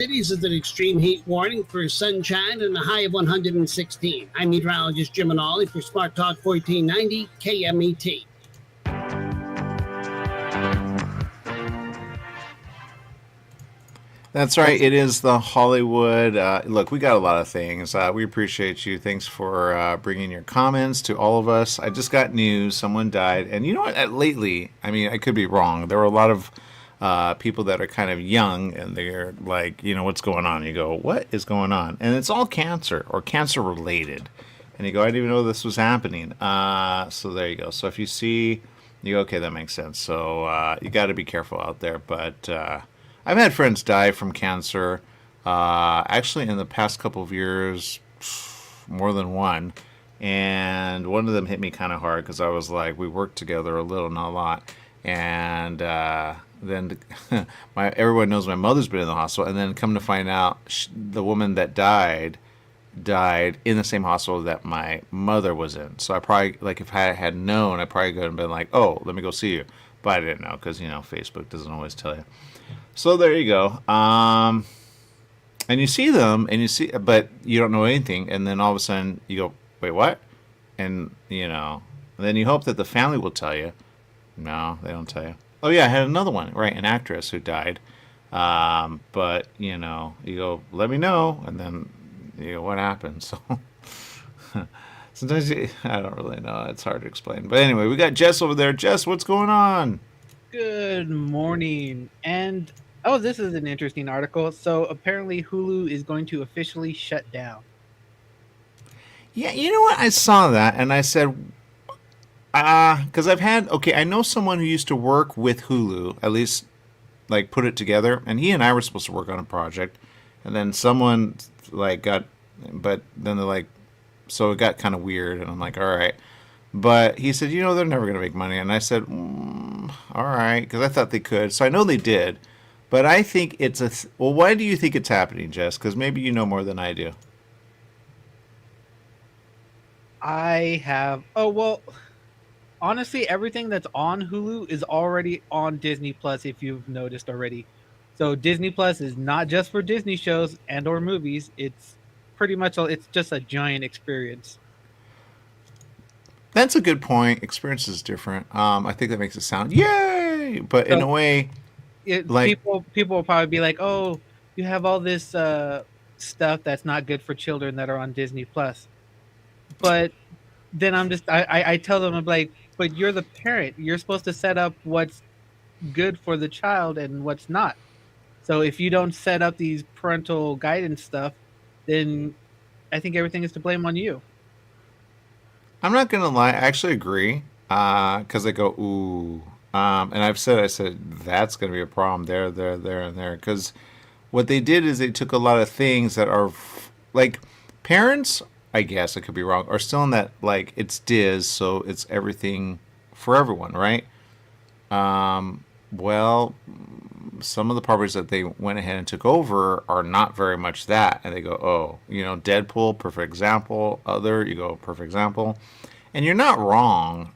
Cities is an extreme heat warning for sunshine and a high of 116. I'm meteorologist Jim Anali for Smart Talk 1490 KMET. That's right. It is the Hollywood. Look, we got a lot of things. We appreciate you. Thanks for bringing your comments to all of us. I just got news. Someone died. And you know what? Lately, I mean, I could be wrong. There were a lot of people that are kind of young and they're like, what's going on? You go, what is going on? And it's all cancer or cancer related. And you go, I didn't even know this was happening. So there you go. So if you see, you go, okay, that makes sense. So you got to be careful out there. But I've had friends die from cancer. Actually, in the past couple of years, more than one. And one of them hit me kind of hard because I was like, we worked together a little, not a lot. And then everyone knows my mother's been in the hospital. And then come to find out, the woman that died in the same hospital that my mother was in. So I probably, like, if I had known, I probably could have been like, oh, let me go see you. But I didn't know because, Facebook doesn't always tell you. So there you go. And you see them, but you don't know anything. And then all of a sudden you go, wait, what? And, and then you hope that the family will tell you. No, they don't tell you. Oh, yeah, I had another one, right, an actress who died. But, you go, let me know. And then, what happened? So sometimes I don't really know. It's hard to explain. But anyway, we got Jess over there. Jess, what's going on? Good morning. And, this is an interesting article. So apparently Hulu is going to officially shut down. Yeah, you know what? I saw that and I said, because I know someone who used to work with Hulu, at least like put it together, and he and I were supposed to work on a project, and then someone but then they're like, so it got kind of weird, and I'm like, all right. But he said, they're never going to make money. And I said, all right, because I thought they could. So I know they did. But I think it's well, why do you think it's happening, Jess? Because maybe you know more than I do. Honestly, everything that's on Hulu is already on Disney Plus, if you've noticed already. So Disney Plus is not just for Disney shows and or movies. It's pretty much, it's just a giant experience. That's a good point. Experience is different. I think that makes it sound yay, but in a way, people will probably be like, "Oh, you have all this stuff that's not good for children that are on Disney Plus." But then I tell them, I'm like, "But you're the parent. You're supposed to set up what's good for the child and what's not. So if you don't set up these parental guidance stuff, then I think everything is to blame on you." I'm not gonna lie. I actually agree. Because I go ooh, and I said that's gonna be a problem there, and there. Because what they did is they took a lot of things that are like parents. I guess I could be wrong. Are still in that like it's Diz, so it's everything for everyone, right? Well, some of the properties that they went ahead and took over are not very much that. And they go, oh, Deadpool, perfect example. Other, you go, perfect example. And you're not wrong.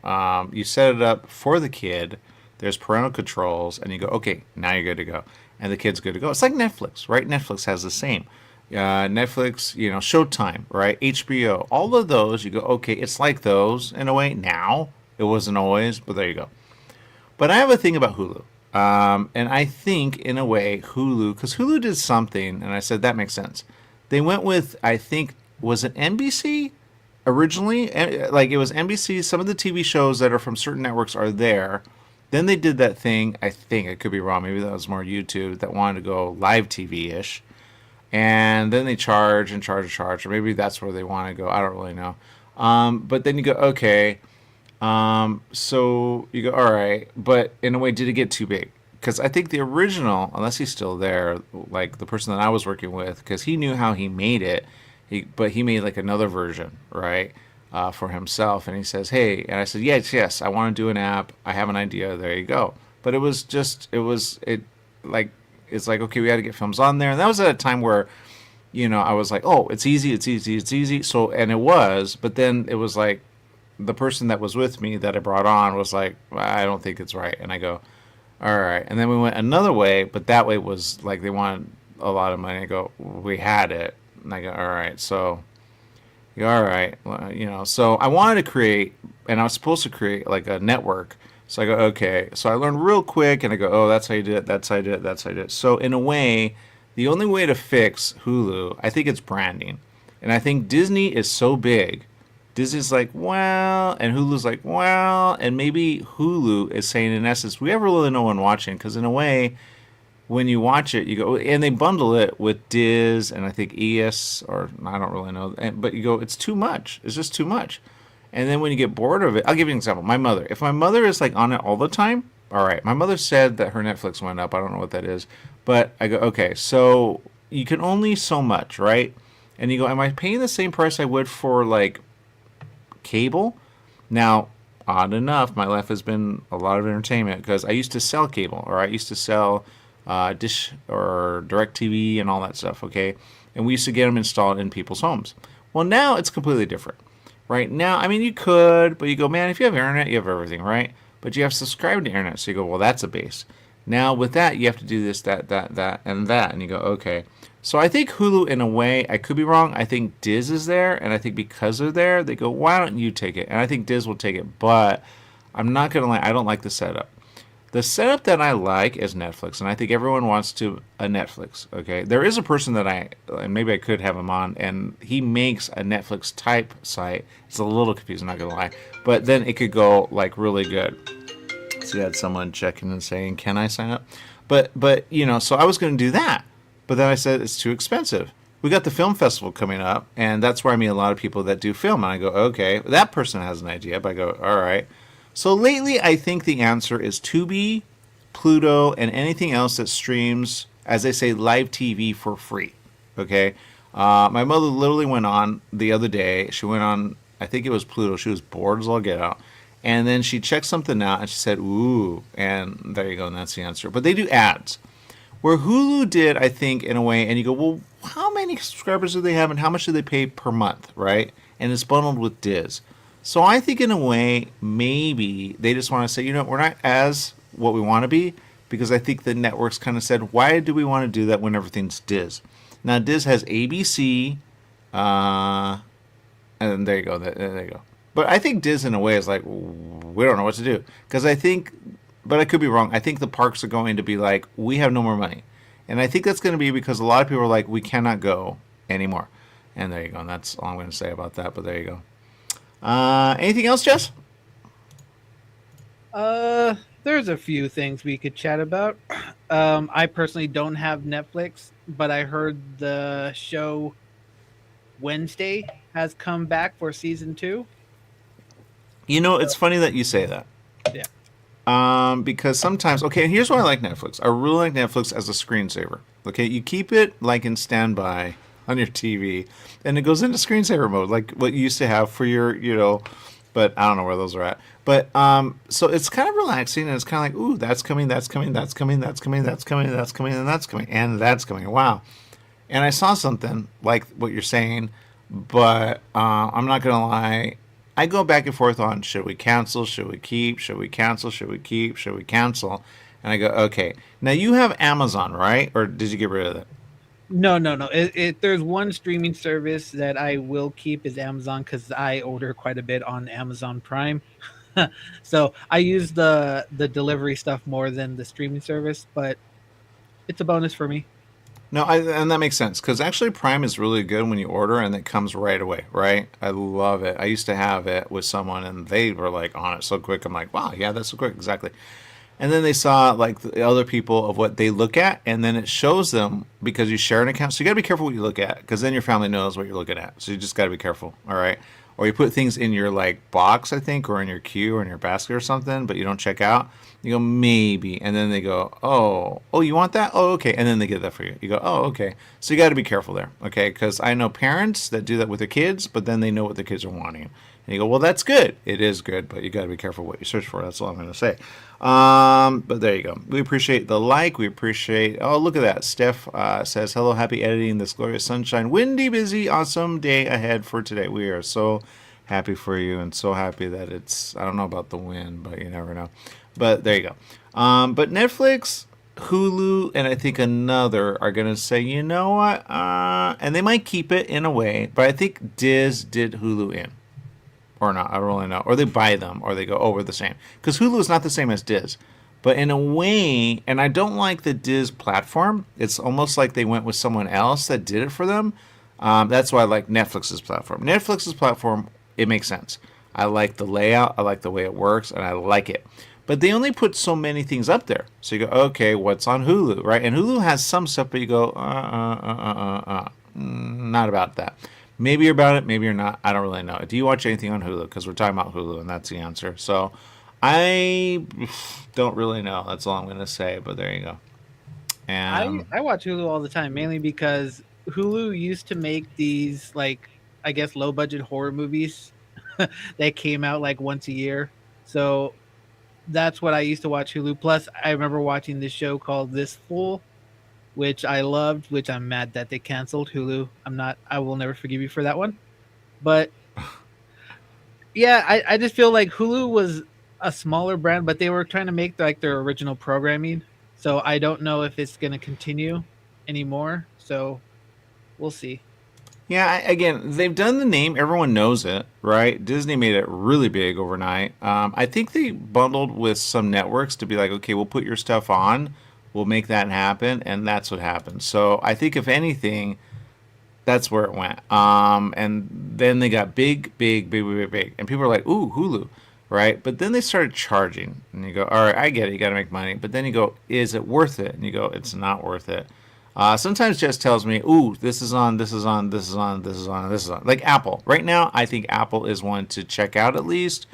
You set it up for the kid. There's parental controls. And you go, okay, now you're good to go. And the kid's good to go. It's like Netflix, right? Netflix has the same. Netflix, Showtime, right? HBO. All of those, you go, okay, it's like those in a way now. It wasn't always, but there you go. But I have a thing about Hulu. And I think, in a way, Hulu, because Hulu did something, and I said, that makes sense. They went with, I think, was it NBC originally? Like, it was NBC. Some of the TV shows that are from certain networks are there. Then they did that thing, I think, I could be wrong, maybe that was more YouTube, that wanted to go live TV-ish. And then they charge, or maybe that's where they want to go. I don't really know. But then you go, okay. So you go, all right, but in a way, did it get too big? Because I think the original, unless he's still there, like the person that I was working with, because he knew how he made it, but he made like another version, right, for himself. And he says, hey, and I said, yes, I want to do an app. I have an idea. There you go. But it's like, okay, we got to get films on there. And that was at a time where, I was like, oh, it's easy. So, and it was, but then it was like, the person that was with me that I brought on was like, I don't think it's right. And I go, all right. And then we went another way, but that way was like they wanted a lot of money. I go, we had it. And I go, all right, so, all right, well, you know. So I wanted to create, and I was supposed to create like a network. So I go, okay. So I learned real quick, and I go, oh, that's how you do it. That's how you do it. That's how you do it. So in a way, the only way to fix Hulu, I think it's branding. And I think Disney is so big. Disney's like, well, and Hulu's like, well, and maybe Hulu is saying in essence, we have really no one watching, because in a way, when you watch it, you go, and they bundle it with Diz and I think ES, or I don't really know, but you go, it's too much. It's just too much. And then when you get bored of it, I'll give you an example. My mother, if my mother is like on it all the time, all right, my mother said that her Netflix went up. I don't know what that is, but I go, okay, so you can only so much, right? And you go, am I paying the same price I would for like cable? Now, odd enough, my life has been a lot of entertainment because I used to sell cable, or I used to sell Dish or DirecTV and all that stuff, okay? And we used to get them installed in people's homes. Well, now it's completely different. Right now, I mean, you could, but you go, man, if you have internet, you have everything, right? But you have to subscribe to internet, so you go, well, that's a base. Now, with that, you have to do this, that, and that, and you go, okay. So I think Hulu, in a way, I could be wrong. I think Diz is there, and I think because they're there, they go, why don't you take it? And I think Diz will take it, but I'm not going to lie, I don't like the setup. The setup that I like is Netflix, and I think everyone wants to a Netflix, okay? There is a person that and maybe I could have him on, and he makes a Netflix type site. It's a little confusing, not going to lie. But then it could go, like, really good. So you had someone checking and saying, can I sign up? But you know, so I was going to do that. But then I said, it's too expensive. We got the film festival coming up, and that's where I meet a lot of people that do film. And I go, okay, that person has an idea. But I go, all right. So lately, I think the answer is Tubi, Pluto, and anything else that streams, as they say, live TV for free. Okay? My mother literally went on the other day. She went on, I think it was Pluto. She was bored as all get out. And then she checked something out, and she said, ooh. And there you go, and that's the answer. But they do ads. Where Hulu did, I think, in a way, and you go, well, how many subscribers do they have, and how much do they pay per month, right? And it's bundled with Diz. So I think in a way, maybe they just want to say, you know, we're not as what we want to be, because I think the networks kind of said, why do we want to do that when everything's Diz? Now, Diz has ABC, and there you go. There you go. But I think Diz in a way is like, we don't know what to do. Because I think, but I could be wrong, I think the parks are going to be like, we have no more money. And I think that's going to be because a lot of people are like, we cannot go anymore. And there you go. And that's all I'm going to say about that, but there you go. Anything else, Jess? There's a few things we could chat about. I personally don't have Netflix, but I heard the show Wednesday has come back for season 2. You know, it's funny that you say that. Yeah. Because sometimes, okay, and here's why I like Netflix. I really like Netflix as a screensaver. Okay, you keep it like in standby on your TV, and it goes into screensaver mode, like what you used to have for your, you know, but I don't know where those are at. But so it's kind of relaxing, and it's kind of like, ooh, that's coming, that's coming, that's coming, that's coming, that's coming, that's coming, and that's coming, and that's coming. Wow. And I saw something like what you're saying, but I'm not gonna lie. I go back and forth on, should we cancel, should we keep, should we cancel, should we keep, should we cancel? And I go, okay. Now you have Amazon, right? Or did you get rid of it? No. There's one streaming service that I will keep is Amazon, because I order quite a bit on Amazon Prime. So I use the delivery stuff more than the streaming service, but it's a bonus for me. No, and that makes sense, because actually Prime is really good when you order and it comes right away, right? I love it. I used to have it with someone and they were like on it so quick. I'm like, wow, yeah, that's so quick, exactly. And then they saw like the other people of what they look at, and then it shows them because you share an account. So you got to be careful what you look at, because then your family knows what you're looking at. So you just got to be careful, all right? Or you put things in your like box, I think, or in your queue or in your basket or something, but you don't check out. You go, maybe. And then they go, oh, you want that? Oh, okay. And then they get that for you. You go, oh, okay. So you got to be careful there, okay? Because I know parents that do that with their kids, but then they know what the kids are wanting. And you go, well, that's good. It is good, but you got to be careful what you search for. That's all I'm going to say. But there you go. We appreciate the like. We appreciate, oh, look at that. Steph says, hello, happy editing this glorious sunshine. Windy, busy, awesome day ahead for today. We are so happy for you and so happy that it's, I don't know about the wind, but you never know. But there you go. But Netflix, Hulu and I think another are going to say, you know what? And they might keep it in a way, but I think Diz did Hulu in. Or not, I don't really know. Or they buy them, or they go, oh, we're the same. Because Hulu is not the same as Diz. But in a way, and I don't like the Diz platform, it's almost like they went with someone else that did it for them. That's why I like Netflix's platform. Netflix's platform, it makes sense. I like the layout, I like the way it works, and I like it. But they only put so many things up there. So you go, okay, what's on Hulu, right? And Hulu has some stuff, but you go, not about that. Maybe you're about it, maybe you're not. I don't really know. Do you watch anything on Hulu? Because we're talking about Hulu, and that's the answer. So I don't really know. That's all I'm going to say, but there you go. And I watch Hulu all the time, mainly because Hulu used to make these, like, I guess, low-budget horror movies that came out, like, once a year. So that's what I used to watch Hulu. Plus, I remember watching this show called This Fool, which I loved, which I'm mad that they canceled. Hulu, I will never forgive you for that one. But yeah, I just feel like Hulu was a smaller brand, but they were trying to make like their original programming. So I don't know if it's going to continue anymore. So we'll see. yeah, again, they've done the name. Everyone knows it, right? Disney made it really big overnight. I think they bundled with some networks to be like, okay, we'll put your stuff on. We'll make that happen. And that's what happened. So I think if anything, that's where it went. And then they got big. And people are like, ooh, Hulu, right? But then they started charging. And you go, all right, I get it. You got to make money. But then you go, is it worth it? And you go, it's not worth it. Sometimes Jess tells me, ooh, this is on. Like Apple. Right now, I think Apple is one to check out at least.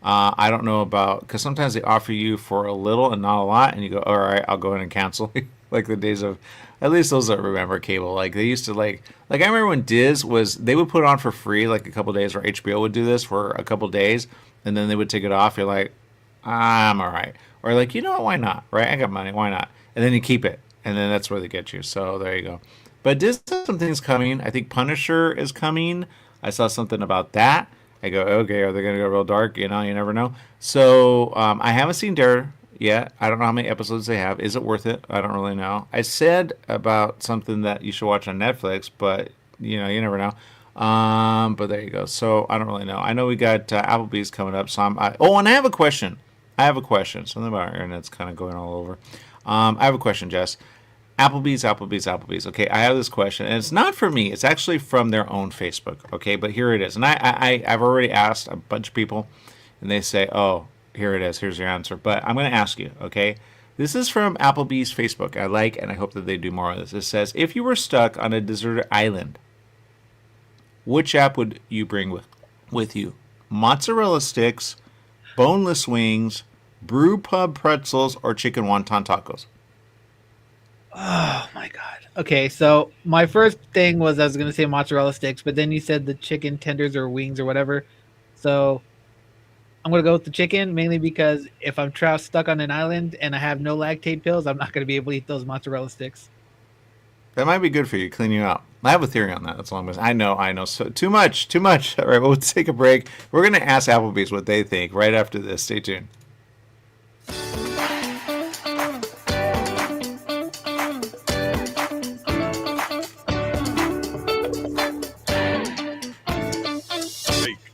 I don't know about, because sometimes they offer you for a little and not a lot, and you go, all right, I'll go in and cancel. Like the days of, at least those that remember cable. Like they used to like I remember when Diz was, they would put it on for free like a couple days, or HBO would do this for a couple days, and then they would take it off. You're like, I'm all right. Or like, you know what, why not, right? I got money, why not? And then you keep it, and then that's where they get you. So there you go. But Diz has some things coming. I think Punisher is coming. I saw something about that. I go, okay, are they going to go real dark? You know, you never know. So I haven't seen Dare yet. I don't know how many episodes they have. Is it worth it? I don't really know. I said about something that you should watch on Netflix, but, you know, you never know. But there you go. So I don't really know. I know we got Applebee's coming up. So and I have a question. Something about our internet's kind of going all over. I have a question, Jess. Applebee's. Okay, I have this question, and it's not for me. It's actually from their own Facebook. Okay, but here it is. And I've already asked a bunch of people, and they say, oh, here it is. Here's your answer. But I'm going to ask you, okay? This is from Applebee's Facebook. I like, and I hope that they do more of this. It says, if you were stuck on a deserted island, which app would you bring with you? Mozzarella sticks, boneless wings, brew pub pretzels, or chicken wonton tacos? Oh my god. Okay, so my first thing was I was gonna say mozzarella sticks, but then you said the chicken tenders or wings or whatever. So I'm gonna go with the chicken, mainly because if I'm stuck on an island and I have no lactate pills, I'm not gonna be able to eat those mozzarella sticks. That might be good for you, clean you out. I have a theory on that. That's all I'm going to say. I know. So too much. All right, we'll take a break. We're going to ask Applebee's what they think right after this. Stay tuned.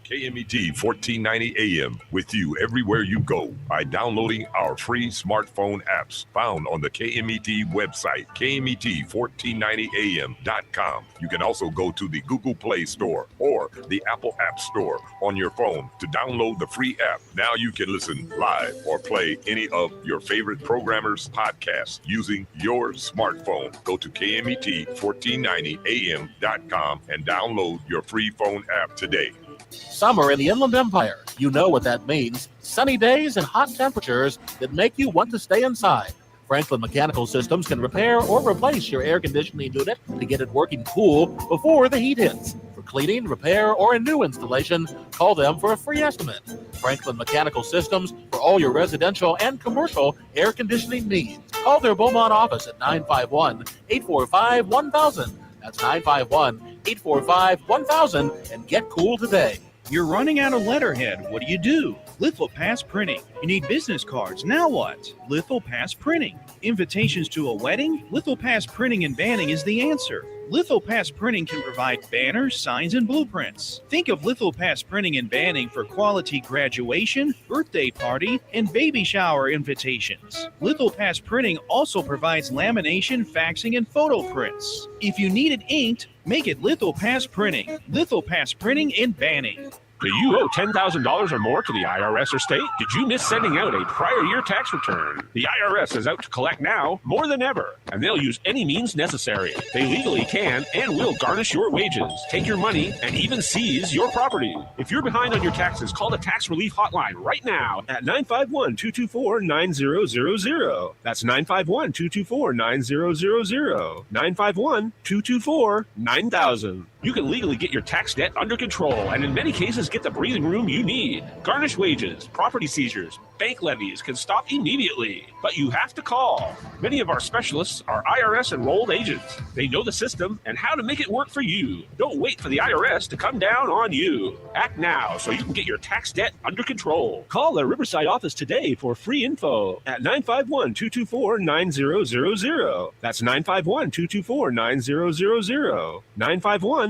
KMET 1490 AM with you everywhere you go by downloading our free smartphone apps found on the KMET website, KMET1490am.com. You can also go to the Google Play Store or the Apple App Store on your phone to download the free app. Now you can listen live or play any of your favorite programmers' podcasts using your smartphone. Go to KMET1490am.com and download your free phone app today. Summer in the Inland Empire. You know what that means. Sunny days and hot temperatures that make you want to stay inside. Franklin Mechanical Systems can repair or replace your air conditioning unit to get it working cool before the heat hits. For cleaning, repair, or a new installation, call them for a free estimate. Franklin Mechanical Systems for all your residential and commercial air conditioning needs. Call their Beaumont office at 951-845-1000. That's 951-845-1000 and get cool today. You're running out of letterhead. What do? Lithopass Printing. You need business cards. Now what? Lithopass Printing. Invitations to a wedding? Lithopass Printing and Banning is the answer. Lithopass Printing can provide banners, signs, and blueprints. Think of Lithopass Printing and Banning for quality graduation, birthday party, and baby shower invitations. Lithopass Printing also provides lamination, faxing, and photo prints. If you need it inked, make it Lithopass Printing. Lithopass Printing and Banning. Do you owe $10,000 or more to the IRS or state? Did you miss sending out a prior year tax return? The IRS is out to collect now more than ever, and they'll use any means necessary. They legally can and will garnish your wages, take your money, and even seize your property. If you're behind on your taxes, call the tax relief hotline right now at 951-224-9000. That's 951-224-9000. 951-224-9000. You can legally get your tax debt under control and in many cases get the breathing room you need. Garnished wages, property seizures, bank levies can stop immediately, but you have to call. Many of our specialists are IRS enrolled agents. They know the system and how to make it work for you. Don't wait for the IRS to come down on you. Act now so you can get your tax debt under control. Call the Riverside office today for free info at 951-224-9000. That's 951-224-9000. 951-224-9000.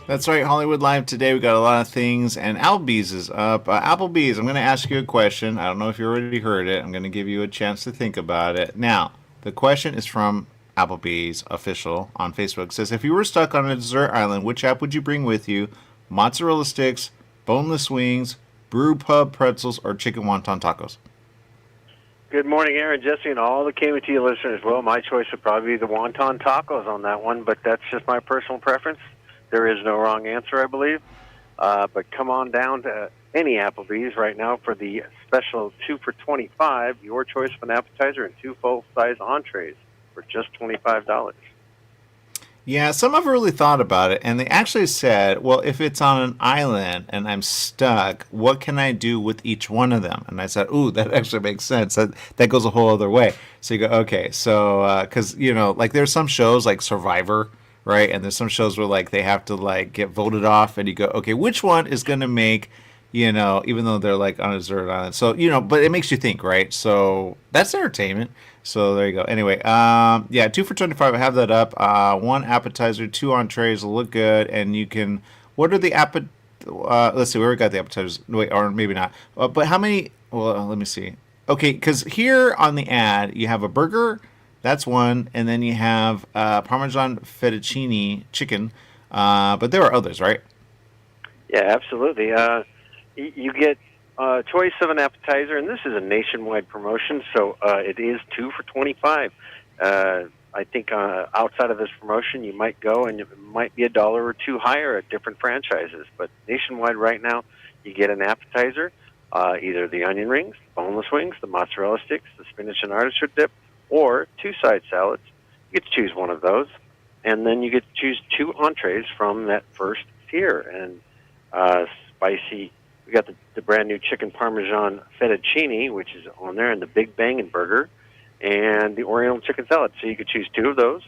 That's right, Hollywood Live today. We got a lot of things, and Applebee's is up. Applebee's, I'm going to ask you a question. I don't know if you already heard it. I'm going to give you a chance to think about it. Now, the question is from Applebee's official on Facebook. It says, if you were stuck on a desert island, which app would you bring with you? Mozzarella sticks, boneless wings, brew pub pretzels, or chicken wonton tacos? Good morning, Aaron, Jesse, and all the KMT listeners. Well, my choice would probably be the wonton tacos on that one, but that's just my personal preference. There is no wrong answer, I believe. But come on down to any Applebee's right now for the special 2 for $25, your choice of an appetizer and 2 full-size entrees for just $25. Yeah, some have really thought about it, and they actually said, well, if it's on an island and I'm stuck, what can I do with each one of them? And I said, ooh, that actually makes sense. That goes a whole other way. So you go, okay, so, because, you know, like there's some shows like Survivor, right? And there's some shows where like they have to like get voted off, and you go, okay, which one is going to make, you know, even though they're like on a desert island. So, you know, but it makes you think, right? So that's entertainment. So there you go. Anyway, yeah, 2 for $25. I have that up. 1 appetizer, 2 entrees will look good, and you can. What are the let's see. We already got the appetizers. Wait, or maybe not. But how many? Well, let me see. Okay, because here on the ad you have a burger. That's one, and then you have Parmesan fettuccine chicken. But there are others, right? Yeah, absolutely. You get a choice of an appetizer, and this is a nationwide promotion, so it is 2 for $25. I think outside of this promotion, you might go and it might be $1 or $2 higher at different franchises. But nationwide right now, you get an appetizer, either the onion rings, boneless wings, the mozzarella sticks, the spinach and artichoke dip, or 2 side salads. You get to choose one of those, and then you get to choose 2 entrees from that first tier. And spicy, we got the brand new chicken Parmesan fettuccine, which is on there, and the Big Bangin' Burger, and the Oriental chicken salad. So you could choose 2 of those.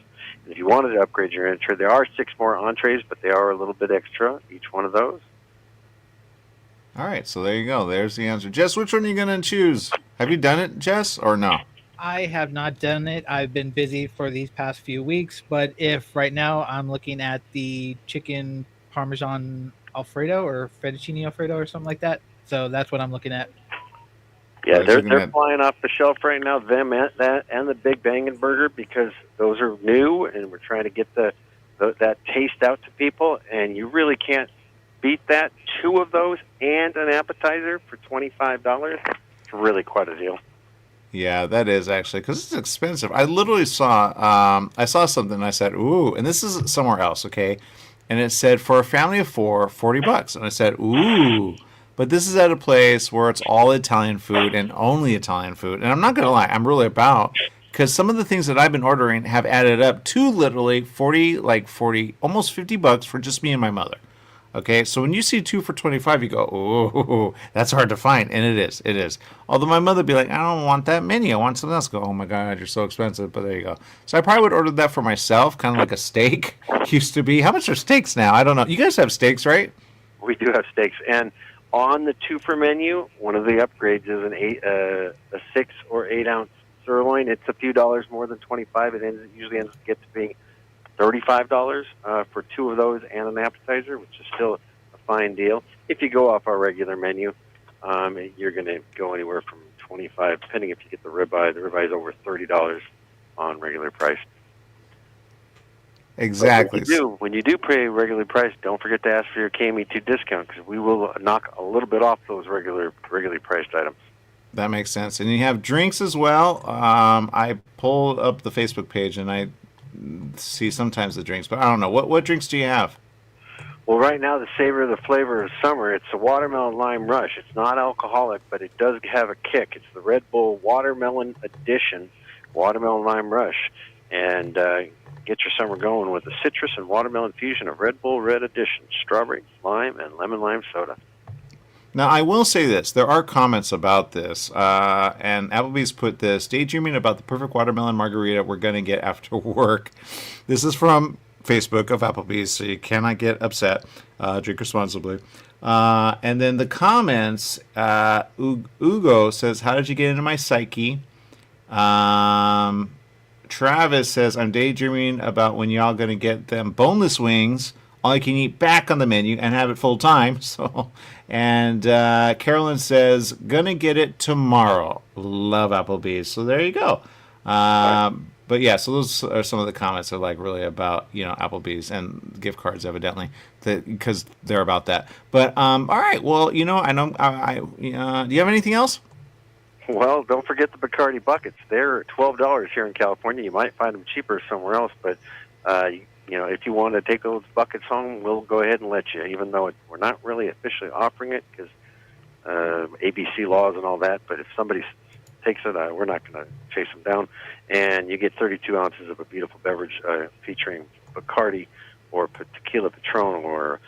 And if you wanted to upgrade your entree, there are 6 more entrees, but they are a little bit extra, each one of those. All right, so there you go. There's the answer. Jess, which one are you going to choose? Have you done it, Jess, or no? I have not done it. I've been busy for these past few weeks, but if right now I'm looking at the chicken Parmesan Alfredo or fettuccine Alfredo or something like that, so that's what I'm looking at. Yeah, they're flying off the shelf right now, them and that and the Big Bangin' Burger, because those are new, and we're trying to get that taste out to people, and you really can't beat that. 2 of those and an appetizer for $25. It's really quite a deal. Yeah, that is actually, because it's expensive. I literally saw something and I said, ooh, and this is somewhere else, okay? And it said for a family of 4, $40. And I said, ooh, but this is at a place where it's all Italian food and only Italian food. And I'm not going to lie, I'm really about, because some of the things that I've been ordering have added up to literally 40, almost $50 for just me and my mother. Okay, so when you see 2 for $25, you go, oh, that's hard to find, and it is. Although my mother would be like, I don't want that menu, I want something else. I go, oh my God, you're so expensive, but there you go. So I probably would order that for myself, kind of like a steak used to be. How much are steaks now? I don't know. You guys have steaks, right? We do have steaks, and on the 2 for menu, one of the upgrades is a 6 or 8 ounce sirloin. It's a few dollars more than 25. It usually ends up gets being $35 for 2 of those and an appetizer, which is still a fine deal. If you go off our regular menu, you're going to go anywhere from 25, depending if you get the ribeye. The ribeye is over $30 on regular price. Exactly. When you do pay regular price, don't forget to ask for your KME2 discount, because we will knock a little bit off those regularly priced items. That makes sense. And you have drinks as well. I pulled up the Facebook page and I see sometimes the drinks, but I don't know. What drinks do you have? Well, right now, the savor of the flavor of summer, it's a watermelon lime rush. It's not alcoholic, but it does have a kick. It's the Red Bull Watermelon Edition Watermelon Lime Rush. And get your summer going with the citrus and watermelon fusion of Red Bull Red Edition, strawberry, lime, and lemon lime soda. Now, I will say this. There are comments about this, and Applebee's put this, daydreaming about the perfect watermelon margarita we're going to get after work. This is from Facebook of Applebee's, so you cannot get upset. Drink responsibly. And then the comments, Ugo says, how did you get into my psyche? Travis says, I'm daydreaming about when y'all going to get them boneless wings, all you can eat back on the menu and have it full time. So, and Carolyn says, gonna get it tomorrow. Love Applebee's. So there you go. But yeah, so those are some of the comments are like really about, Applebee's and gift cards, evidently, because they're about that. But all right, well, I know. Do you have anything else? Well, don't forget the Bacardi buckets. They're $12 here in California. You might find them cheaper somewhere else, but if you want to take those buckets home, we'll go ahead and let you, even though we're not really officially offering it because ABC laws and all that. But if somebody takes it, we're not going to chase them down. And you get 32 ounces of a beautiful beverage featuring Bacardi or Tequila Patron or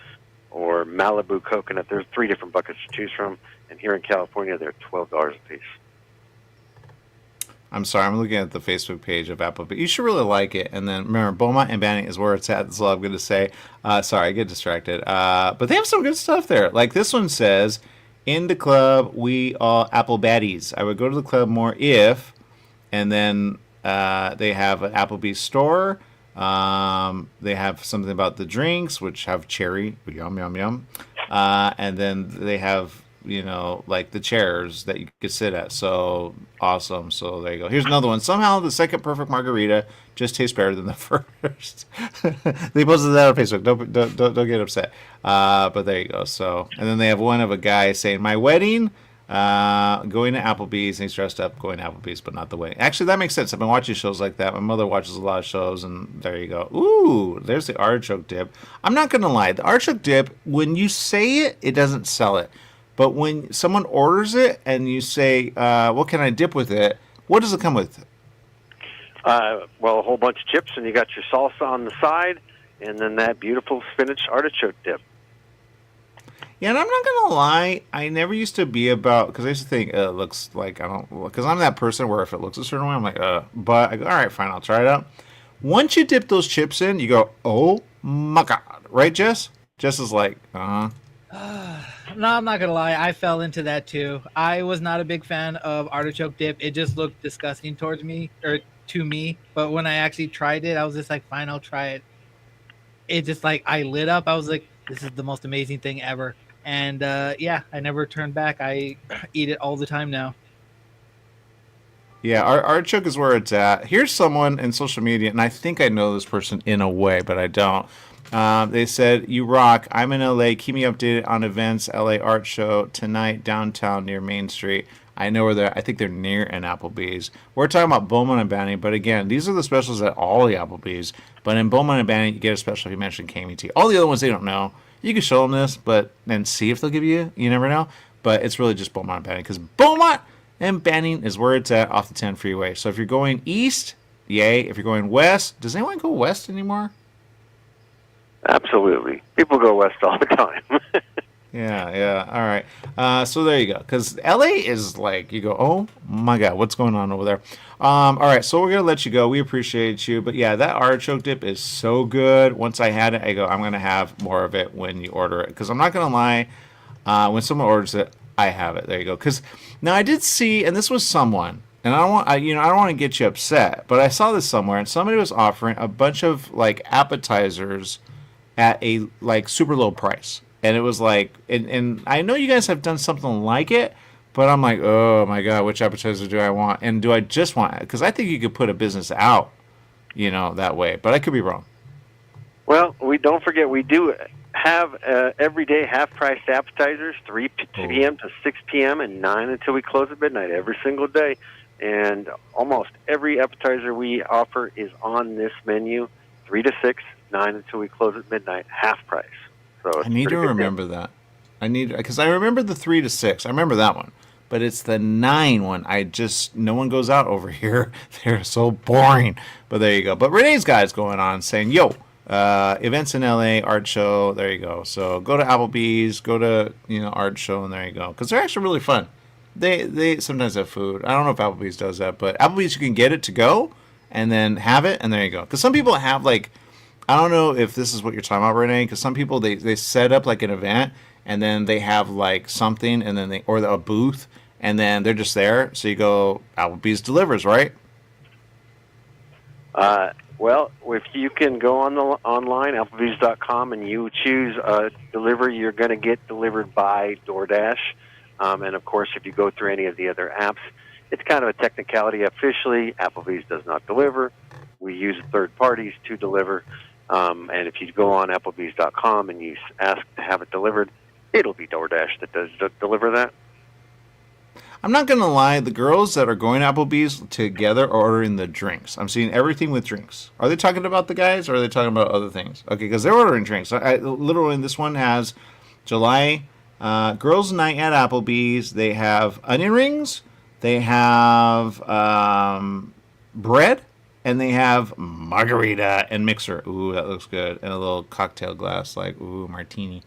Malibu Coconut. There's 3 different buckets to choose from. And here in California, they're $12 a piece. I'm sorry, I'm looking at the Facebook page of Applebee's. You should really like it. And then remember, Beaumont and Banning is where it's at. That's all I'm going to say. Sorry, I get distracted. But they have some good stuff there. Like this one says, in the club, we all Apple baddies. I would go to the club more if, and then they have an Applebee's store. They have something about the drinks, which have cherry. Yum, yum, yum. And then they have, like the chairs that you could sit at. So awesome. So there you go. Here's another one. Somehow the second perfect margarita just tastes better than the first. They posted that on Facebook. Don't get upset. But there you go. So, and then they have one of a guy saying, my wedding, going to Applebee's, and he's dressed up going to Applebee's, but not the wedding. Actually, that makes sense. I've been watching shows like that. My mother watches a lot of shows, and there you go. Ooh, there's the artichoke dip. I'm not going to lie. The artichoke dip, when you say it, it doesn't sell it. But when someone orders it and you say, what can I dip with it? What does it come with? Well, a whole bunch of chips, and you got your salsa on the side, and then that beautiful spinach artichoke dip. Yeah, and I'm not going to lie, I never used to be about, because I used to think it looks like, because I'm that person where if it looks a certain way, I'm like, but I go, all right, fine, I'll try it out. Once you dip those chips in, you go, oh my God. Right, Jess? Jess is like, No, I'm not gonna lie. I fell into that too. I was not a big fan of artichoke dip. It just looked disgusting to me. But when I actually tried it, I was just like, fine, I'll try it. It just like I lit up. I was like, this is the most amazing thing ever. And I never turned back. I eat it all the time now. Yeah, artichoke is where it's at. Here's someone in social media, and I think I know this person in a way, but I don't. They said, you rock. I'm in LA. Keep me updated on events. LA Art Show tonight downtown near Main Street. I know where they're. I think they're near an Applebee's. We're talking about Beaumont and Banning, but again, these are the specials at all the Applebee's. But in Beaumont and Banning, you get a special if you mention KMET. All the other ones, they don't know. You can show them this, but then see if they'll give you. You never know. But it's really just Beaumont and Banning, because Beaumont and Banning is where it's at off the 10 freeway. So if you're going east, yay. If you're going west, does anyone go west anymore? Absolutely. People go west all the time. Yeah. All right. So there you go. Because LA is like, you go, oh my God, what's going on over there? All right. So we're going to let you go. We appreciate you. But yeah, that artichoke dip is so good. Once I had it, I go, I'm going to have more of it when you order it. Because I'm not going to lie, when someone orders it, I have it. There you go. Because now I did see, and this was someone, and I don't want to get you upset, but I saw this somewhere, and somebody was offering a bunch of like appetizers at a like super low price. And it was like, and I know you guys have done something like it, but I'm like, oh my God, which appetizer do I want? And do I just want it? Because I think you could put a business out, that way. But I could be wrong. Well, don't forget, we do have everyday half-priced appetizers, 3 p.m. to 6 p.m. and 9 until we close at midnight every single day. And almost every appetizer we offer is on this menu, 3 to 6, 9 until we close at midnight, half price. So I need to remember that. Because I remember the 3 to 6. I remember that one. But it's the 9 one. No one goes out over here. They're so boring. But there you go. But Renee's guy's going on saying, yo, events in LA, art show. There you go. So go to Applebee's, go to, art show, and there you go. Because they're actually really fun. They sometimes have food. I don't know if Applebee's does that. But Applebee's, you can get it to go and then have it. And there you go. Because some people have like, I don't know if this is what you're talking about, Renee, because some people, they set up like an event and then they have like something and then or a booth and then they're just there. So you go, Applebee's delivers, right? Well, if you can go online, Applebee's.com, and you choose delivery, you're going to get delivered by DoorDash. And of course, if you go through any of the other apps, it's kind of a technicality. Officially, Applebee's does not deliver. We use third parties to deliver. And if you go on Applebee's.com and you ask to have it delivered, it'll be DoorDash that does deliver that. I'm not going to lie. The girls that are going to Applebee's together are ordering the drinks. I'm seeing everything with drinks. Are they talking about the guys or are they talking about other things? Okay, because they're ordering drinks. Literally, this one has July Girls' Night at Applebee's. They have onion rings. They have bread. And they have margarita and mixer. Ooh, that looks good. And a little cocktail glass, like, ooh, martini.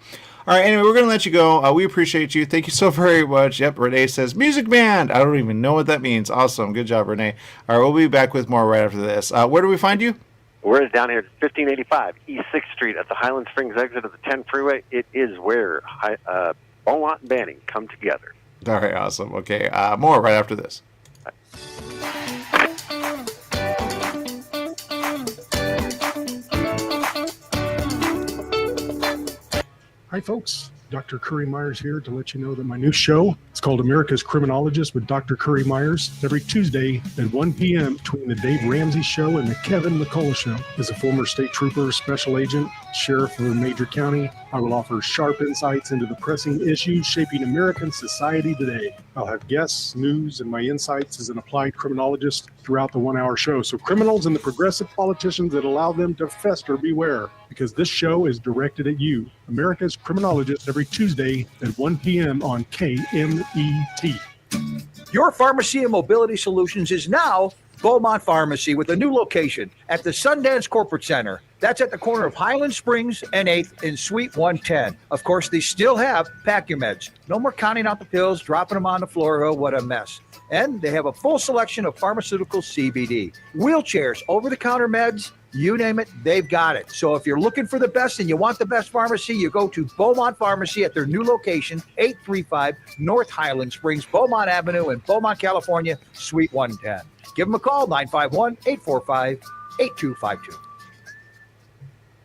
All right, anyway, we're going to let you go. We appreciate you. Thank you so very much. Yep, Renee says, music band. I don't even know what that means. Awesome. Good job, Renee. All right, we'll be back with more right after this. Where do we find you? We're down here at 1585 East 6th Street at the Highland Springs exit of the 10 freeway. It is where Beaumont and Banning come together. All right, awesome. Okay, more right after this. Hi, folks. Dr. Curry Myers here to let you know that my new show, it's called America's Criminologist with Dr. Curry Myers, every Tuesday at 1 p.m. between the Dave Ramsey Show and the Kevin McCullough Show. As a former state trooper, special agent, sheriff of a major county, I will offer sharp insights into the pressing issues shaping American society today. I'll have guests, news, and my insights as an applied criminologist throughout the 1-hour show. So criminals and the progressive politicians that allow them to fester, beware, because this show is directed at you. America's Criminologist every Tuesday at 1 p.m. on KMET. Your Pharmacy and Mobility Solutions is now Beaumont Pharmacy with a new location at the Sundance Corporate Center. That's at the corner of Highland Springs and 8th in Suite 110. Of course, they still have Pack Your Meds. No more counting out the pills, dropping them on the floor. Oh, what a mess. And they have a full selection of pharmaceutical CBD, wheelchairs, over-the-counter meds, you name it, they've got it. So if you're looking for the best and you want the best pharmacy, you go to Beaumont Pharmacy at their new location, 835 North Highland Springs, Beaumont Avenue in Beaumont, California, Suite 110. Give them a call, 951-845-8252.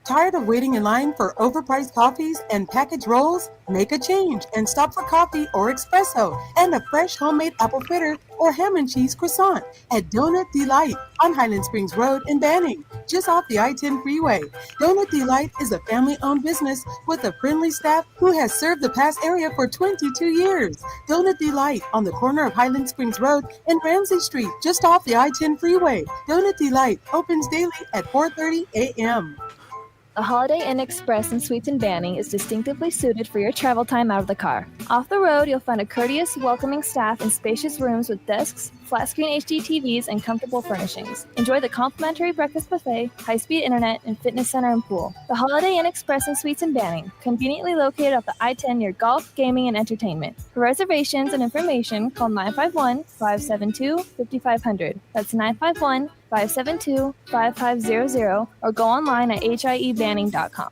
Tired of waiting in line for overpriced coffees and packaged rolls? Make a change and stop for coffee or espresso and a fresh homemade apple fritter or ham and cheese croissant at Donut Delight on Highland Springs Road in Banning, just off the I-10 freeway. Donut Delight is a family-owned business with a friendly staff who has served the Pass area for 22 years. Donut Delight on the corner of Highland Springs Road and Ramsey Street, just off the I-10 freeway. Donut Delight opens daily at 4:30 a.m. A Holiday Inn Express and Suites in Banning is distinctively suited for your travel time out of the car. Off the road, you'll find a courteous, welcoming staff and spacious rooms with desks, flat screen HD TVs, and comfortable furnishings. Enjoy the complimentary breakfast buffet, high-speed internet, and fitness center and pool. The Holiday Inn Express and Suites in Banning, conveniently located off the I-10 near golf, gaming, and entertainment. For reservations and information, call 951-572-5500. That's 951-572-5500, or go online at hiebanning.com.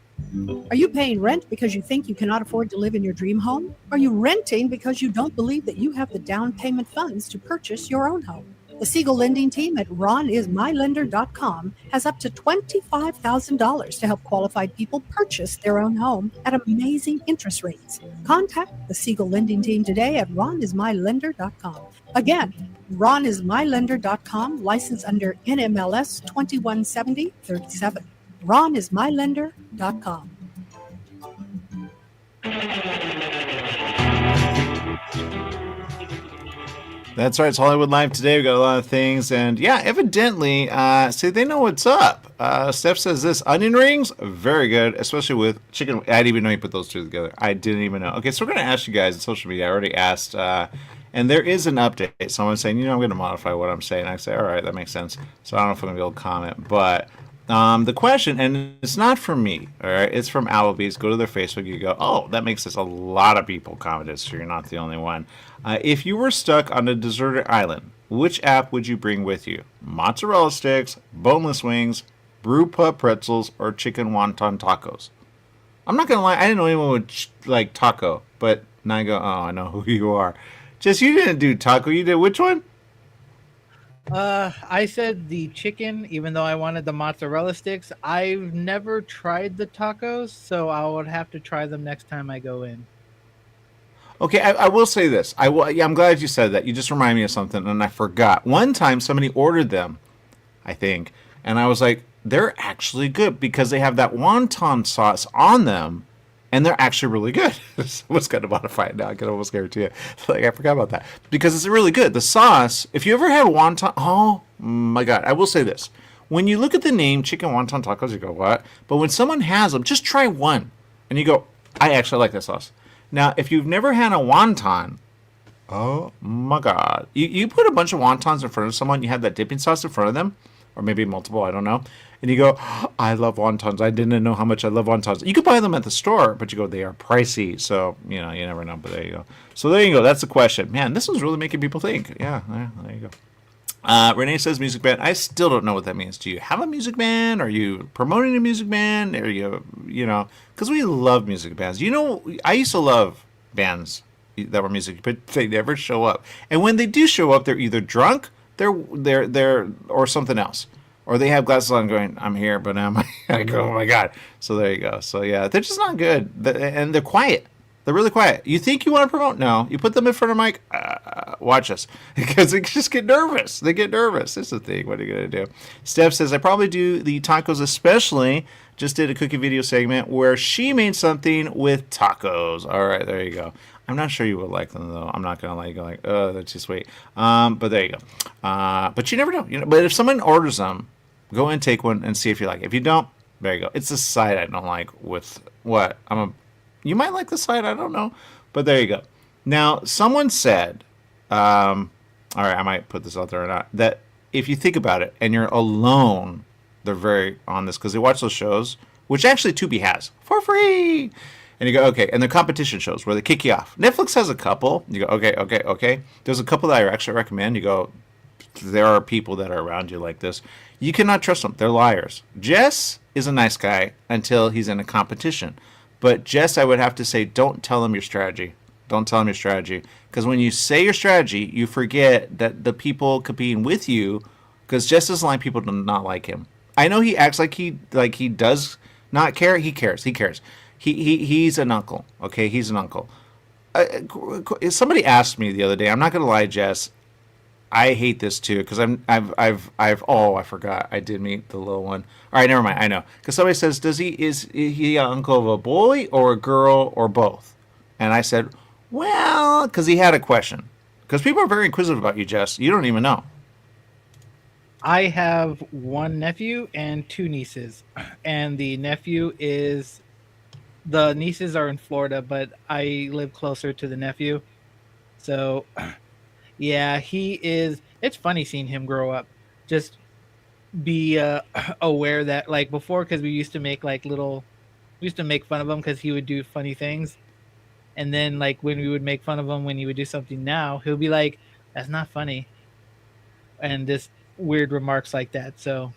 Are you paying rent because you think you cannot afford to live in your dream home? Are you renting because you don't believe that you have the down payment funds to purchase your own home? The Siegel lending team at ronismylender.com has up to $25,000 to help qualified people purchase their own home at amazing interest rates. Contact the Siegel lending team today at ronismylender.com. Again, ronismylender.com, licensed under NMLS 217037. ronismylender.com. That's right. It's Hollywood Live today. We got a lot of things, and yeah, evidently, see, they know what's up. Steph says this: onion rings, very good, especially with chicken. I didn't even know you put those two together. I didn't even know. Okay, so we're gonna ask you guys on social media. I already asked, and there is an update. Someone's saying, I'm gonna modify what I'm saying. I say, all right, that makes sense. So I don't know if I'm gonna be able to comment, but. The question, and it's not from me, all right, it's from Applebee's. Go to their Facebook, you go, oh, that makes sense. A lot of people commented, so you're not the only one. If you were stuck on a deserted island, which app would you bring with you? Mozzarella sticks, boneless wings, brew pub pretzels, or chicken wonton tacos? I'm not going to lie, I didn't know anyone would like taco, but now I go, oh, I know who you are. Just, you didn't do taco, you did which one? I said the chicken, even though I wanted the mozzarella sticks. I've never tried the tacos, so I would have to try them next time I go in. Okay, I will say this. I'm glad you said that. You just reminded me of something, and I forgot. One time, somebody ordered them, I think, and I was like, they're actually good because they have that wonton sauce on them, and they're actually really good. Someone's got to modify it now. I can almost guarantee it. Like, I forgot about that. Because it's really good. The sauce, if you ever had wonton, oh my God. I will say this. When you look at the name chicken wonton tacos, you go, what? But when someone has them, just try one. And you go, I actually like that sauce. Now, if you've never had a wonton, oh my God. You put a bunch of wontons in front of someone, you have that dipping sauce in front of them, or maybe multiple, I don't know. And you go, oh, I love wontons. I didn't know how much I love wontons. You could buy them at the store, but you go, they are pricey. So, you never know, but there you go. So there you go. That's the question. Man, this was really making people think. Yeah, there you go. Renee says music band. I still don't know what that means. Do you have a music band? Are you promoting a music band? Are you, because we love music bands. I used to love bands that were music, but they never show up. And when they do show up, they're either drunk, they're or something else. Or they have glasses on going, I'm here, but now I go, oh my God. So there you go. So yeah, they're just not good. And they're quiet. They're really quiet. You think you want to promote? No. You put them in front of Mike, watch us. Because they just get nervous. They get nervous. It's the thing. What are you going to do? Steph says, I probably do the tacos especially. Just did a cookie video segment where she made something with tacos. All right, there you go. I'm not sure you would like them, though. I'm not going to let you go like, oh, that's just sweet. But there you go. But you never know. But if someone orders them, go and take one and see if you like it. If you don't, there you go. It's the side I don't like with what? You might like the side, I don't know. But there you go. Now, someone said, all right, I might put this out there or not, that if you think about it and you're alone, they're very on this because they watch those shows, which actually Tubi has for free. And you go, okay. And the competition shows where they kick you off. Netflix has a couple. You go, okay. There's a couple that I actually recommend. You go, there are people that are around you like this. You cannot trust them. They're liars. Jess is a nice guy until he's in a competition. But Jess, I would have to say, don't tell him your strategy. Don't tell him your strategy. Because when you say your strategy, you forget that the people competing with you, because Jess doesn't like people to not like him. I know he acts like he does not care. He cares. He's an uncle. Okay, he's an uncle. Somebody asked me the other day. I'm not gonna lie, Jess. I hate this too because I forgot I did meet the little one. All right, never mind. I know because somebody says, is he an uncle of a boy or a girl or both? And I said, well, because he had a question. Because people are very inquisitive about you, Jess. You don't even know. I have one nephew and two nieces, and the nieces are in Florida, but I live closer to the nephew. So, yeah, he is. it's funny seeing him grow up. Just be aware that like before, because we used to make fun of him because he would do funny things, and then like when we would make fun of him when he would do something now, he'll be like, "That's not funny," and just weird remarks like that. So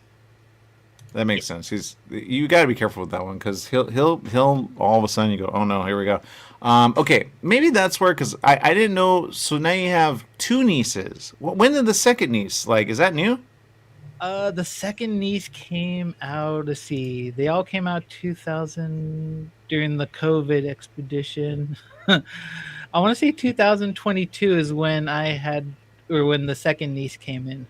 that makes sense. You got to be careful with that one because he'll all of a sudden you go, oh no, here we go. Okay, maybe that's where, because I didn't know. So now you have two nieces. When did the second niece, like, is that new? The second niece came out. Let's see, they all came out 2000 during the COVID expedition. I want to say 2022 is when when the second niece came in.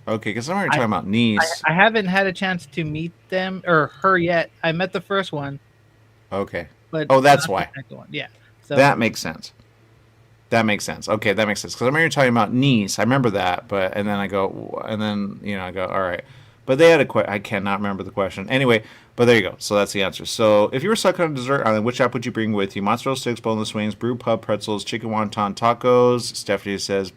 Okay, because I'm already talking about niece. I haven't had a chance to meet them or her yet. I met the first one. Okay. But that's not why. the second one. Yeah. So that makes sense. That makes sense. Okay, that makes sense. Because I'm already talking about niece. I remember that, and then I go, all right. But they had a question. I cannot remember the question. Anyway, but there you go. So that's the answer. So if you were stuck on a dessert island, which app would you bring with you? Mozzarella sticks, boneless wings, brew pub pretzels, chicken wonton tacos. Stephanie says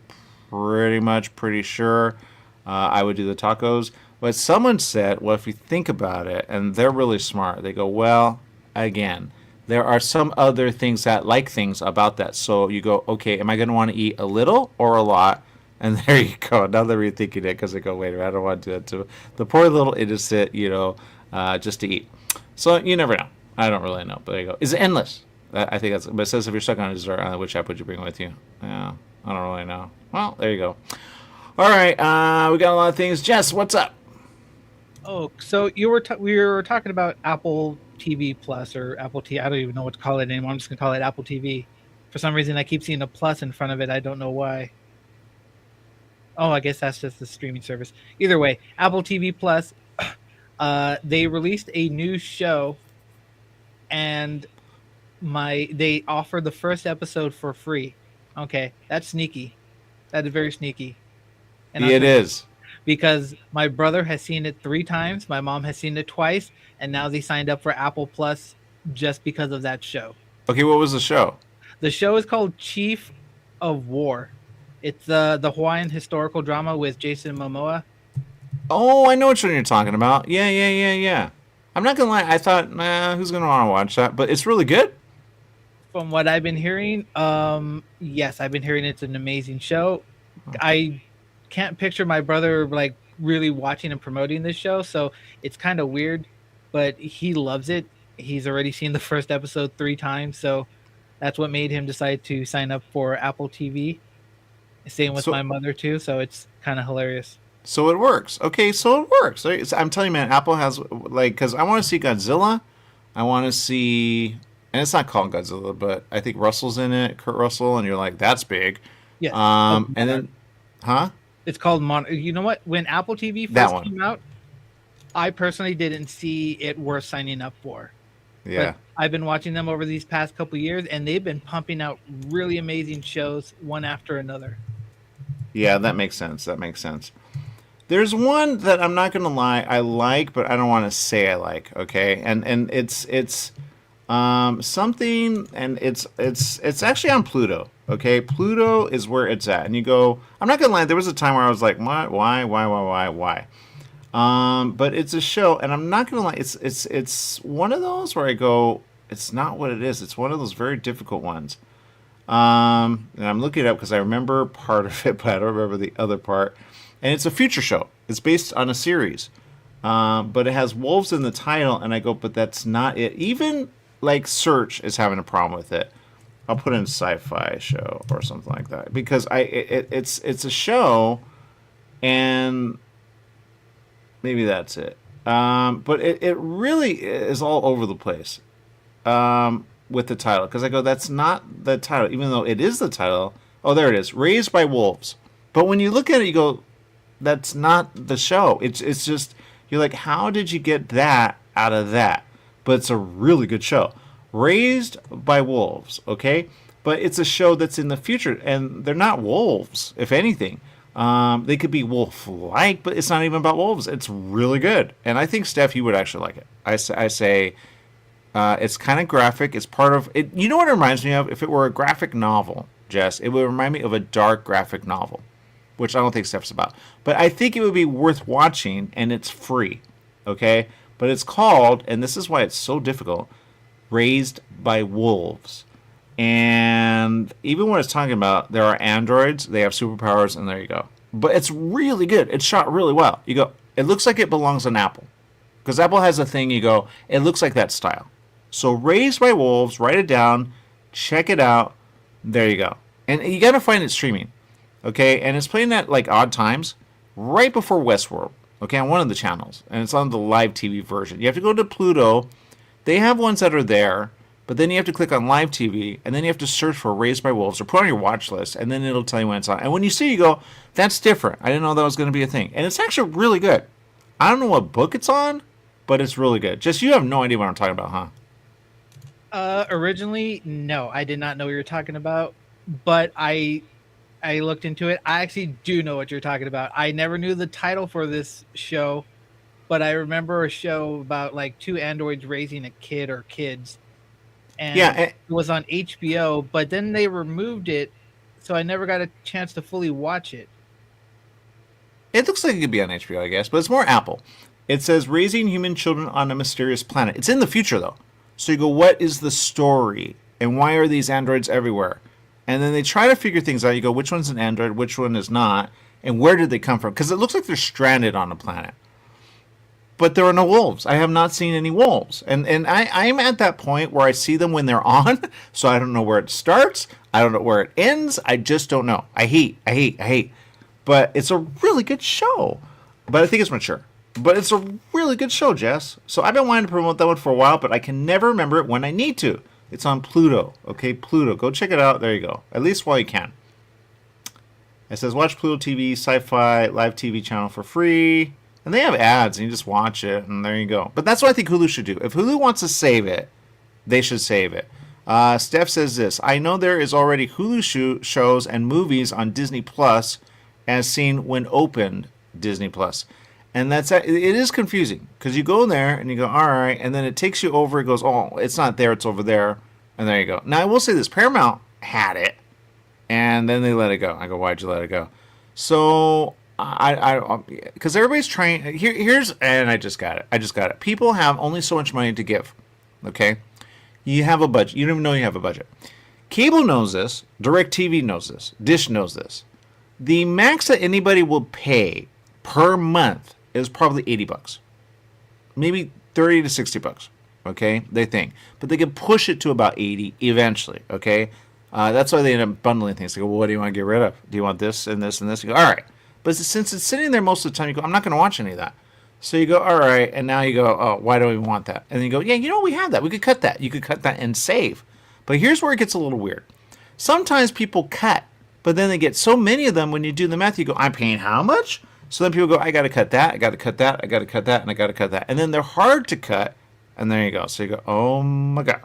pretty sure. I would do the tacos. But someone said, well, if you think about it, and they're really smart, they go, well, again, there are some other things about that. So you go, okay, am I going to want to eat a little or a lot? And there you go. Now they're rethinking it because they go, wait, I don't want to do that to the poor little innocent, just to eat. So you never know. I don't really know. But there you go. It's endless. I think that's. But it says if you're stuck on a dessert island, which app would you bring with you? Yeah, I don't really know. Well, there you go. All right, we got a lot of things. Jess, what's up? Oh, so we were talking about Apple TV Plus or Apple TV. I don't even know what to call it anymore. I'm just gonna call it Apple TV. For some reason, I keep seeing a plus in front of it. I don't know why. Oh, I guess that's just the streaming service. Either way, Apple TV Plus, they released a new show, and they offer the first episode for free. Okay, that's sneaky. That is very sneaky. And it is. Because my brother has seen it 3 times, my mom has seen it twice, and now they signed up for Apple Plus just because of that show. Okay, what was the show? The show is called Chief of War. It's the Hawaiian historical drama with Jason Momoa. Oh, I know which one you're talking about. Yeah. I'm not gonna lie, I thought, who's gonna want to watch that? But it's really good. From what I've been hearing, yes, I've been hearing it's an amazing show. I can't picture my brother like really watching and promoting this show, so it's kind of weird, but he loves it. He's already seen the first episode 3 times, so that's what made him decide to sign up for Apple TV. Same with my mother too, so it's kind of hilarious. So it works. Okay, so it works. I'm telling you, man, Apple has, like, because I want to see Godzilla. I want to see, and it's not called Godzilla, but I think Russell's in it, Kurt Russell, and you're like, that's big. Yeah. And then, huh? It's called You know what? When Apple TV first came out, I personally didn't see it worth signing up for. Yeah. But I've been watching them over these past couple of years, and they've been pumping out really amazing shows one after another. Yeah, that makes sense. There's one that I'm not gonna lie, I like, but I don't want to say I like. Okay, and it's something, and it's actually on Pluto. Okay, Pluto is where it's at, and you go. I'm not gonna lie. There was a time where I was like, what? Why? But it's a show, and I'm not gonna lie. It's one of those where I go, it's not what it is. It's one of those very difficult ones. And I'm looking it up because I remember part of it, but I don't remember the other part. And it's a future show. It's based on a series, but it has wolves in the title, and I go, but that's not it. Even like Search is having a problem with it. I'll put in sci-fi show or something like that because it's a show, and maybe that's it. But it really is all over the place with the title because I go, that's not the title, even though it is the title. Oh, there it is, Raised by Wolves. But when you look at it, you go, that's not the show. It's just, you're like, how did you get that out of that? But it's a really good show. Raised by Wolves, okay? But it's a show that's in the future, and they're not wolves, if anything. They could be wolf-like, but it's not even about wolves. It's really good. And I think, Steph, you would actually like it. I say it's kind of graphic. It's part of it. You know what it reminds me of? If it were a graphic novel, Jess, it would remind me of a dark graphic novel. which I don't think Steph's about. But I think it would be worth watching, and it's free, okay? But it's called, and this is why it's so difficult, Raised by Wolves. And even when it's talking about, there are androids, they have superpowers, and there you go. But it's really good. It's shot really well. You go, it looks like it belongs on Apple. Because Apple has a thing, you go, it looks like that style. So Raised by Wolves, write it down, check it out. There you go. And you got to find it streaming. Okay? And it's playing at like odd times right before Westworld. Okay? On one of the channels. And it's on the live TV version. You have to go to Pluto. They have ones that are there. But then you have to click on live TV. And then you have to search for Raised by Wolves or put on your watch list. And then it'll tell you when it's on. And when you see it, you go, that's different. I didn't know that was going to be a thing. And it's actually really good. I don't know what book it's on, but it's really good. Just you have no idea what I'm talking about, huh? Originally, no, I did not know what you were talking about, but I looked into it. I actually do know what you're talking about. I never knew the title for this show, but I remember a show about like two androids raising a kid or kids, and it was on HBO, but then they removed it, so I never got a chance to fully watch it. It looks like it could be on HBO, I guess, but it's more Apple. It says Raising Human Children on a Mysterious Planet. It's in the future, though. So you go, what is the story? And why are these androids everywhere? And then they try to figure things out. You go, which one's an android, which one is not, and where did they come from? Because it looks like they're stranded on a planet. But there are no wolves. I have not seen any wolves. And I'm at that point where I see them when they're on, so I don't know where it starts. I don't know where it ends. I just don't know. I hate. But it's a really good show. But I think it's mature. But it's a really good show, Jess. So I've been wanting to promote that one for a while, but I can never remember it when I need to. It's on Pluto. Okay, Pluto. Go check it out. There you go. At least while you can. It says watch Pluto TV, Sci-Fi, live TV channel for free. And they have ads, and you just watch it, and there you go. But that's what I think Hulu should do. If Hulu wants to save it, they should save it. Steph says this. I know there is already Hulu shows and movies on Disney Plus as seen when opened Disney Plus. And it is confusing because you go there and you go, all right, and then it takes you over. It goes, oh, it's not there, it's over there, and there you go. Now I will say this: Paramount had it, and then they let it go. I go, why'd you let it go? So because everybody's trying. Here's and I just got it. People have only so much money to give. Okay, you have a budget. You don't even know you have a budget. Cable knows this. DirecTV knows this. Dish knows this. The max that anybody will pay per month is probably $80, maybe $30 to $60. Okay, they think, but they can push it to about 80 eventually. Okay, that's why they end up bundling things. They go, well, what do you want to get rid of? Do you want this and this and this? You go, all right, but since it's sitting there most of the time, you go, I'm not going to watch any of that. So you go, all right, and now you go, oh, why do we want that? And then you go, yeah, you know, we have that. We could cut that. You could cut that and save. But here's where it gets a little weird. Sometimes people cut, but then they get so many of them. When you do the math, you go, I'm paying how much? So then people go, I got to cut that, I got to cut that, I got to cut that, and I got to cut that. And then they're hard to cut, and there you go. So you go, oh my God.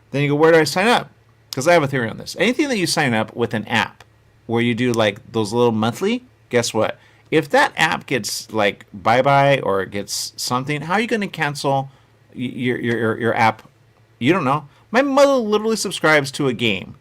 Then you go, where do I sign up? Because I have a theory on this. Anything that you sign up with an app where you do like those little monthly, guess what? If that app gets like bye-bye or it gets something, how are you going to cancel your app? You don't know. My mother literally subscribes to a game.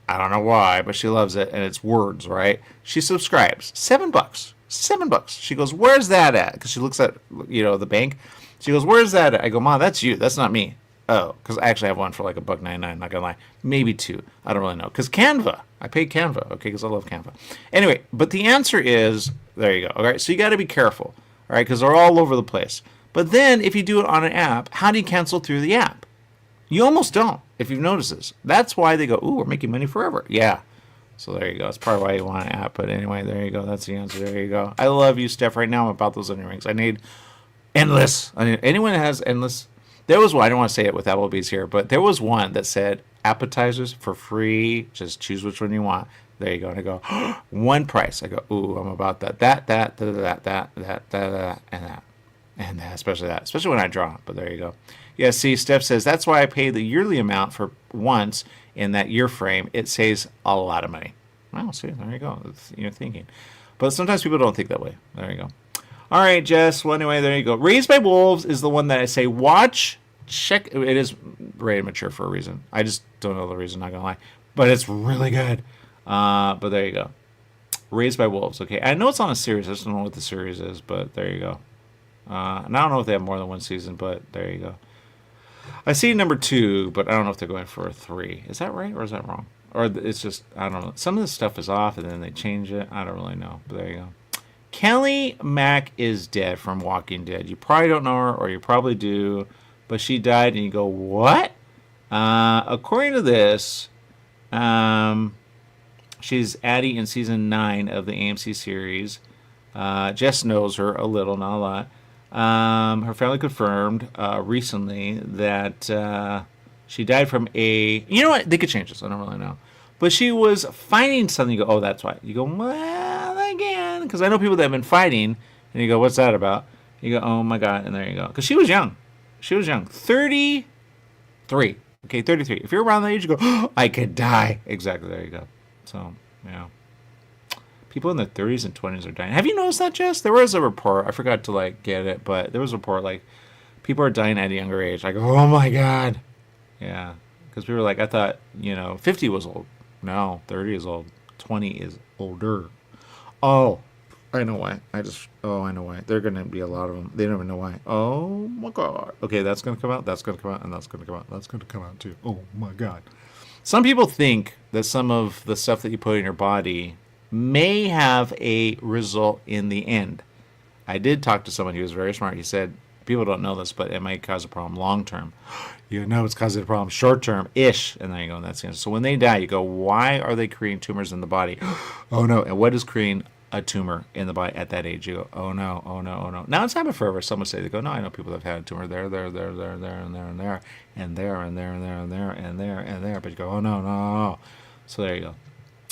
I don't know why, but she loves it, and it's Words, right? She subscribes. $7. $7. She goes, where's that at? Because she looks at, the bank. She goes, where's that at? I go, Mom, that's you. That's not me. Oh, because I actually have one for like $1.99, not gonna lie. Maybe $2. I don't really know. Because Canva. I paid Canva, okay, because I love Canva. Anyway, but the answer is, there you go. All right, so you got to be careful, all right, because they're all over the place. But then if you do it on an app, how do you cancel through the app? You almost don't, if you've noticed this. That's why they go, ooh, we're making money forever. Yeah. So there you go. That's probably why you want an app. But anyway, there you go. That's the answer. There you go. I love you, Steph. Right now I'm about those onion rings. I need endless. Anyone that has endless. There was one. I don't want to say it with Applebee's here, but there was one that said appetizers for free. Just choose which one you want. There you go. And I go, one price. I go, ooh, I'm about that. That, and that. And that, especially when I draw. But there you go. Yeah, see, Steph says, that's why I pay the yearly amount for once in that year frame. It saves a lot of money. Well, see, there you go. You're thinking. But sometimes people don't think that way. There you go. All right, Jess. Well, anyway, there you go. Raised by Wolves is the one that I say watch, check. It is rated mature for a reason. I just don't know the reason, not going to lie. But it's really good. But there you go. Raised by Wolves. Okay, I know it's on a series. I just don't know what the series is, but there you go. And I don't know if they have more than one season, but there you go. I see number 2, but I don't know if they're going for a 3. Is that right or is that wrong? Or it's just, I don't know. Some of this stuff is off and then they change it. I don't really know, but there you go. Kelly Mack is dead from Walking Dead. You probably don't know her, or you probably do, but she died, and you go, what? According to this, she's Addie in season 9 of the AMC series. Jess knows her a little, not a lot. Her family confirmed recently that she died from a... You know what? They could change this. I don't really know. But she was fighting something. You go, oh, that's why. You go, well, again. Because I know people that have been fighting. And you go, what's that about? You go, oh, my God. And there you go. Because she was young. She was young. 33. Okay, 33. If you're around that age, you go, oh, I could die. Exactly. There you go. So, yeah. People in their 30s and 20s are dying. Have you noticed that, Jess? There was a report. I forgot to, get it. But there was a report, people are dying at a younger age. I go, oh, my God. Yeah. Because we were I thought, 50 was old. No, 30 is old. 20 is older. Oh, I know why. I know why. There are going to be a lot of them. They don't even know why. Oh, my God. Okay, that's going to come out. That's going to come out. And that's going to come out. That's going to come out, too. Oh, my God. Some people think that some of the stuff that you put in your body may have a result in the end. I did talk to someone who was very smart. He said, people don't know this, but it might cause a problem long term. You know it's causing a problem short term-ish. And there you go. And that's the answer. So when they die, you go, why are they creating tumors in the body? Oh, no. And what is creating a tumor in the body at that age? You go, oh, no, oh, no, oh, no. Now it's happened forever. Someone say, they go, no, I know people that have had a tumor there, and there, and there, and there, and there, and there, and there, and there, and there, and there, and there. But you go, oh, no, no, no. So there you go.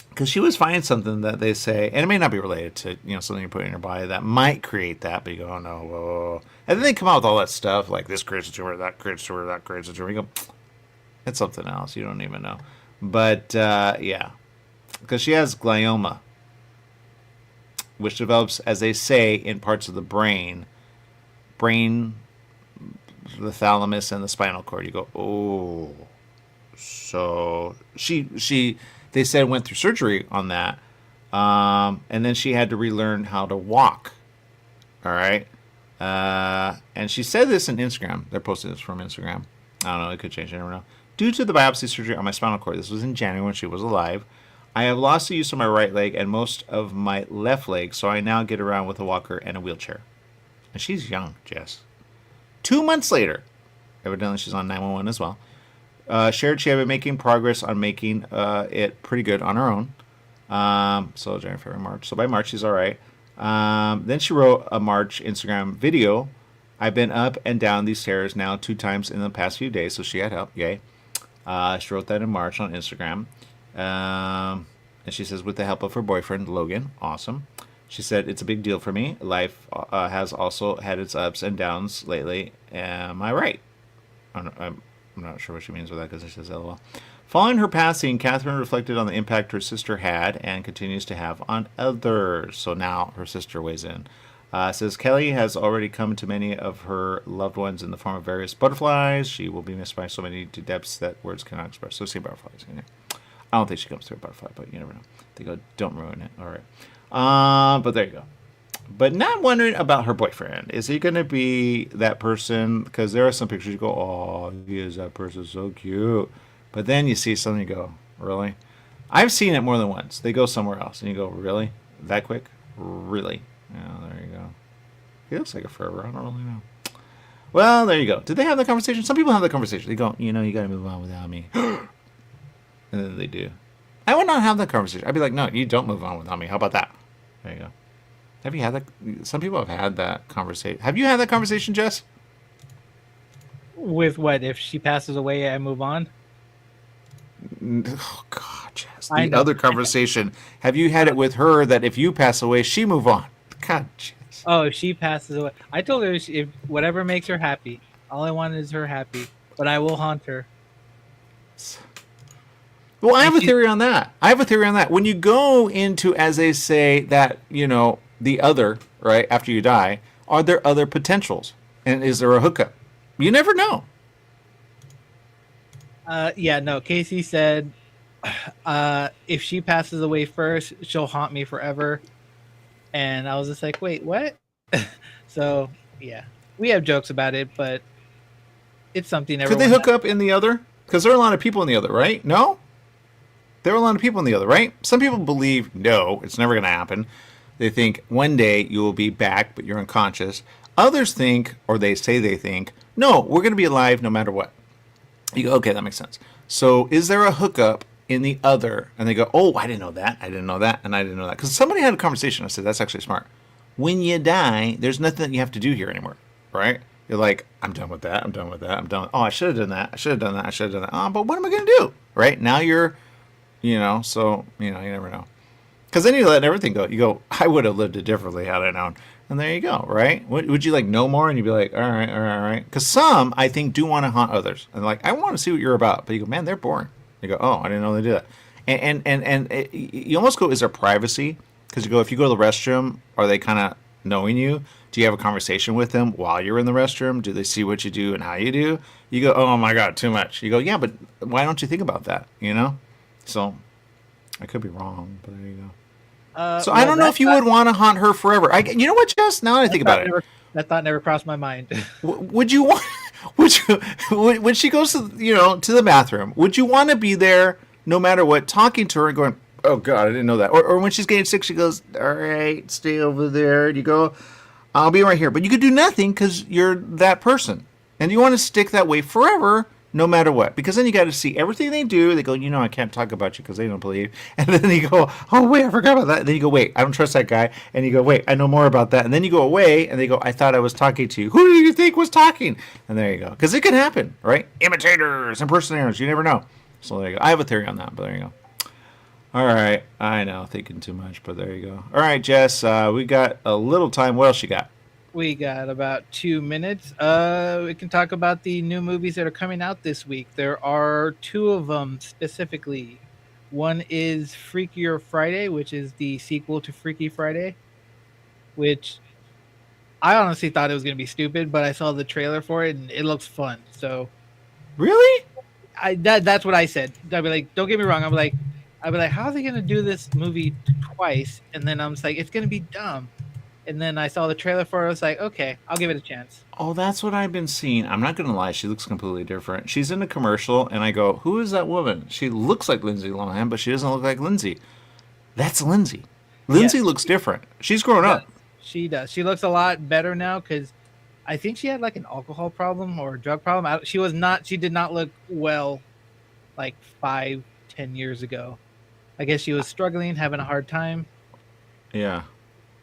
Because she was finding something that they say, and it may not be related to something you put in your body that might create that, but you go, oh no, whoa. And then they come out with all that stuff like this creates a tumor, that creates a tumor, that creates a tumor. You go, it's something else. You don't even know. But yeah, because she has glioma, which develops, as they say, in parts of the brain, the thalamus and the spinal cord. You go, oh. So they said went through surgery on that, and then she had to relearn how to walk. All right, and she said this in Instagram. They're posting this from Instagram. I don't know. It could change. I never know. Due to the biopsy surgery on my spinal cord, this was in January when she was alive, I have lost the use of my right leg and most of my left leg, so I now get around with a walker and a wheelchair. And she's young, Jess. 2 months later, evidently she's on 911 as well. Shared she had been making progress on making it pretty good on her own. So January, February, March. So by March, she's all right. Then she wrote a March Instagram video. I've been up and down these stairs now 2 times in the past few days, so she had help. Yay. She wrote that in March on Instagram. And she says, with the help of her boyfriend, Logan. Awesome. She said, it's a big deal for me. Life has also had its ups and downs lately. Am I right? I'm not sure what she means with that because it says LOL. Following her passing, Catherine reflected on the impact her sister had and continues to have on others. So now her sister weighs in. Says, Kelly has already come to many of her loved ones in the form of various butterflies. She will be missed by so many to depths that words cannot express. So see butterflies. I don't think she comes through a butterfly, but you never know. They go, don't ruin it. All right. But there you go. But not wondering about her boyfriend. Is he going to be that person? Because there are some pictures you go, oh, he is that person, so cute. But then you see something, you go, really? I've seen it more than once. They go somewhere else, and you go, really? That quick? Really? Yeah, there you go. He looks like a forever. I don't really know. Well, there you go. Did they have that conversation? Some people have that conversation. They go, you got to move on without me. And then they do. I would not have that conversation. I'd be like, no, you don't move on without me. How about that? There you go. Have you had that? Some people have had that conversation. Have you had that conversation, Jess? With what? If she passes away, I move on? Oh, God, Jess. The other conversation. Have you had it with her that if you pass away, she move on? God, Jess. Oh, if she passes away. I told her if whatever makes her happy. All I want is her happy. But I will haunt her. Well, I have a theory on that. When you go into, as they say, that, the other, right, after you die, are there other potentials? And is there a hookup? You never know. Yeah, no. Casey said If she passes away first, she'll haunt me forever. And I was just like, wait, what? So yeah, we have jokes about it, but it's something Could they everyone hook up in the other? Because there are a lot of people in the other, right? No? There are a lot of people in the other, right? Some people believe, no, it's never going to happen. They think one day you will be back, but you're unconscious. Others think, or they say they think, no, we're going to be alive no matter what. You go, okay, that makes sense. So is there a hookup in the other? And they go, oh, I didn't know that. I didn't know that. And I didn't know that. Because somebody had a conversation. I said, that's actually smart. When you die, there's nothing that you have to do here anymore, right? You're like, I'm done with that. I'm done with that. I'm done. Oh, I should have done that. I should have done that. I should have done that. Oh, but what am I going to do? Right? Now you're, so, you never know. Because then you let everything go. You go, I would have lived it differently had I known. And there you go, right? Would you like know more? And you'd be like, all right, all right, all right. Because some, I think, do want to haunt others. And like, I want to see what you're about. But you go, man, they're boring. You go, oh, I didn't know they did that. And you almost go, is there privacy? Because you go, if you go to the restroom, are they kind of knowing you? Do you have a conversation with them while you're in the restroom? Do they see what you do and how you do? You go, oh my God, too much. You go, yeah, but why don't you think about that? So I could be wrong, but there you go. So I don't know if you would want to haunt her forever. You know what, Jess? Now that I think about it, that thought never crossed my mind. Would you want? When she goes to to the bathroom, would you want to be there no matter what, talking to her and going, oh God, I didn't know that, or when she's getting sick, she goes, all right, stay over there. And you go, I'll be right here, but you could do nothing because you're that person, and you want to stick that way forever. No matter what, because then you got to see everything they do. They go, I can't talk about you because they don't believe. And then you go, oh wait, I forgot about that. And then you go, wait, I don't trust that guy. And you go, wait, I know more about that. And then you go away, and they go, I thought I was talking to you. Who do you think was talking? And there you go, because it can happen, right? Imitators, impersonators, you never know. So there you go. I have a theory on that, but there you go. All right, I know, thinking too much, but there you go. All right, Jess, we got a little time. What else you got? We got about 2 minutes. We can talk about the new movies that are coming out this week. There are 2 of them specifically. One is Freakier Friday, which is the sequel to Freaky Friday, which I honestly thought it was going to be stupid, but I saw the trailer for it and it looks fun. So, really, that's what I said. I'd be like, don't get me wrong. I'd be like, how are they going to do this movie twice? And then I'm just like, it's going to be dumb. And then I saw the trailer for it. I was like, okay, I'll give it a chance. Oh, that's what I've been seeing. I'm not going to lie. She looks completely different. She's in a commercial, and I go, who is that woman? She looks like Lindsay Lohan, but she doesn't look like Lindsay. That's Lindsay. Lindsay looks different. She's grown up. She does. She looks a lot better now because I think she had like an alcohol problem or a drug problem. She did not look well like 5-10 years ago. I guess she was struggling, having a hard time. Yeah.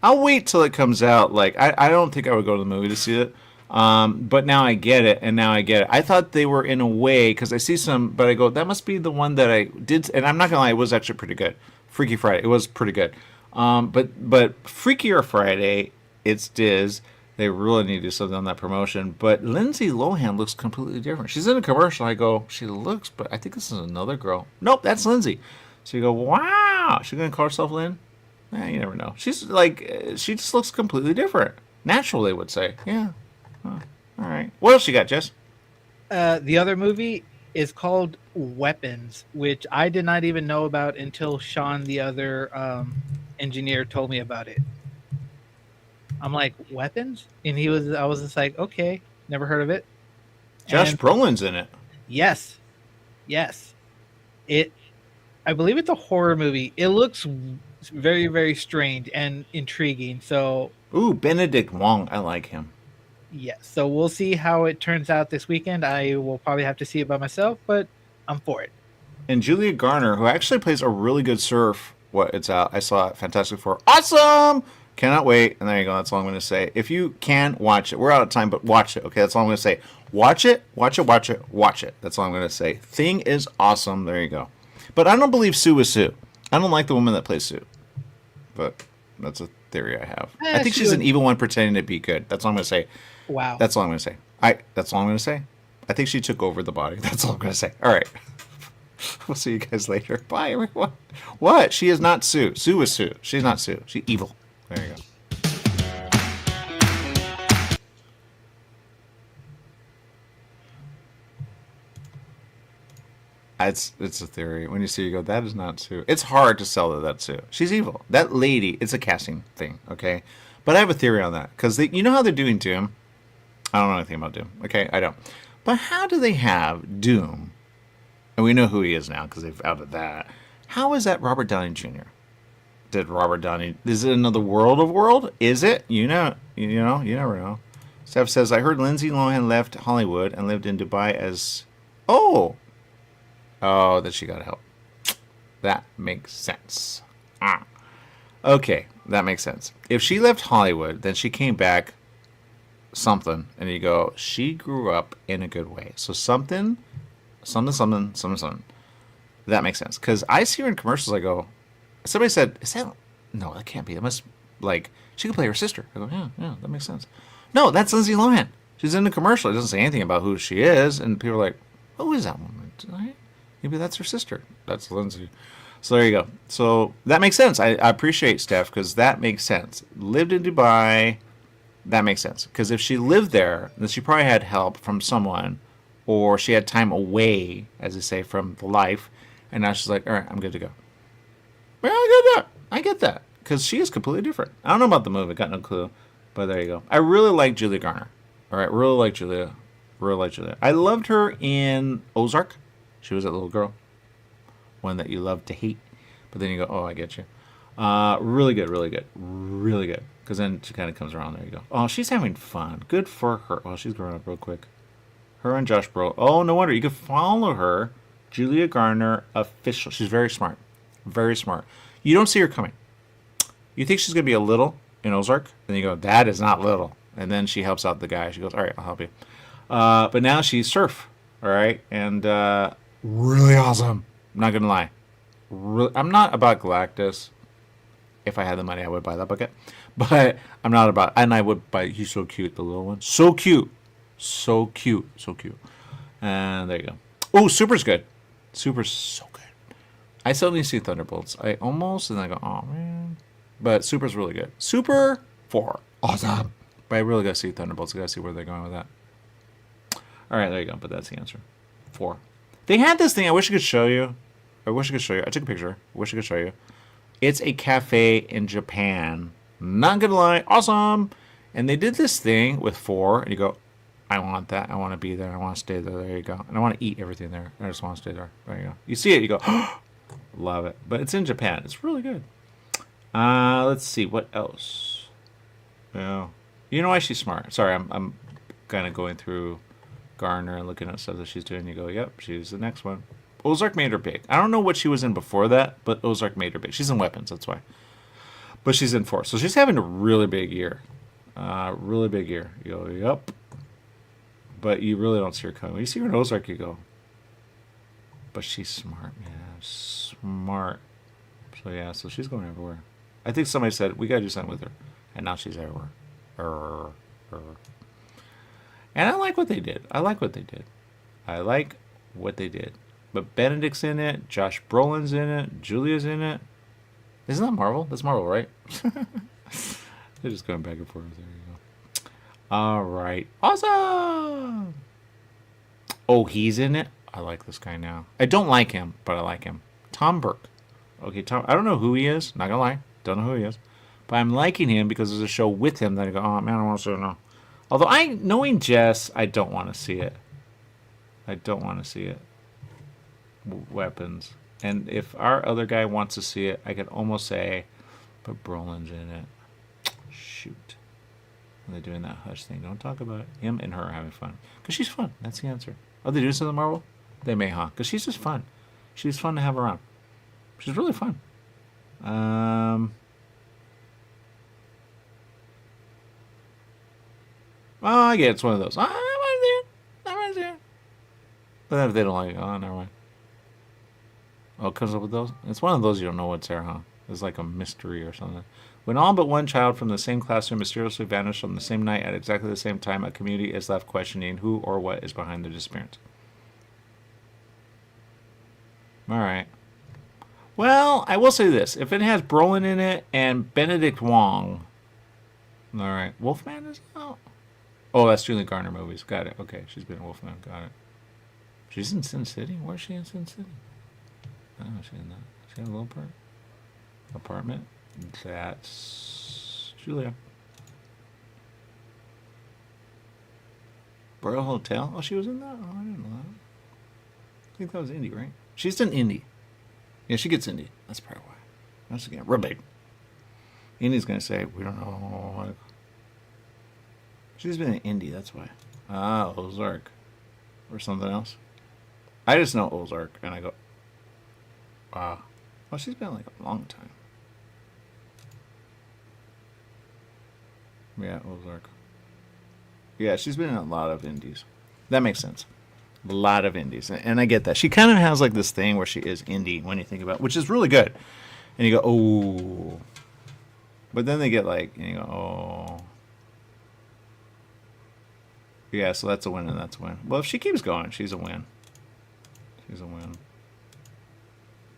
I'll wait till it comes out. Like, I don't think I would go to the movie to see it. But now I get it, I thought they were in a way, because I see some, but I go, that must be the one that I did, and I'm not going to lie, it was actually pretty good. Freaky Friday, it was pretty good. But Freakier Friday, it's Diz. They really need to do something on that promotion. But Lindsay Lohan looks completely different. She's in a commercial. I go, she looks, but I think this is another girl. Nope, that's Lindsay. So you go, wow. She's going to call herself Lynn? You never know. She's like, she just looks completely different. Natural, they would say. Yeah. All right. What else you got, Jess? The other movie is called Weapons, which I did not even know about until Sean, the other engineer, told me about it. I'm like, Weapons? And I was just like, okay, never heard of it. Josh Brolin's in it. Yes. I believe it's a horror movie. It looks very, very strange and intriguing. So, Benedict Wong, I like him. Yes. So we'll see how it turns out this weekend. I will probably have to see it by myself, but I'm for it. And Julia Garner, who actually plays a really good Surf. It's out. I saw it. Fantastic Four. Awesome! Cannot wait. And there you go. That's all I'm going to say. If you can, watch it. We're out of time, but watch it. Okay, that's all I'm going to say. Watch it. Watch it. That's all I'm going to say. Thing is awesome. There you go. But I don't believe Sue is Sue. I don't like the woman that plays Sue. But that's a theory I have. I think she's an evil one pretending to be good. That's all I'm going to say. Wow. That's all I'm going to say. That's all I'm going to say. I think she took over the body. That's all I'm going to say. All right. We'll see you guys later. Bye, everyone. What? She is not Sue. Sue is Sue. She's not Sue. She's evil. There you go. It's a theory. When you see, you go, that is not Sue. It's hard to sell that Sue. She's evil. That lady. It's a casting thing. Okay, but I have a theory on that because you know how they're doing Doom. I don't know anything about Doom. Okay, I don't. But how do they have Doom? And we know who he is now because they've outed that. How is that Robert Downey Jr.? Did Robert Downey? Is it another world? Is it? You never know. Steph says, I heard Lindsay Lohan left Hollywood and lived in Dubai as... Oh, that she got help. That makes sense. Okay, that makes sense. If she left Hollywood, then she came back something, and you go, she grew up in a good way. So something. That makes sense. Because I see her in commercials, I go, somebody said, is that... No, that can't be. It must, like, she could play her sister. I go, yeah, that makes sense. No, that's Lindsay Lohan. She's in the commercial. It doesn't say anything about who she is. And people are like, who is that woman? Maybe that's her sister. That's Lindsay. So there you go. So that makes sense. I appreciate Steph because that makes sense. Lived in Dubai. That makes sense. Because if she lived there, then she probably had help from someone or she had time away, as they say, from the life. And now she's like, all right, I'm good to go. Well, I get that. Because she is completely different. I don't know about the movie. Got no clue. But there you go. I really like Julia Garner. All right, really like Julia. I loved her in Ozark. She was that little girl. One that you love to hate. But then you go, oh, I get you. Really good. Because then she kind of comes around. There you go. Oh, she's having fun. Good for her. Well, she's growing up real quick. Her and Josh Brolin. Oh, no wonder. You can follow her. Julia Garner official. She's very smart. Very smart. You don't see her coming. You think she's going to be a little in Ozark. Then you go, that is not little. And then she helps out the guy. She goes, all right, I'll help you. But now she's surf. All right. And really awesome. I'm not going to lie. I'm not about Galactus. If I had the money, I would buy that bucket. But I'm not about... And I would buy... He's so cute, the little one. So cute. And there you go. Oh, Super's good. Super's so good. I still need to see Thunderbolts. I almost... And I go, oh, man. But Super's really good. Super 4. Awesome. But I really got to see Thunderbolts. I got to see where they're going with that. All right, there you go. But that's the answer. 4. They had this thing. I wish I could show you. I took a picture. I wish I could show you. It's a cafe in Japan. Not gonna lie, awesome. And they did this thing with 4, and you go, I want that. I want to be there. I want to stay there. There you go. And I want to eat everything there. I just want to stay there. There you go. You see it, you go, love it. But it's in Japan. It's really good. Let's see what else. Yeah, you know why she's smart. Sorry, I'm kind of going through Garner and looking at stuff that she's doing. You go, yep, she's the next one. Ozark made her big. I don't know what she was in before that, but Ozark made her big. She's in Weapons, that's why. But she's in 4. So she's having a really big year. You go, yep. But you really don't see her coming. When you see her in Ozark, you go, but she's smart, man. Smart. So yeah, so she's going everywhere. I think somebody said, we got to do something with her. And now she's everywhere. And I like what they did. But Benedict's in it. Josh Brolin's in it. Julia's in it. Isn't that Marvel? That's Marvel, right? They're just going back and forth. There you go. All right. Awesome. Oh, he's in it? I like this guy now. I don't like him, but I like him. Tom Burke. Okay, Tom. I don't know who he is. Not going to lie. Don't know who he is. But I'm liking him because there's a show with him that I go, oh, man, I want to see it now. Although, knowing Jess, I don't want to see it. Weapons. And if our other guy wants to see it, I could almost say, but Brolin's in it. Shoot. They're doing that hush thing. Don't talk about it. Him and her are having fun. Because she's fun. That's the answer. Oh, they do something Marvel? They may, huh? Because she's just fun. She's fun to have around. She's really fun. Oh, I get it. It's one of those. I want to see it. But then if they don't like it, oh, never mind. Oh, it comes up with those? It's one of those you don't know what's there, huh? It's like a mystery or something. When all but one child from the same classroom mysteriously vanished on the same night at exactly the same time, a community is left questioning who or what is behind the disappearance. All right. Well, I will say this. If it has Brolin in it and Benedict Wong. All right. Wolfman is out. Oh, that's Julia Garner movies. Got it. Okay. She's been in Wolfman. Got it. She's in Sin City? Where's she in Sin City? Oh, she's in that. She in a little apartment? That's Julia. Royal Hotel? Oh, she was in that? Oh, I didn't know that. I think that was Indy, right? She's in Indy. Yeah, she gets Indy. That's probably why. That's again, real big. Indy's going to say, we don't know. She's been in Indy, that's why. Ah, Ozark. Or something else. I just know Ozark, and I go, wow. Oh, she's been like a long time. Yeah, Ozark. Yeah, she's been in a lot of indies. That makes sense. A lot of indies. And I get that. She kind of has like this thing where she is indie when you think about it, which is really good. And you go, oh. But then they get like, and you go, oh. Yeah, so that's a win and that's a win. Well, if she keeps going, she's a win. She's a win.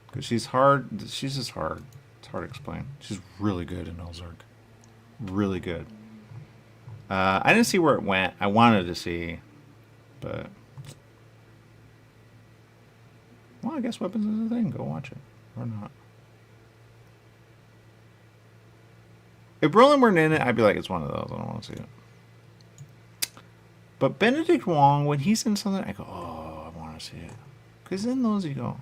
Because she's hard. She's just hard. It's hard to explain. She's really good in Ozark. Really good. I didn't see where it went. I wanted to see. But. Well, I guess Weapons is a thing. Go watch it. Or not. If Brolin weren't in it, I'd be like, it's one of those. I don't want to see it. But Benedict Wong, when he's in something, I go, oh, I want to see it. Because in those you go,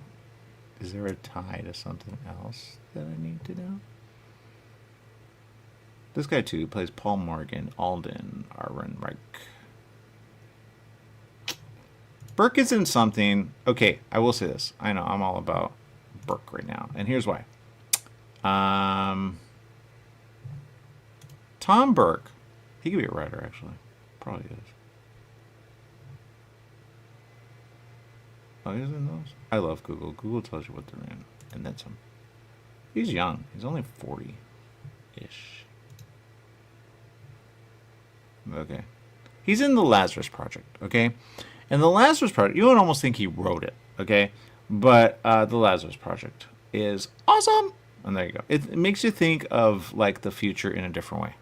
is there a tie to something else that I need to know? This guy, too, plays Paul Morgan, Alden, Ehrenreich. Burke is in something. Okay, I will say this. I know, I'm all about Burke right now. And here's why. Tom Burke. He could be a writer, actually. Probably is. Oh, he's in those? I love Google. Google tells you what they're in. And then some. He's young. He's only 40-ish. Okay. He's in the Lazarus Project, okay? And the Lazarus Project, you would almost think he wrote it, okay? But the Lazarus Project is awesome! And there you go. It makes you think of, like, the future in a different way.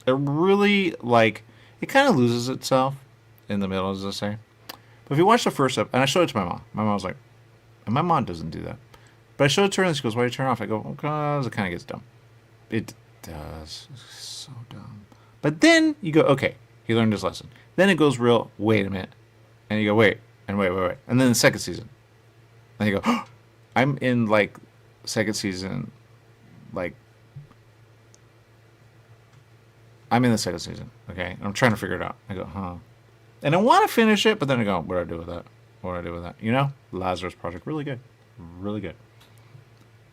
It really, like, it kind of loses itself in the middle, as I say. But if you watch the first episode, and I showed it to my mom. My mom was like, and my mom doesn't do that. But I showed it to her, and she goes, why do you turn it off? I go, because it kind of gets dumb. It does. It's so dumb. But then you go, okay, he learned his lesson. Then it goes real, wait a minute. And you go, wait. And then the second season. And you go, oh, I'm in, like, second season, like, I'm in the second season, okay? And I'm trying to figure it out. I go, huh. And I want to finish it, but then I go, what do I do with that? What do I do with that? You know? Lazarus Project. Really good. Really good.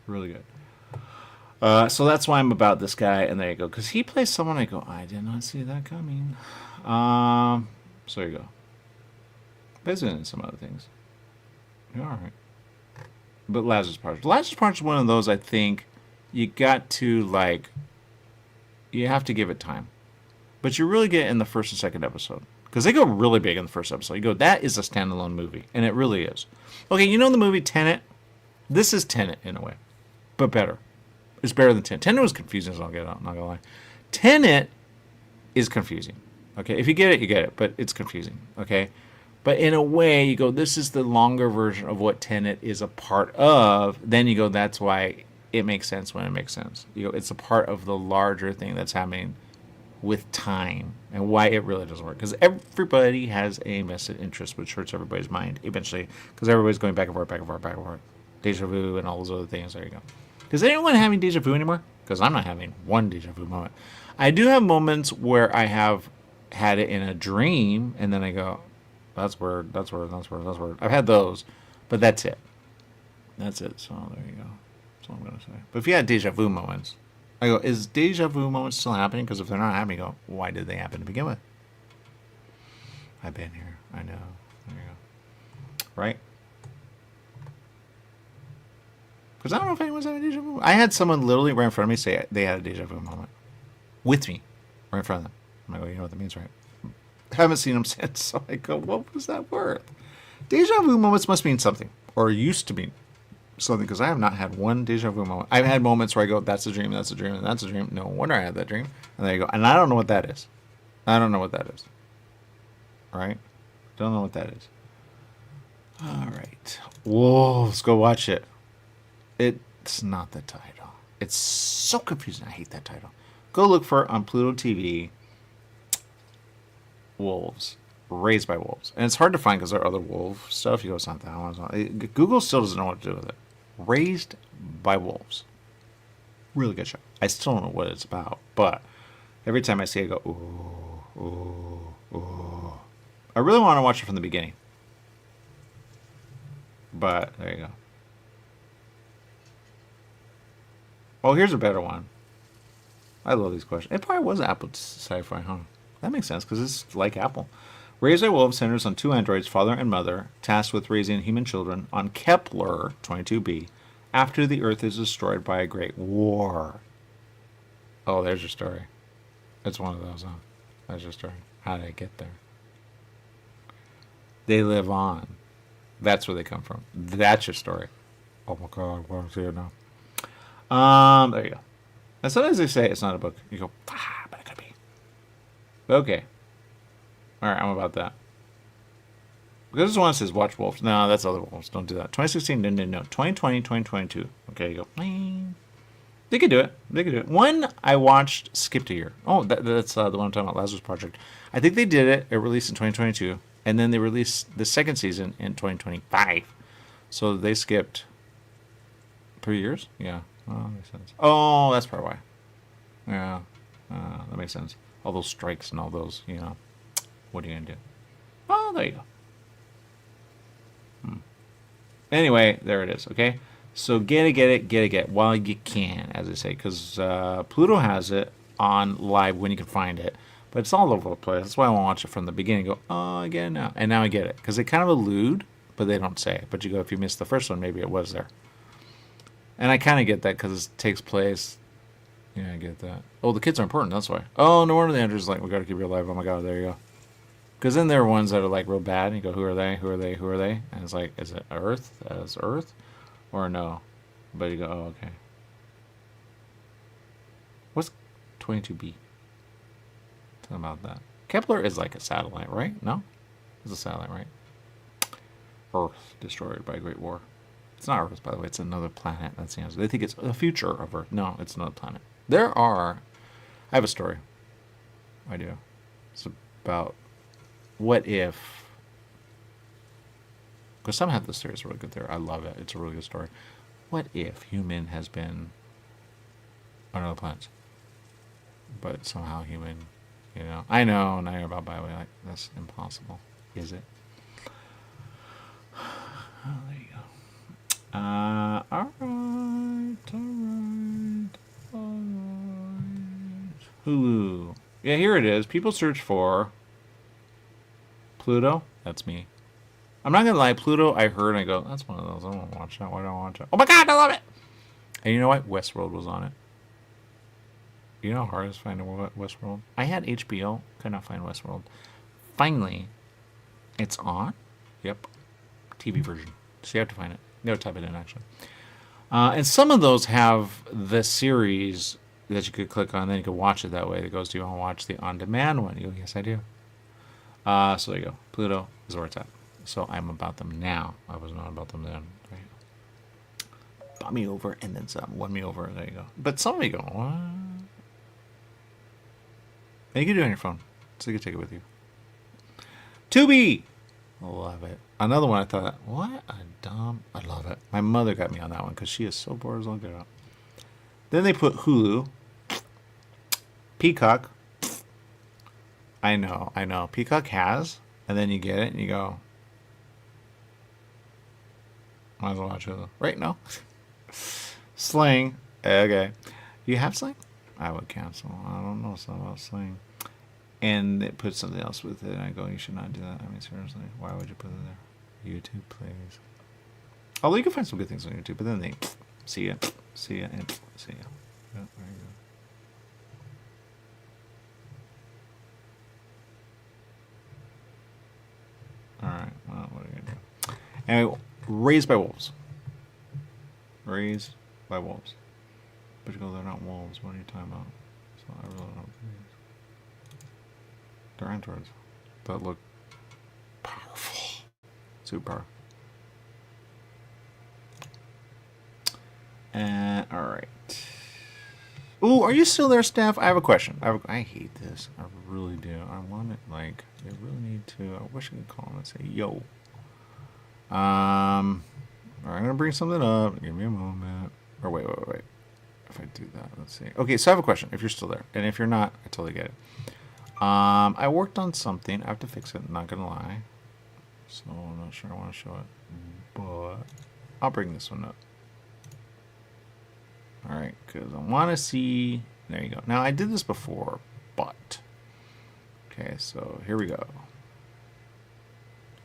Really good. So that's why I'm about this guy. And there you go. Because he plays someone I go, I did not see that coming. So there you go. But he's in some other things. You're all right. But Lazarus Project. Lazarus Project is one of those I think you got to, like, you have to give it time. But you really get in the first and second episode. Because they go really big in the first episode. You go, that is a standalone movie. And it really is. Okay, you know the movie Tenet? This is Tenet in a way. But better. It's better than Tenet. Tenet was confusing as I'll get out. I'm not going to lie. Tenet is confusing. Okay, if you get it, you get it. But it's confusing. Okay? But in a way, you go, this is the longer version of what Tenet is a part of. Then you go, that's why it makes sense when it makes sense. You go, it's a part of the larger thing that's happening with time and why it really doesn't work. Because everybody has a vested interest, which hurts everybody's mind eventually. Because everybody's going back and forth, back and forth, back and forth. Deja vu and all those other things. There you go. Is anyone having deja vu anymore? Because I'm not having one deja vu moment. I do have moments where I have had it in a dream, and then I go, that's weird, that's weird, that's weird, that's weird. I've had those, but that's it. That's it. So there you go. That's all I'm going to say. But if you had deja vu moments, I go, is deja vu moments still happening? Because if they're not happening, go, why did they happen to begin with? I've been here. I know. There you go. Right? Because I don't know if anyone's having a deja vu. I had someone literally right in front of me say they had a deja vu moment. With me. Right in front of them. I'm like, well, you know what that means, right? I haven't seen them since. So I go, what was that worth? Deja vu moments must mean something. Or used to mean something. Because I have not had one deja vu moment. I've had moments where I go, that's a dream, that's a dream, and that's a dream. No wonder I had that dream. And there you go. And I don't know what that is. I don't know what that is. Right? Don't know what that is. All right. Wolves. Go watch it. It's not the title. It's so confusing. I hate that title. Go look for it on Pluto TV. Wolves. Raised by Wolves. And it's hard to find because there are other wolf stuff. You go, it's not that one. It's not, Google still doesn't know what to do with it. Raised by Wolves. Really good show. I still don't know what it's about, but every time I see it, I go, ooh, ooh, ooh. I really want to watch it from the beginning. But there you go. Oh, here's a better one. I love these questions. It probably was Apple Sci-Fi, huh? That makes sense because it's like Apple. Raised by Wolves centers on two androids, father and mother, tasked with raising human children on Kepler 22b after the Earth is destroyed by a great war. Oh, there's your story. It's one of those, huh? There's your story. How did I get there? They live on. That's where they come from. That's your story. Oh my God, I want to see it now. There you go. And sometimes they say it's not a book. You go, but it could be. Okay. All right, I'm about that. Because this one says watch Wolves. No, that's other Wolves. Don't do that. 2016, no. 2020, 2022. Okay, you go. They could do it. They could do it. One I watched skipped a year. Oh, that's the one I'm talking about, Lazarus Project. I think they did it. It released in 2022. And then they released the second season in 2025. So they skipped 3 years? Yeah. Oh, that makes sense. Oh, that's probably why. Yeah. That makes sense. All those strikes and all those, you know. What are you going to do? Oh, there you go. Anyway, there it is, okay? So get it while you can, as I say, because Pluto has it on live when you can find it. But it's all over the place. That's why I want to watch it from the beginning. Go, oh, I get it now. And now I get it. Because they kind of allude, but they don't say it. But you go, if you missed the first one, maybe it was there. And I kind of get that because it takes place. Yeah, I get that. Oh, the kids are important. That's why. Oh, no wonder the Andrew's like, we got to keep you alive. Oh, my God, there you go. Because then there are ones that are like real bad. And you go, who are they? Who are they? Who are they? And it's like, is it Earth? Is Earth? Or no? But you go, oh, okay. What's 22b? Talking about that. Kepler is like a satellite, right? No? It's a satellite, right? Earth destroyed by a great war. It's not Earth, by the way. It's another planet. That's the answer. They think it's the future of Earth. No, it's another planet. I have a story. I do. It's about what if, because some have this theory, it's really good theory. I love it. It's a really good story. What if human has been on other planets, but somehow human, you know? I know, now you're about by the way, like, that's impossible. Is it? Oh, there you go. All right. Hulu. Yeah, here it is. People search for Pluto. That's me. I'm not gonna lie, Pluto, I heard and I go, that's one of those. I don't want to watch that. Why don't I watch it? Oh my God, I love it! And you know what? Westworld was on it. You know how hard it is to find Westworld? I had HBO, could not find Westworld. Finally, it's on. Yep. TV version. So you have to find it. You have to type it in, actually. And some of those have the series that you could click on, then you could watch it that way. It goes, do you want to watch the on-demand one? You go, yes, I do. So there you go. Pluto is where it's at. So I'm about them now. I was not about them then. There you go. Bought me over and then some. Won me over. There you go. But some of you go, what? And you can do it on your phone. So you can take it with you. Tubi! Love it. Another one I thought, what a dumb. I love it. My mother got me on that one because she is so bored as all get out. Then they put Hulu. Peacock. I know. Peacock has. And then you get it and you go, might as well watch Hulu. Right? No? Sling. Okay. You have Sling? I would cancel. I don't know something about Sling. And it puts something else with it. And I go, you should not do that. I mean, seriously. Why would you put it there? YouTube, please. Although you can find some good things on YouTube, but then they see ya, and see ya. Yeah, there you go. Alright, well, what are you going to do? Anyway, Raised by Wolves. Raised by Wolves. But you go, they're not wolves. What are you talking about? So I really don't think. They're androids that look powerful. Super powerful. All right. Ooh, are you still there, Steph? I have a question. I hate this. I really do. I want it, like, I really need to. I wish I could call him and say, yo. All right, I'm going to bring something up. Give me a moment. Or wait. If I do that, let's see. Okay, so I have a question, if you're still there. And if you're not, I totally get it. I worked on something. I have to fix it, not going to lie. So I'm not sure I want to show it. But I'll bring this one up. Alright, because I want to see... There you go. Now, I did this before, but... Okay, so here we go.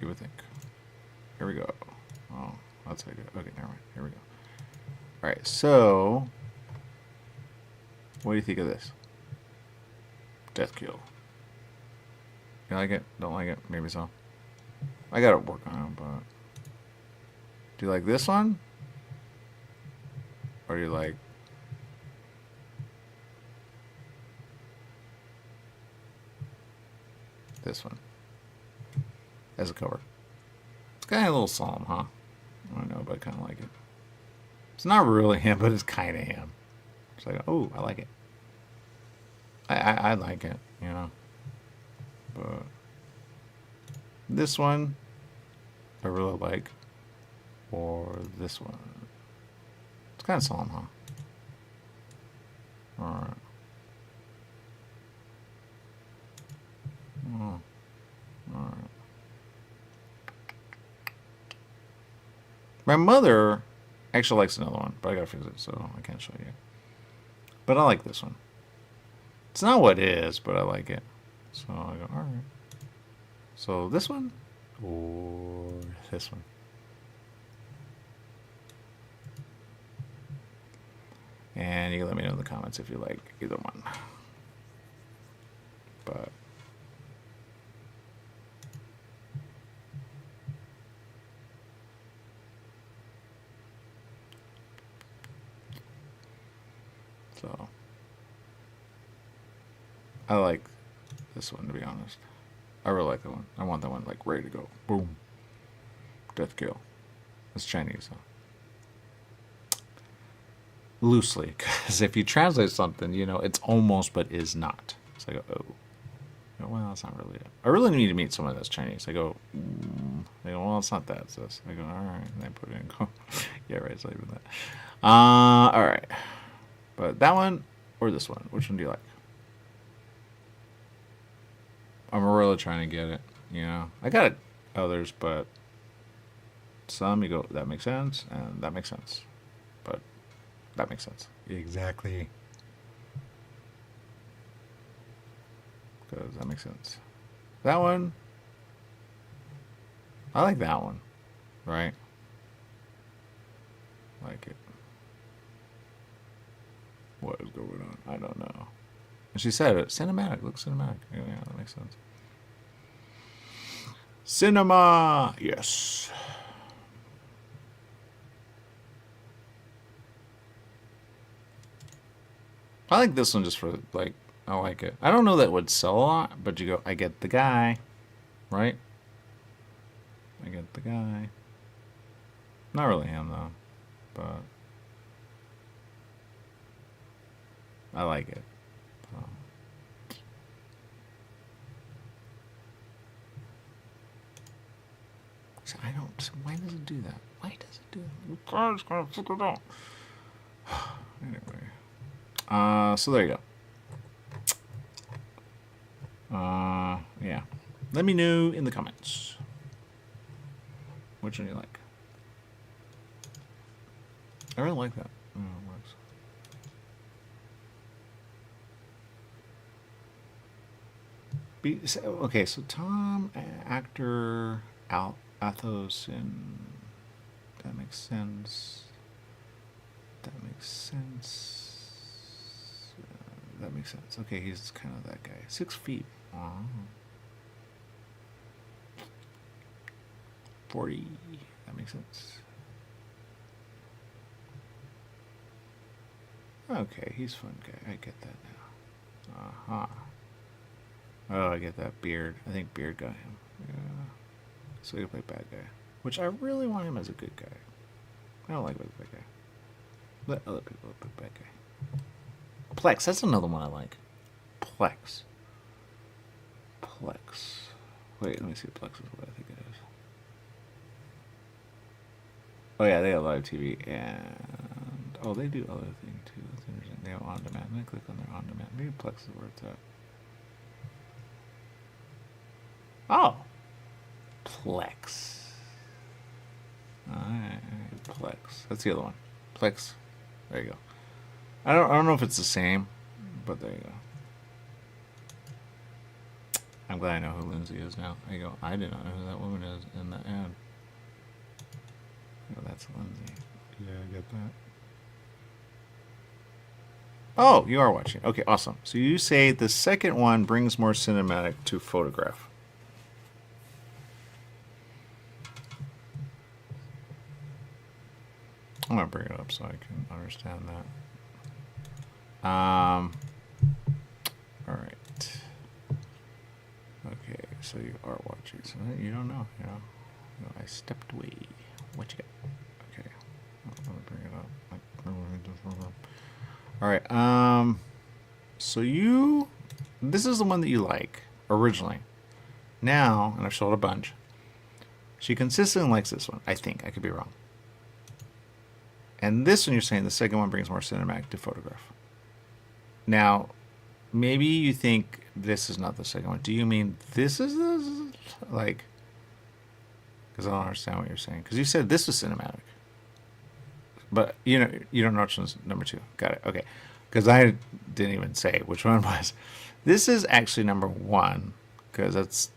You would think. Here we go. Oh, that's how I do it. Okay, never mind. Here we go. Alright, so... What do you think of this? Death kill. You like it? Don't like it? Maybe so. I gotta work on it, but... Do you like this one? Or do you like... this one as a cover? It's kind of a little solemn, huh? I don't know, but I kind of like it. It's not really him, but it's kind of him. It's like, oh, I like it. I like it, you know. But this one, I really like. Or this one. It's kind of solemn, huh? All right. Oh. Alright. My mother actually likes another one, but I gotta fix it, so I can't show you. But I like this one. It's not what it is, but I like it. So I go, alright. So this one or this one? And you can let me know in the comments if you like either one. But so I like this one, to be honest. I really like that one. I want that one like ready to go. Boom. Death kill. It's Chinese, huh? Loosely, because if you translate something, you know, it's almost but is not. So I go, oh. I go, well, that's not really it. I really need to meet someone that's Chinese. I go, they go, well, it's not that, it's this. I go, all right. And I put it in. Go, yeah, right. It's not even that. All right. But that one or this one? Which one do you like? I'm really trying to get it. You know, I got others, but some you go, that makes sense, and that makes sense. But that makes sense. Exactly. Because that makes sense. That one, I like that one, right? Like it. What is going on? I don't know. And she said it. Cinematic. Looks cinematic. Yeah, that makes sense. Cinema. Yes. I like this one just for, like, I like it. I don't know that it would sell a lot, but you go, I get the guy, right? I get the guy. Not really him, though, but I like it. So I don't, so why does it do that? Why does it do that? The car's gonna figure it out. Anyway. So there you go. Yeah. Let me know in the comments which one you like. I really like that. Oh, it works. Okay, so Tom, actor, Athos, and that makes sense. That makes sense. That makes sense. Okay, he's kind of that guy. 6 feet. Oh. 40. That makes sense. Okay, he's a fun guy. I get that now. Uh-huh. Oh, I get that beard. I think beard got him. Yeah. So he can play bad guy. Which I really want him as a good guy. I don't like him as a bad guy. Let other people look back. Plex, that's another one I like. Plex. Wait, let me see if Plex is what I think it is. Oh yeah, they have live TV and oh, they do other things too. That's interesting. They have on demand. Let me click on their on demand. Maybe Plex is where it's at. Oh, Plex. Alright, Plex. That's the other one. Plex. There you go. I don't know if it's the same, but there you go. I'm glad I know who Lindsay is now. There you go. I did not know who that woman is in the ad. Oh, that's Lindsay. Yeah, I get that. Oh, you are watching. Okay, awesome. So you say the second one brings more cinematic to photograph. I'm going to bring it up so I can understand that. All right. Okay, so you are watching. So you don't know, you know. I stepped away. What you got? Okay. Let me bring it up. All right. So this is the one that you like originally. Now, and I've showed a bunch. She consistently likes this one. I think I could be wrong. And this one, you're saying the second one brings more cinematic to photograph. Now, maybe you think this is not the second one. Do you mean this is the, like? Because I don't understand what you're saying. Because you said this was cinematic. But you don't know which one's number 2. Got it. Okay. Because I didn't even say which one was. This is actually number 1. Because that's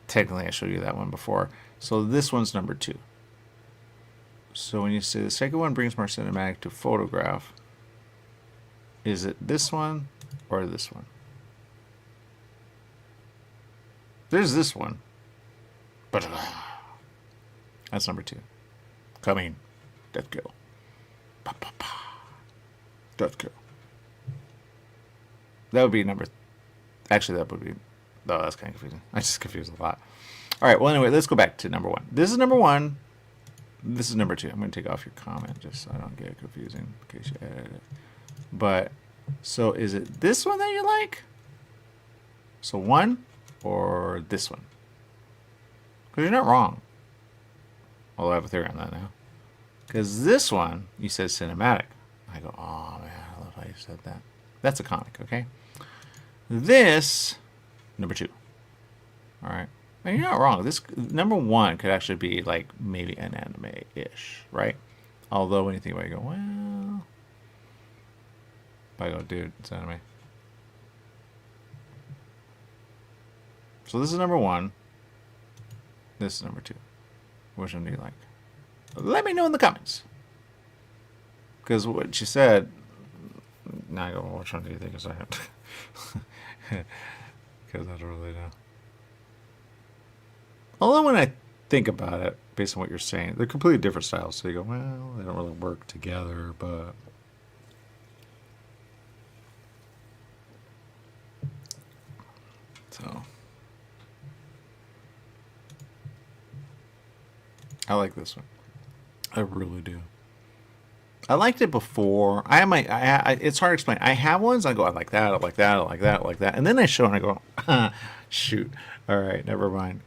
technically I showed you that one before. So this one's number 2. So when you say the second one brings more cinematic to photograph, is it this one or this one? There's this one. But that's number 2. Coming. Death kill. Pa, pa, pa. Death kill. That would be number... Actually, that would be... Oh, that's kind of confusing. I just confused a lot. All right, well, anyway, let's go back to number 1. This is number 1. This is number 2. I'm going to take off your comment just so I don't get it confusing in case you edit it. But, so is it this one that you like? So 1 or this one? Because you're not wrong. Although I have a theory on that now. Because this one, you said cinematic. I go, oh man, I love how you said that. That's a comic, okay? This, number 2. All right. And you're not wrong. This number 1 could actually be like maybe an anime-ish, right? Although when you think about it, you go, well... I go, dude, it's anime. So this is number 1. This is number 2. Which one do you like? Let me know in the comments. Because what she said... Now I go, well, which one do you think is second? Because I don't really know. Although when I think about it, based on what you're saying, they're completely different styles. So you go, well, they don't really work together, but... So... I like this one. I really do. I liked it before. It's hard to explain. I have ones. I go, I like that. I like that. I like that. I like that. And then I show and I go, shoot. All right, never mind.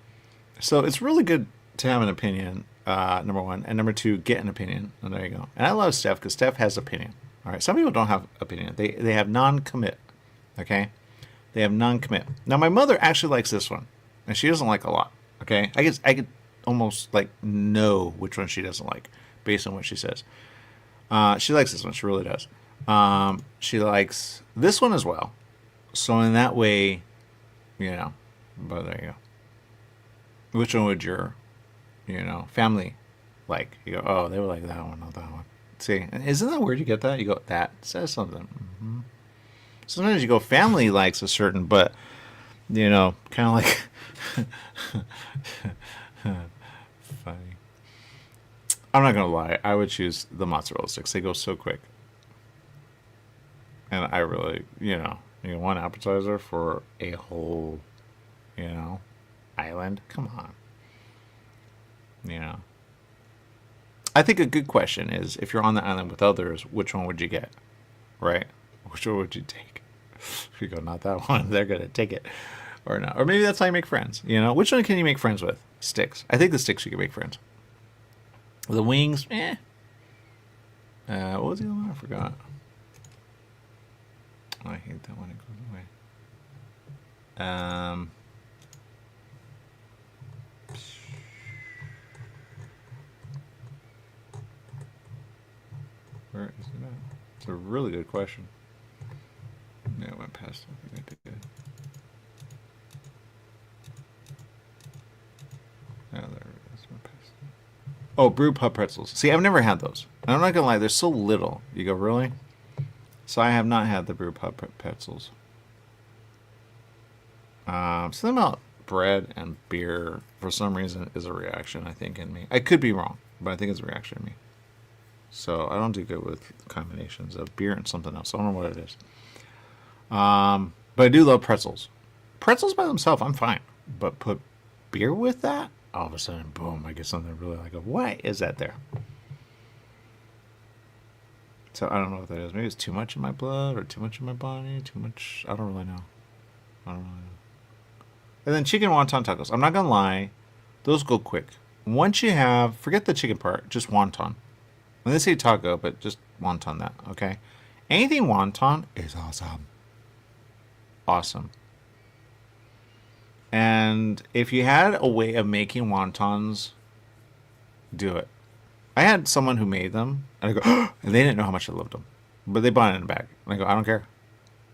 So it's really good to have an opinion. Number 1, and number 2, get an opinion. And there you go. And I love Steph because Steph has opinion. All right. Some people don't have opinion. They have non-commit. Okay. They have non-commit. Now my mother actually likes this one, and she doesn't like a lot. Okay. I guess I could almost like know which one she doesn't like based on what she says. She likes this one. She really does. She likes this one as well. So in that way, but there you go. Which one would your, family like? You go, oh, they would like that one, not that one. See, isn't that weird? You get that? You go, that says something. Mm-hmm. Sometimes you go, family likes a certain, but, kind of like... Funny. I'm not gonna lie. I would choose the mozzarella sticks. They go so quick, and I really, one appetizer for a whole, island. Come on, I think a good question is, if you're on the island with others, which one would you get? Right? Which one would you take? If you go, not that one, they're going to take it. Or not. Or maybe that's how you make friends. You know, which one can you make friends with? Sticks. I think the sticks you can make friends. The wings, eh. What was the other one? I forgot. Oh, I hate that one. It goes away. Where is it at? It's a really good question. Yeah, I went past it. I think I did. Yeah, there it is. Went past it. Oh, brew pub pretzels. See, I've never had those. And I'm not gonna lie, they're so little. You go, really? So I have not had the brew pub pretzels. Something about bread and beer, for some reason, is a reaction, I think, in me. I could be wrong, but I think it's a reaction in me. So I don't do good with combinations of beer and something else. I don't know what it is. But I do love pretzels. Pretzels by themselves, I'm fine. But put beer with that, all of a sudden, boom, I get something really like, why is that there? So I don't know what that is. Maybe it's too much in my blood or too much in my body. Too much. I don't really know. And then chicken wonton tacos. I'm not going to lie. Those go quick. Once you have, forget the chicken part, just wonton. When they say taco, but just wonton that, okay? Anything wonton is awesome. Awesome. And if you had a way of making wontons, do it. I had someone who made them, and I go, oh, and they didn't know how much I loved them. But they bought it in a bag. And I go, I don't care.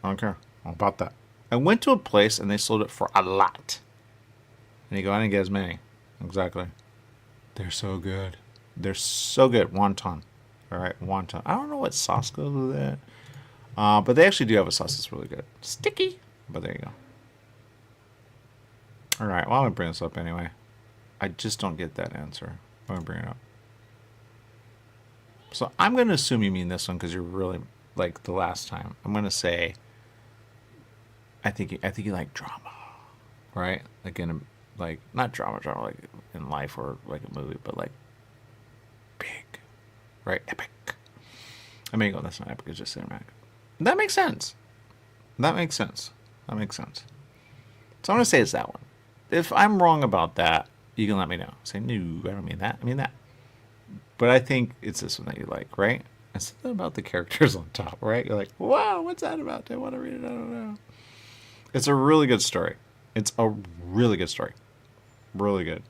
I don't care. I'm about that. I went to a place, and they sold it for a lot. And you go, I didn't get as many. Exactly. They're so good. They're so good. Wonton. All right, wonton. I don't know what sauce goes with it. But they actually do have a sauce that's really good. Sticky. But there you go. All right, well, I'm going to bring this up anyway. I just don't get that answer. I'm going to bring it up. So I'm going to assume you mean this one because you're really like the last time. I'm going to say, I think you like drama, right? Like in a, like not drama like in life or like a movie, but like big, right? Epic. I mean, go, that's not epic. It's just cinematic. That makes sense. That makes sense. That makes sense. So I'm going to say it's that one. If I'm wrong about that, you can let me know. Say, no, I don't mean that. I mean that. But I think it's this one that you like, right? And something about the characters on top, right? You're like, wow, what's that about? Do I want to read it? I don't know. It's a really good story. It's a really good story. Really good.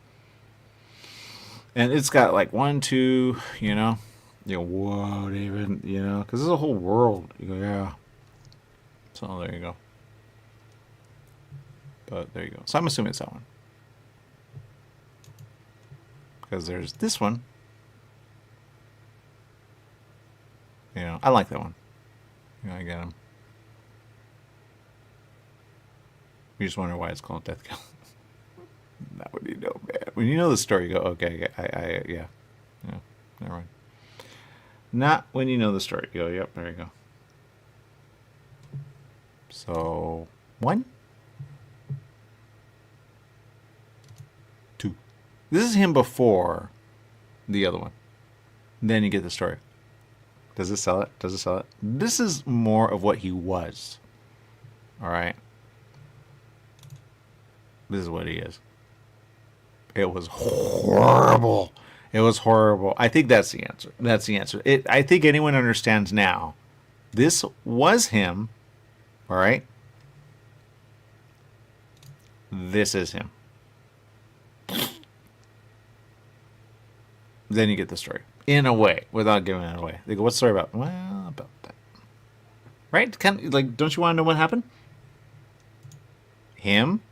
And it's got like 1, 2, you know, whoa, David, you know, because there's a whole world. You go, yeah. So there you go. But there you go. So I'm assuming it's that one. Because there's this one. You know, I like that one. You know, I get him. You just wonder why it's called Death Kill. Not when you know, man. When you know the story, you go, okay, yeah. Never mind. Not when you know the story. You go, yep, there you go. So, 1, 2. This is him before the other one. Then you get the story. Does it sell it? Does it sell it? This is more of what he was. All right. This is what he is. It was horrible. It was horrible. I think that's the answer. That's the answer. I think anyone understands now. This was him. All right. This is him. Then you get the story. In a way, without giving it away. They go, what's the story about? Well, about that. Right? Like, don't you want to know what happened? Him?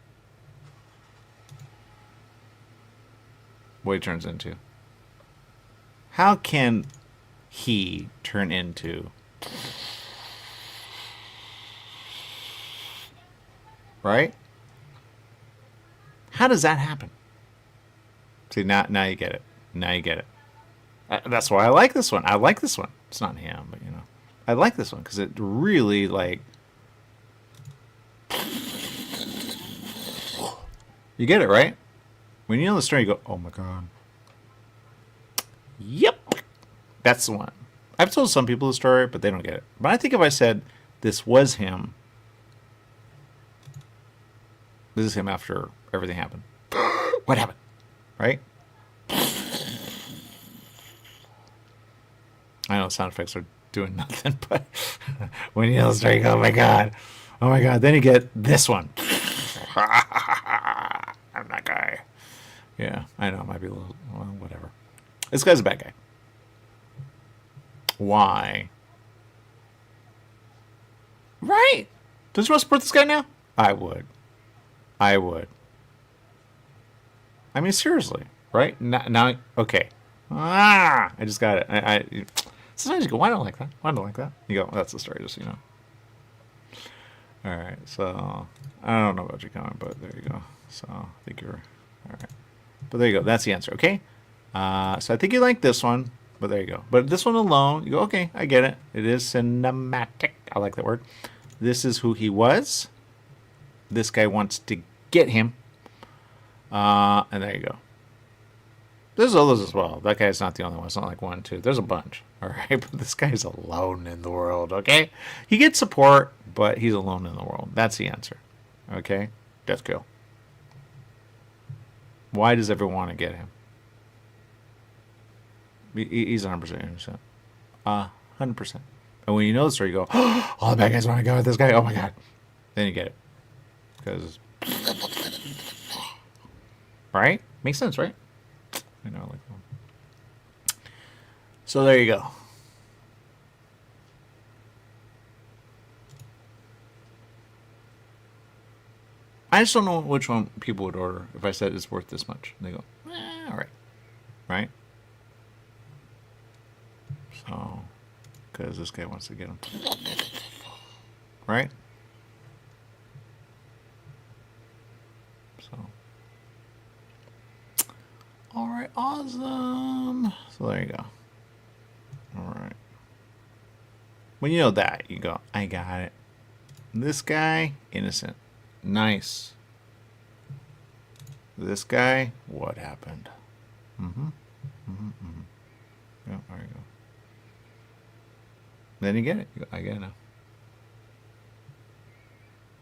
What he turns into. How can he turn into? Right? How does that happen? See, now you get it. Now you get it. That's why I like this one. I like this one. It's not him, but you know. I like this one because it really, like... You get it, right? When you know the story, you go, oh my god. Yep. That's the one. I've told some people the story, but they don't get it. But I think if I said this was him, this is him after everything happened. What happened? Right? I know sound effects are doing nothing, but when you illustrate, oh my god. Then you get this one. I'm that guy. Yeah, I know. It might be a little, well, whatever. This guy's a bad guy. Why? Right? Don't you want to support this guy now? I would. I mean, seriously, right? Now, okay. I just got it. Sometimes you go, why don't I like that? Why don't I like that? You go, that's the story, just so you know. All right, so I don't know about your comment, but there you go. So I think you're all right. But there you go. That's the answer. Okay. So I think you like this one, but there you go. But this one alone, you go, okay, I get it. It is cinematic. I like that word. This is who he was. This guy wants to get him. And there you go. There's others as well. That guy's not the only one. It's not like 1, 2. There's a bunch. All right, but this guy's alone in the world. Okay, he gets support, but he's alone in the world. That's the answer. Okay, death kill. Why does everyone want to get him? He's 100% innocent. 100%. And when you know the story, you go, oh, all the bad guys want to go with this guy. Oh my god. Then you get it. Because, right? Makes sense, right? I know, like that. So there you go. I just don't know which one people would order if I said it's worth this much. And they go, all right. Right? So, because this guy wants to get him. Right? So. All right, awesome. So there you go. All right. When you know that, you go, I got it. This guy, innocent. Nice. This guy, what happened? Yeah, there you go. Then you get it. You go, I get it now.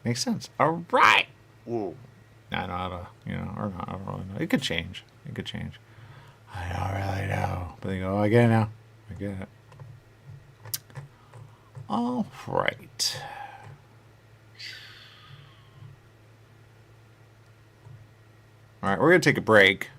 Makes sense. All right. Whoa. I know how to, or not. I don't really know. It could change. It could change. I don't really know. But they go, oh, I get it now. I get it. All right. All right, we're going to take a break.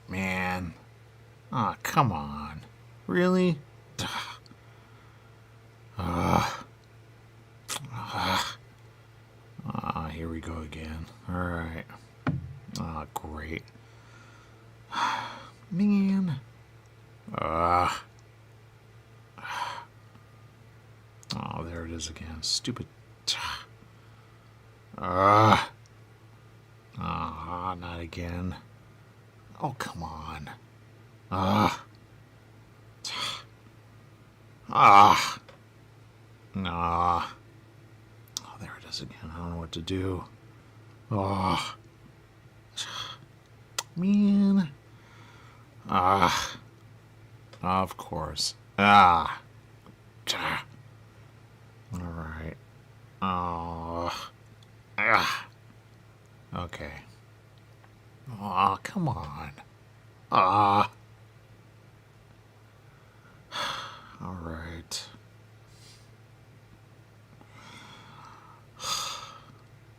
Man. Ah, come on. Really? Here we go again. All right. Great. Man. Oh, there it is again. Stupid. Not again. Oh, come on. No. Oh, there it is again. I don't know what to do. Oh. Man. Of course. All right. Ah. Okay. Oh, come on. Ah. All right.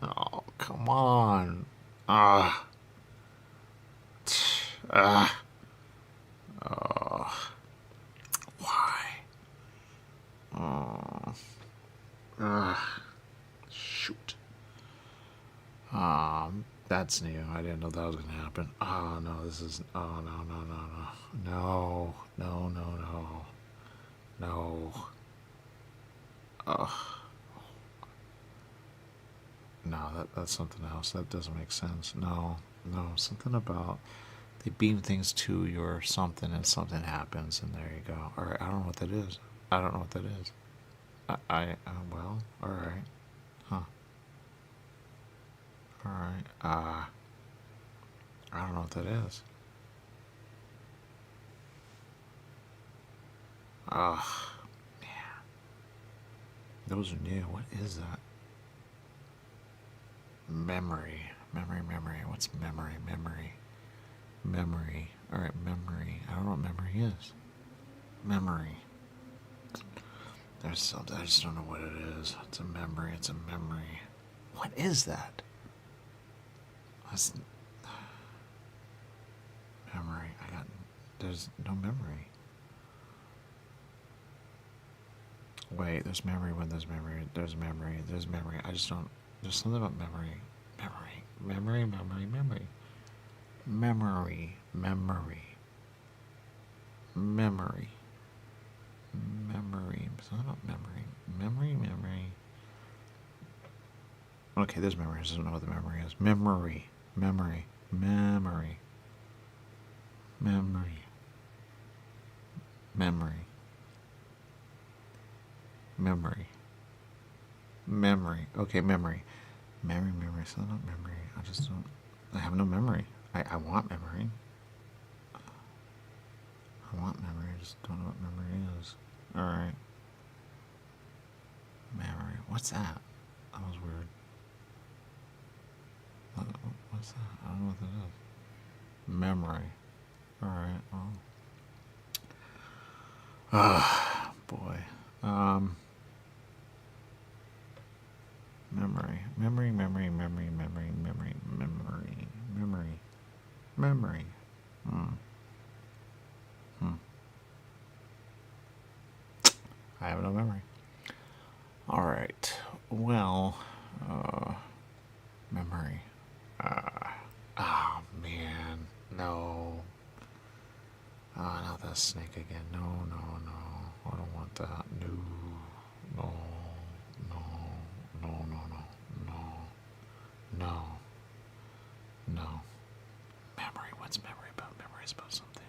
Oh, come on. Ah. Ah. Oh. Why? Oh. Ah. Shoot. That's new. I didn't know that was going to happen. Oh, no, this is... Oh, no, no, no, no. No. No, no, no. No. Oh. No, that's something else. That doesn't make sense. No. No, something about... They beam things to you or something, and something happens, and there you go. All right, I don't know what that is. I don't know what that is. Well, all right. Huh. All right. I don't know what that is. Ah, man. Those are new. What is that? Memory. Memory. What's memory? Memory. All right, memory. I don't know what memory is. Memory. There's something. I just don't know what it is. It's a memory. What is that? That's memory. There's no memory. Wait, there's memory when there's memory. There's memory. I just don't. There's something about memory. Memory. Something about memory. Okay, there's memory. I just don't know what the memory is. Memory. Okay, memory. Something about memory. I have no memory. I want memory. I just don't know what memory is. Alright. Memory. What's that? That was weird. What's that? I don't know what that is. Memory. Alright, well. Ah, boy. Memory. I have no memory. Alright. Well, memory. Oh, man. No. Not that snake again. No. I don't want that. No. Memory. What's memory about? Memory is about something.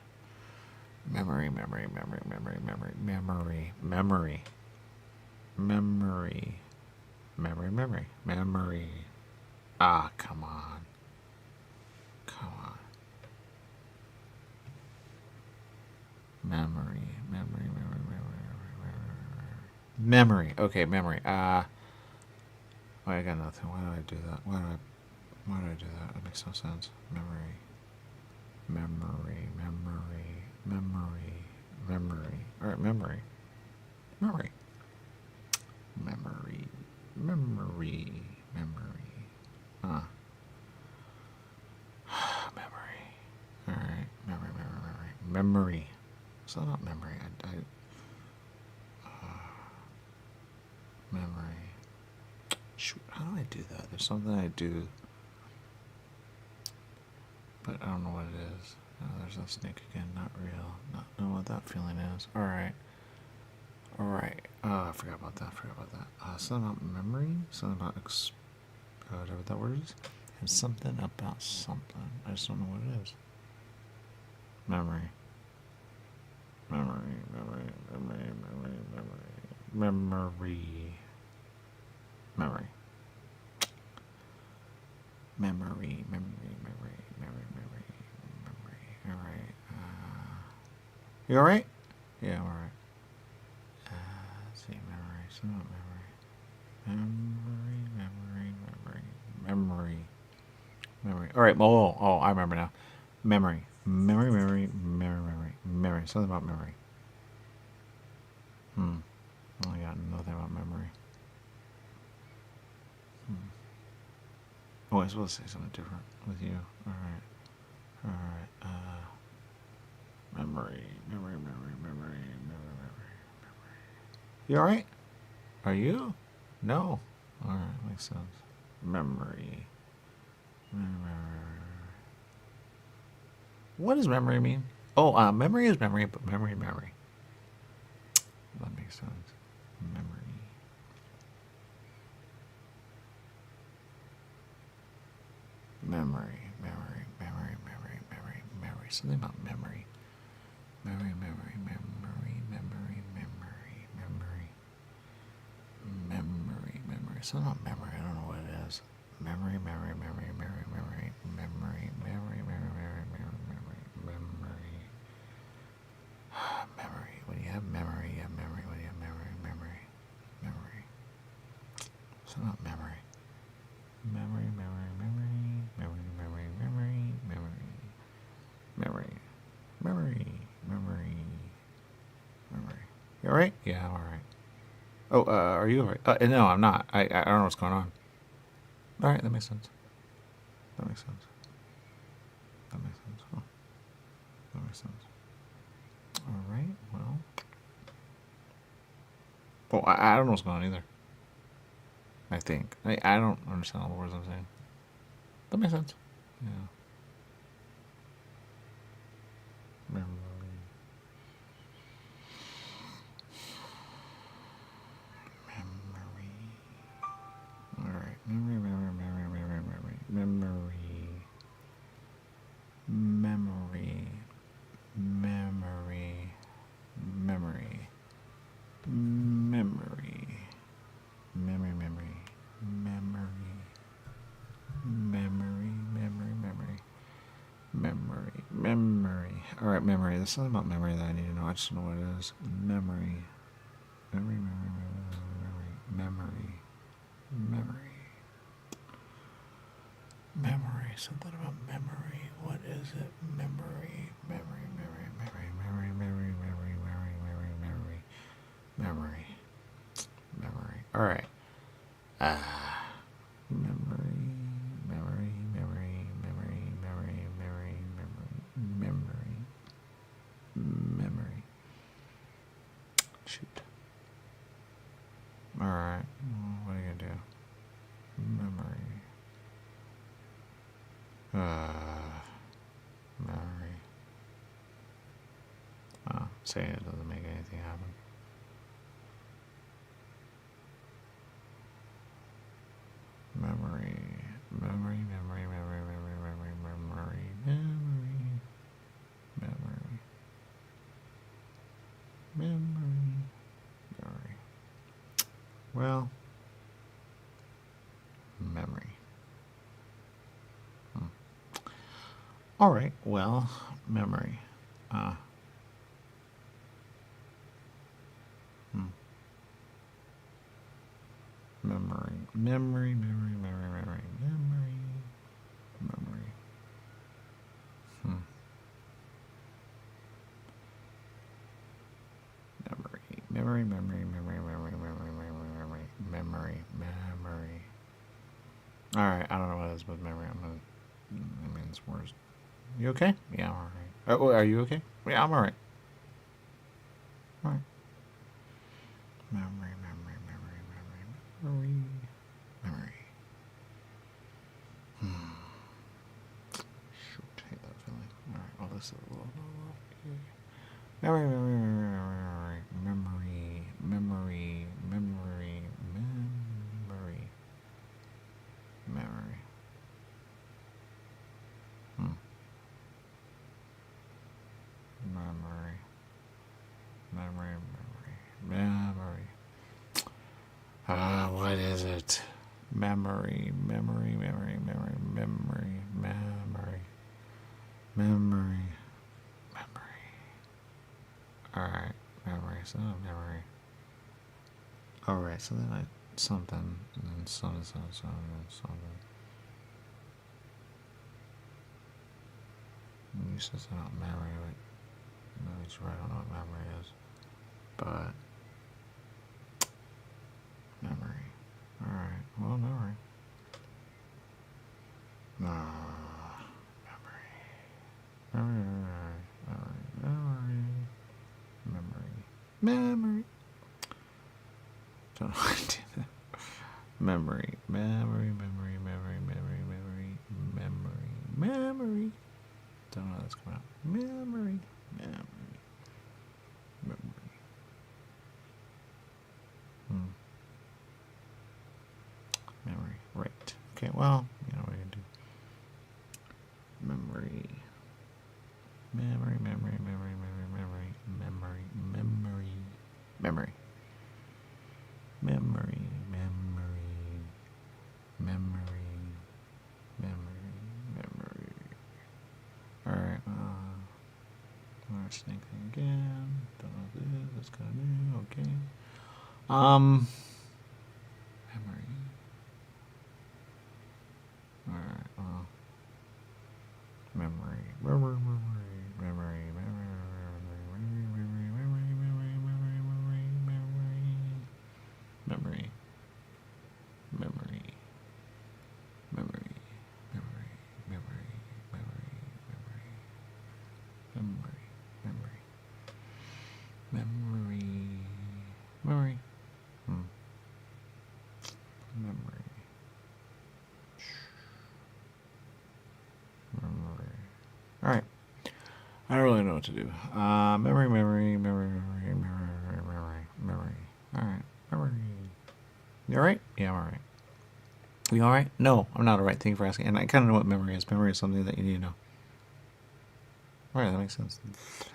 Memory. Ah, come on. Memory. Okay, memory. Wait, I got nothing. Why did I do that? Why did I do that? That makes no sense. Memory. All right, memory. Huh. Memory. All right, memory. So not memory. Memory. Shoot, how do I do that? There's something I do, but I don't know what it is. Oh, there's that snake again. Not real. Not know what that feeling is. All right. I forgot about that. Something about memory. Something about whatever that word is. And something about something. I just don't know what it is. Memory. All right. You all right? Yeah, all right. Let's see, memory. Some memory. Memory. All right. Oh, I remember now. Memory. Memory. Something about memory. I got nothing about memory. Oh, I was supposed to say something different with you. All right. Memory. You all right? Are you? No. All right, makes sense. Memory. What does memory mean? Oh, memory is memory, but memory. That makes sense. Memory. Something about memory. Memory. Something about memory. I don't know what it is. Memory. When you have memory, you have memory. When you have memory. Something about memory. Memory. You alright? Yeah, I'm alright. Oh, are you alright? No, I'm not. I don't know what's going on. Alright, that makes sense. Huh. That makes sense. Alright, well. Well, I don't know what's going on either. I think. I don't understand all the words I'm saying. That makes sense. Yeah. Memory. Alright. Memory. Alright, memory. There's something about memory that I need to know. I just don't know what it is. Memory. Something about memory. What is it? Memory. Alright. Memory. Shoot. Alright. What are you gonna do? Memory. Saying it doesn't make anything happen. Memory. Well, memory. All right. Well, memory. Memory. All right, I don't know what it is, but memory. I mean, it's worse. You okay? Yeah, I'm all right. Oh, are you okay? Yeah, I'm all right. All right. Memory. Shoot, hate that feeling. All right, well, this is a little. Memory. What is it? Memory. Alright, memory. So memory. Alright, so then something, and then something. You said something about memory, but no, it's right. I don't know what memory is. But memory. All right. Well, memory. Memory. Memory. Don't know how to do that. Memory. Don't know how that's coming out. Memory. Memory. Right. Okay, well, you know what we can do. Memory. Alright, let's think again. Don't know this, that's kind of new, okay. Memory. Alright, memory. All right. I don't really know what to do. Memory. All right. Memory. You all right? Yeah, I'm all right. You all right? No, I'm not all right. Thank you for asking. And I kind of know what memory is. Memory is something that you need to know. All right, that makes sense.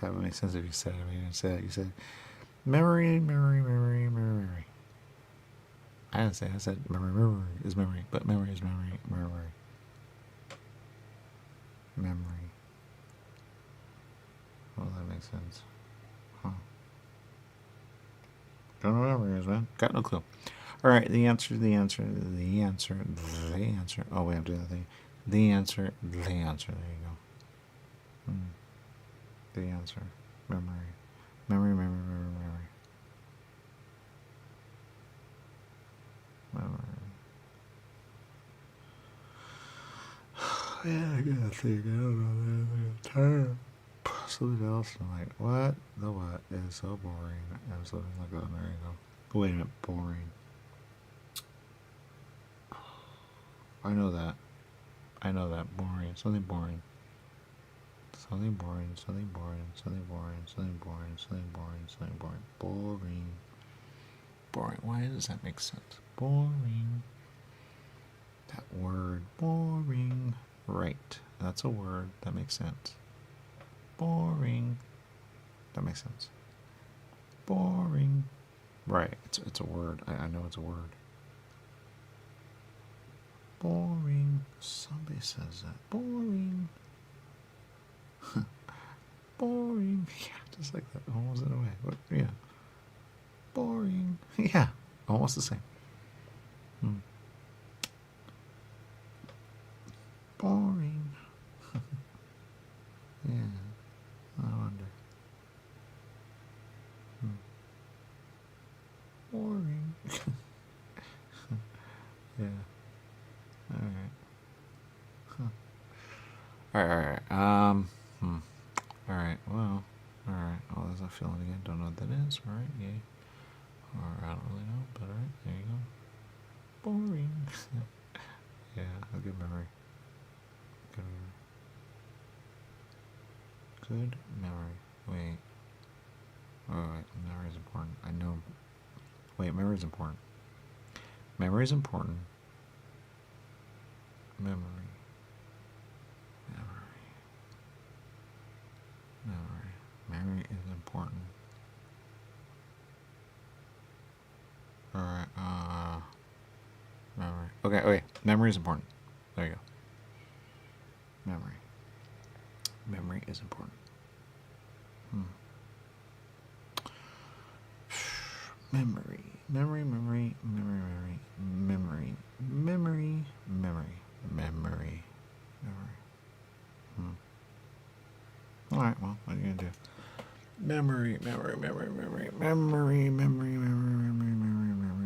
That would make sense if you said it. I mean, you didn't say that. You said memory. I didn't say it. I said memory is memory, but memory is memory. Memory. Well, that makes sense. Huh. Don't know what memory is, man. Got no clue. All right, the answer. Oh, wait, I'm doing the thing. The answer. There you go. The answer. Memory. Yeah, I gotta think. I don't know that term. Something else. I'm like, what? The what is so boring? And something like that. There you go. Wait a minute, boring. I know that. Boring. Something boring. Boring. Why does that make sense? Boring. That word. Boring. Right. That's a word. That makes sense. Boring. That makes sense. Boring. Right. It's a word. I know it's a word. Boring. Somebody says that. Boring. Boring. Yeah, just like that. Almost in a way. But, yeah. Boring. Yeah. Almost the same. Boring. Yeah. I wonder. Boring. Yeah. Alright. Alright. Alright, well. Alright. Oh, there's a feeling again. Don't know what that is. Alright, yay. Or I don't really know, but alright, there you go. Boring. Yeah, a good memory. Good memory. Wait. Wait. Memory is important. I know. Wait, memory is important. Memory is important. Memory. Memory is important. Alright, memory. Okay, wait. Memory is important. There you go. Memory. Memory is important. Memory. All right. Well, what are you gonna do? Memory, memory, memory, memory, memory, memory, memory, memory, memory, memory,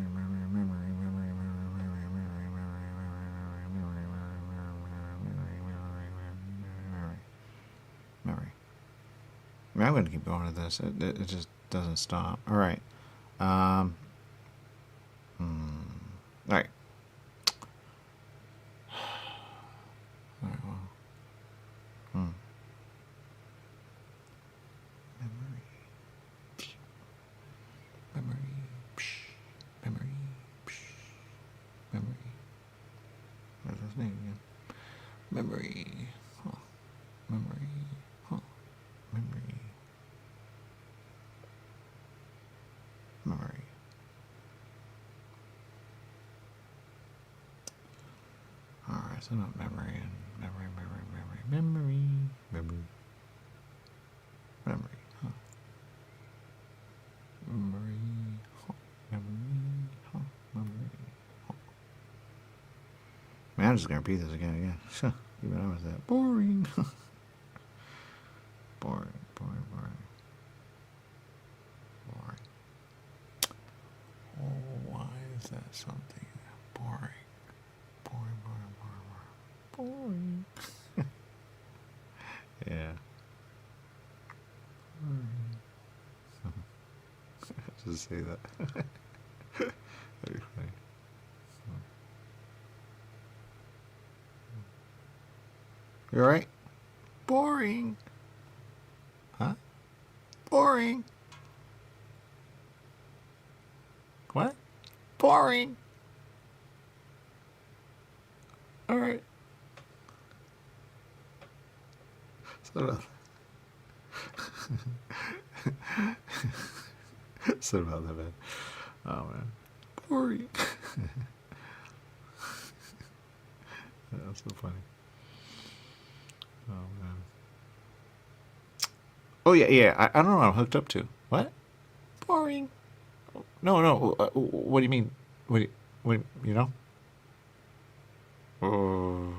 memory, memory, memory, memory. I mean, I'm going to keep going with this. It just doesn't stop. All right. All right. All right. Well. Memory. Memory. Memory. Memory. What's his name again? Memory. Huh. Memory. Huh. Memory. Memory. Alright, so not memory and memory, memory. Memory, huh? Memory, huh? Memory, huh? Memory, huh? Man, I'm just gonna repeat this again. Even I was that boring. boring. Oh, why is that something? Boring. Yeah. Just say that. That'd be funny. You alright? Boring. Huh? Boring. What? Boring. Alright. So about that, man. Oh man, boring. That's so funny. Oh man. Oh yeah. I don't know what I'm hooked up to. What? Boring. No. What do you mean? What you know? Oh.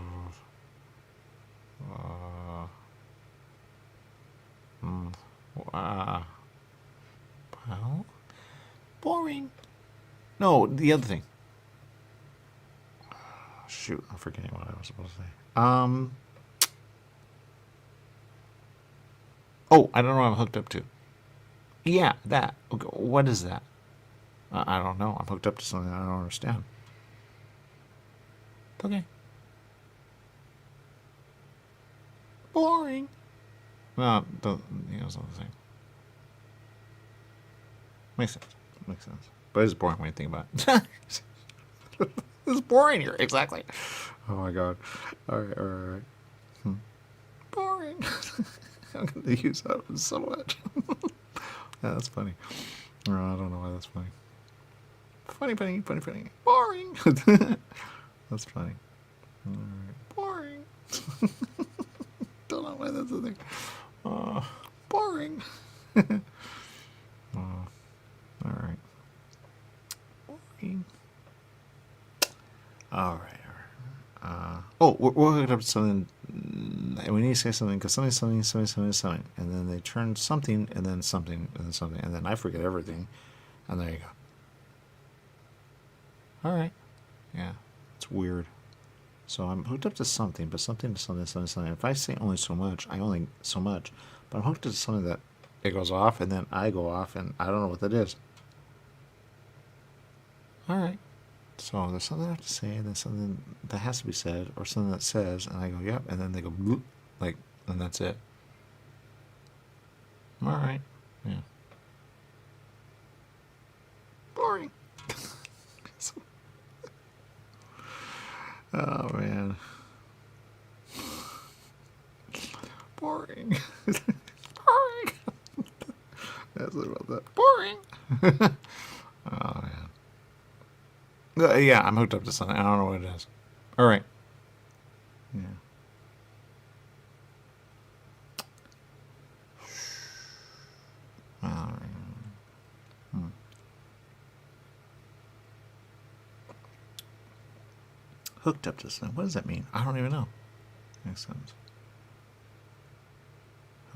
Well, boring. No, the other thing. Shoot, I'm forgetting what I was supposed to say. Oh, I don't know what I'm hooked up to. Yeah, that. Okay, what is that? I don't know. I'm hooked up to something I don't understand. Okay. Boring. No, it's not the same. Makes sense. But it's boring when you think about it. It's boring here. Exactly. Oh my god. All right. Boring. I'm going to use that one so much. Yeah, that's funny. I don't know why that's funny. Funny. Boring. That's funny. All right. Boring. Don't know why that's the thing. Boring. All right. Boring. All right. We're hooked up to something. We need to say something because something, and then they turn something, and then something, and then something, and then I forget everything, and there you go. All right. Yeah, it's weird. So I'm hooked up to something, but something to something. If I say only so much, I only so much. But I'm hooked up to something that it goes off, and then I go off, and I don't know what that is. All right. So there's something I have to say, and there's something that has to be said, or something that says, and I go, yep, and then they go, bloop, like, and that's it. All right. Yeah. Boring. Oh, man. Boring. Boring. That's about that. Boring. Oh, man. Yeah, I'm hooked up to something. I don't know what it is. All right. Yeah. All right. Hooked up to something. What does that mean? I don't even know. Makes sense.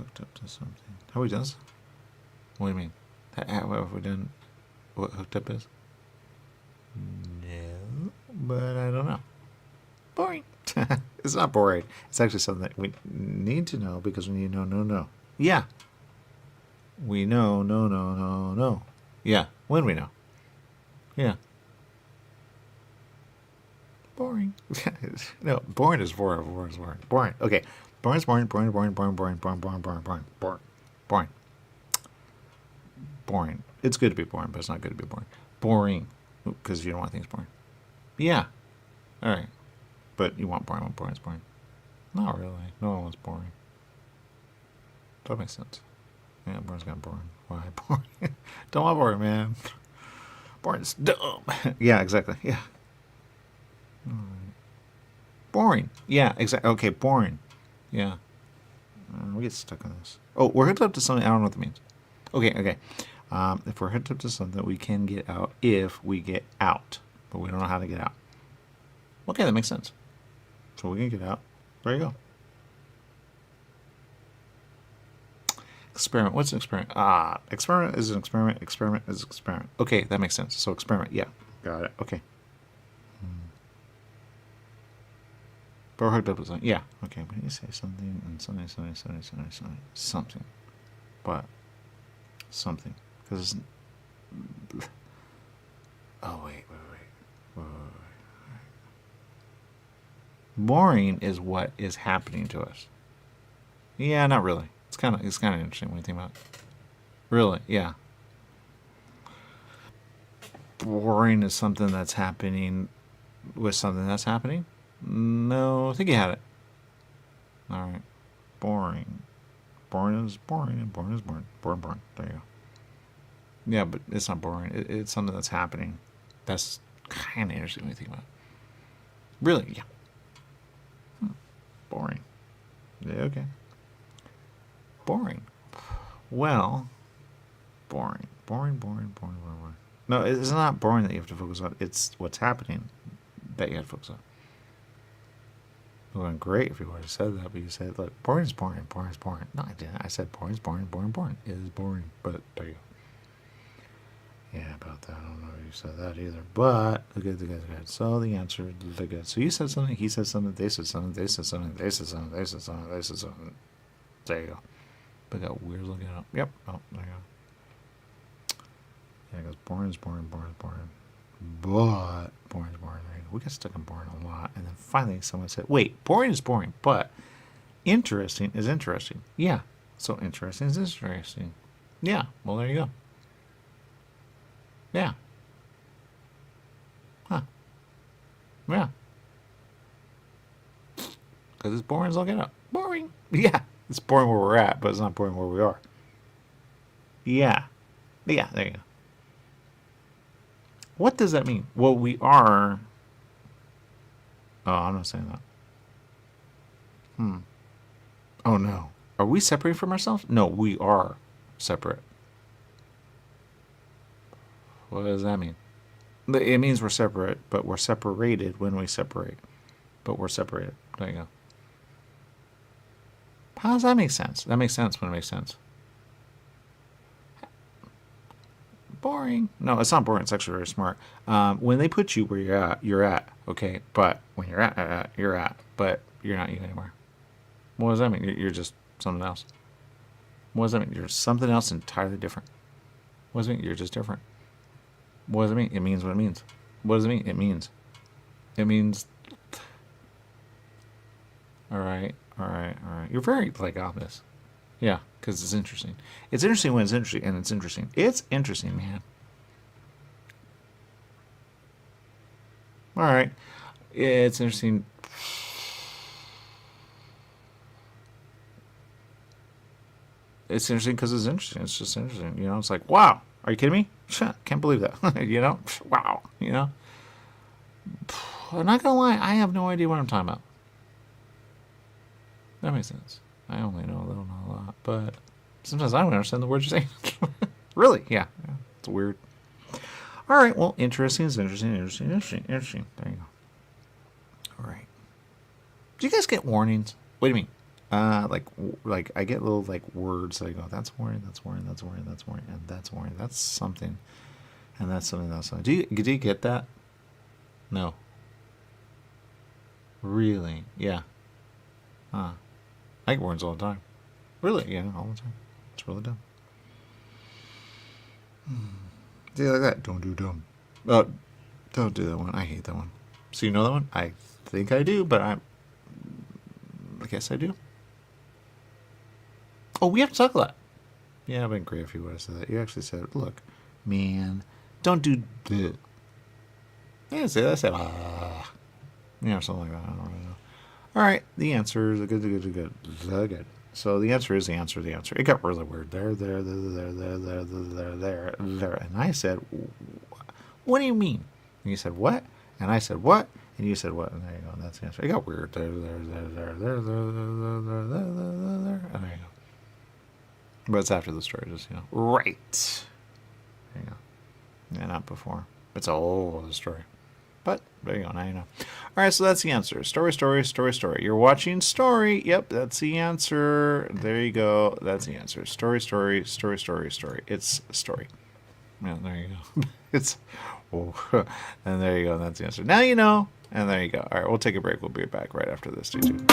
hooked up to something. Have we done this? What do you mean? How have we done what hooked up is? No, but I don't know. Boring. It's not boring. It's actually something that we need to know because we need to know, no. Yeah. We know, no. Yeah, when we know. Yeah. Boring. No, boring is boring. Boring. Okay. Boring is boring. Boring. It's good to be boring, but it's not good to be boring. Boring. Because you don't want things boring. Yeah. All right. But you want boring when boring is boring. Not really. No one wants boring. That makes sense. Yeah, boring's got boring. Why boring? Don't want boring, man. Boring's dumb. Yeah, exactly. Yeah. All right. Boring. Yeah, exactly. Okay, boring. Yeah. We get stuck on this. Oh, we're hooked up to something. I don't know what that means. Okay. If we're hooked up to something, we can get out if we get out. But we don't know how to get out. Okay, that makes sense. So we can get out. There you go. Experiment. What's an experiment? Experiment is an experiment. Experiment is an experiment. Okay, that makes sense. So experiment. Yeah. Got it. Okay. But we're hooked up to something. Yeah. Okay. When you say something and something. But something. Because... Oh, wait. Boring is what is happening to us. Yeah, not really. It's kind of interesting when you think about it. Really, yeah. Boring is something that's happening with something that's happening? No, I think you had it. All right. Boring. Boring is boring, and boring is boring. Boring. There you go. Yeah, but it's not boring. It's something that's happening. That's kind of interesting when you think about it. Really, yeah. Boring. Yeah, okay. Boring. Well, boring. No, it's not boring that you have to focus on. It's what's happening that you have to focus on. It would have been great if you would have said that, but you said, look, boring is boring. No, I didn't. I said boring is boring. It is boring, but there you go. Yeah, about that. I don't know if you said that either. But the good. So the answer, the good. So you said something, he said something, they said something, they said something. There you go. But got weird looking up. Yep. Oh, there you go. Yeah, it goes boring is boring. But boring is boring. There you go. We got stuck on boring a lot. And then finally someone said, wait, boring is boring, but interesting is interesting. Yeah. So interesting is interesting. Yeah. Well, there you go. Yeah. Huh. Yeah. Because it's boring as all get up. Boring. Yeah. It's boring where we're at, but it's not boring where we are. Yeah. Yeah, there you go. What does that mean? Well, we are... Oh, I'm not saying that. Oh, no. Are we separating from ourselves? No, we are separate. What does that mean? It means we're separate, but we're separated when we separate. But we're separated. There you go. How does that make sense? That makes sense when it makes sense. Boring. No, it's not boring. It's actually very smart. When they put you where you're at, okay? But when you're at, but you're not you anymore. What does that mean? You're just something else. What does that mean? You're something else entirely different. What does it mean? You're just different. What does it mean? It means what it means. What does it mean? It means. All right. You're very on this. Yeah, because it's interesting. It's interesting when it's interesting, and it's interesting. It's interesting, man. All right. It's interesting. It's interesting because it's interesting. It's just interesting. You know, it's like, wow. Are you kidding me? Can't believe that. You know? Wow. You know? I'm not going to lie. I have no idea what I'm talking about. That makes sense. I only know a little, not a lot. But sometimes I don't understand the words you're saying. Really? Yeah. It's weird. All right. Well, interesting is interesting. There you go. All right. Do you guys get warnings? What do you mean? Like I get little like words that I go, that's Warren, that's Warren, that's Warren, that's Warren, and that's Warren, that's something, and that's something, that's something. Do you get that? No. Really? Yeah. Huh. I get Warrens all the time. Really? Yeah, all the time. It's really dumb. Do you like that? Don't do dumb. Oh, don't do that one. I hate that one. So you know that one? I think I do, but I guess I do. Oh, we have to talk a lot. Yeah, it'd been great if you would have said that. You actually said, look, man, don't do the. I didn't say that. I said, yeah, something like that. I don't really know. All right, the answer is good. So the answer is the answer. It got really weird. There. And I said, what do you mean? And you said, what? And I said, what? And you said, what? And there you go. That's the answer. It got weird. There. And there you go. But it's after the story, just, right. There you go. Yeah, not before. It's a whole other story. But there you go. Now you know. All right, so that's the answer. Story. You're watching Story. Yep, that's the answer. There you go. That's the answer. Story. It's Story. Yeah, there you go. It's, oh, and there you go. That's the answer. Now you know. And there you go. All right, we'll take a break. We'll be back right after this. Stay tuned.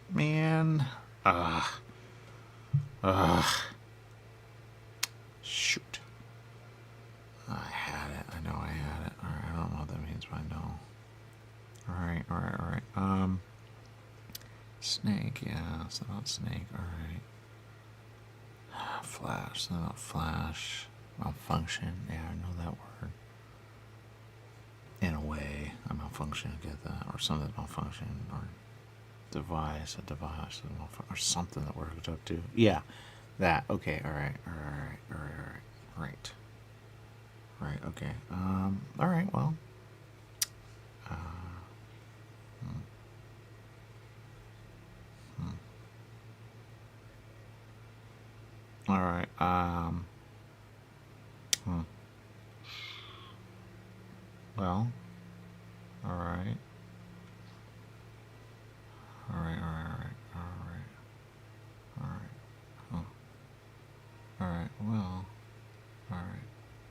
Man. Shoot. I had it. I know I had it. Alright, I don't know what that means, but I know. Alright. Snake, yeah. It's not snake. Alright. Flash. It's not flash. Malfunction. Yeah, I know that word. In a way. A malfunction, I get that. Or something malfunction. Or a device or something that we're hooked up to. Yeah, that. Okay, all right. Right, okay. All right, well.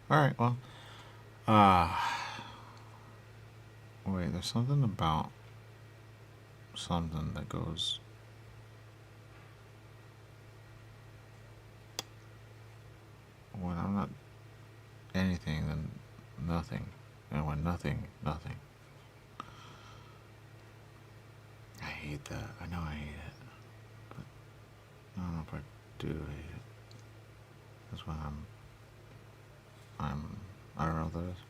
All right, well, all right. Wait, there's something about something that goes. When I'm not anything, then nothing. And when nothing. I hate that. I know I hate it. But I don't know if I do hate it. That's when I don't know what that is.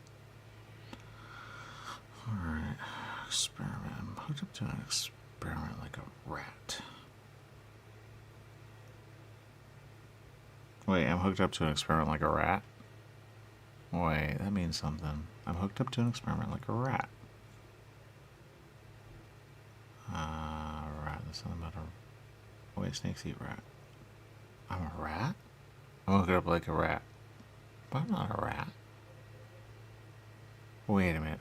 Alright. Experiment. I'm hooked up to an experiment. Experiment like a rat. Wait, I'm hooked up to an experiment like a rat? Wait, that means something. I'm hooked up to an experiment like a rat. Rat, that's something about a... Wait, snakes eat rat. I'm a rat? I'm hooked up like a rat. But I'm not a rat. Wait a minute.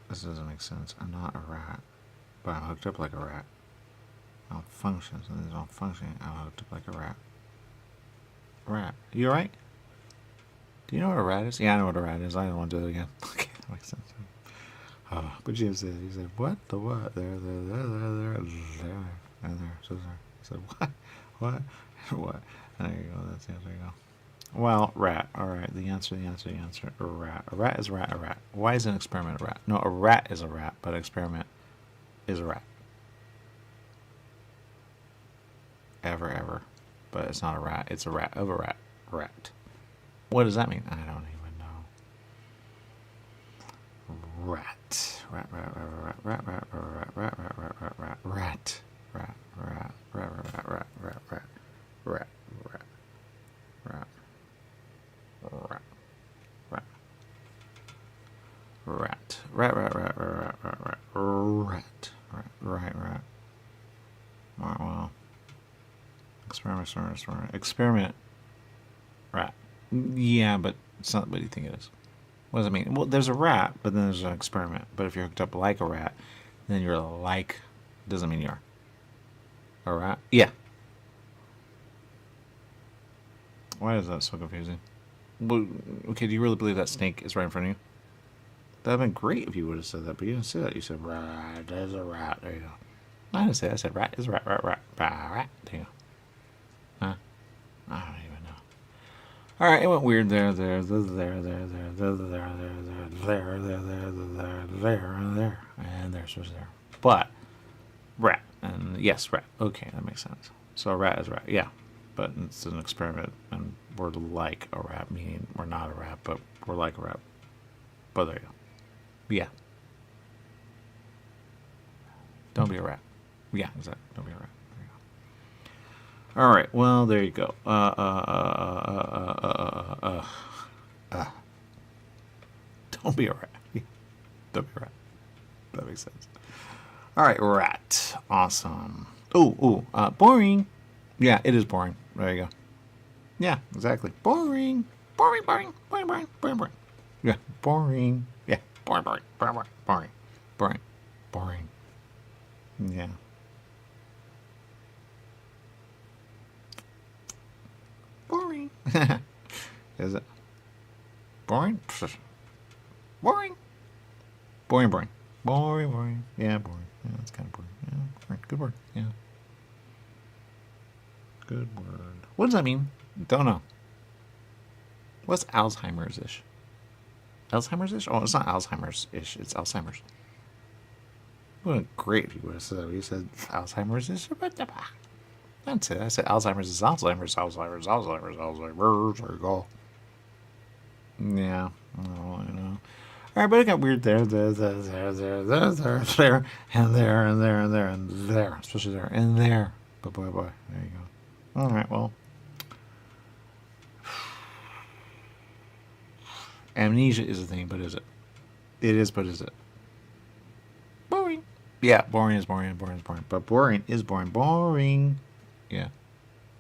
This doesn't make sense. I'm not a rat. But I'm hooked up like a rat. I don't function. So this don't function. I'm hooked up like a rat. Rat. You alright? Do you know what a rat is? Yeah, I know what a rat is. I don't want to do it again. Okay, that makes sense. Oh, but you said, what? The what? There, and there. So there. I said, what? What? What? There you go. That's the answer. There you go. Well, rat. All right. The answer. A rat. A rat is a rat. Why is an experiment a rat? No, a rat is a rat, but an experiment is a rat. Ever. But it's not a rat. It's a rat of a rat. Rat. What does that mean? I don't even know. Rat. Rat. Well. Experiment. Rat. Yeah, but it's not what you think it is. What does it mean? Well, there's a rat, but then there's an experiment. But if you're hooked up like a rat, then you're like... Doesn't mean you are. A rat? Yeah. Why is that so confusing? Well, okay, do you really believe that snake is right in front of you? That would have been great if you would have said that, but you didn't say that. You said rat is a rat. There you go. I didn't say that. I said rat is a rat. Rat. There you go. Huh? I don't even know. All right, it went weird there, and there, so there. But rat, and yes, rat. Okay, that makes sense. So a rat is a rat, yeah. But it's an experiment, and we're like a rat, meaning we're not a rat, but we're like a rat. But there you go. Yeah. Don't be a rat. Yeah, exactly. Don't be a rat. All right. Well, there you go. Don't be a rat. Don't be a rat. That makes sense. All right, rat. Awesome. Boring. Yeah, it is boring. There you go. Yeah, exactly. Boring. Boring. Yeah, boring. Yeah, boring. Yeah. Boring. Is it? Boring? Boring. Boring. Yeah, boring. Yeah, it's kind of boring. Yeah, boring. Good word. Yeah. Good word. What does that mean? Don't know. What's Alzheimer's-ish? Alzheimer's-ish? Oh, it's not Alzheimer's-ish. It's Alzheimer's. It would have been great if you would have said that. You said Alzheimer's-ish. That's it. I said Alzheimer's is Alzheimer's. There you go. Yeah. I don't really know. All right, but it got weird there, and there, especially there, and there. But boy, there you go. All right, well. Amnesia is a thing, but is it? It is, but is it? Boring. Yeah, boring is boring. But boring is boring. Boring. Yeah.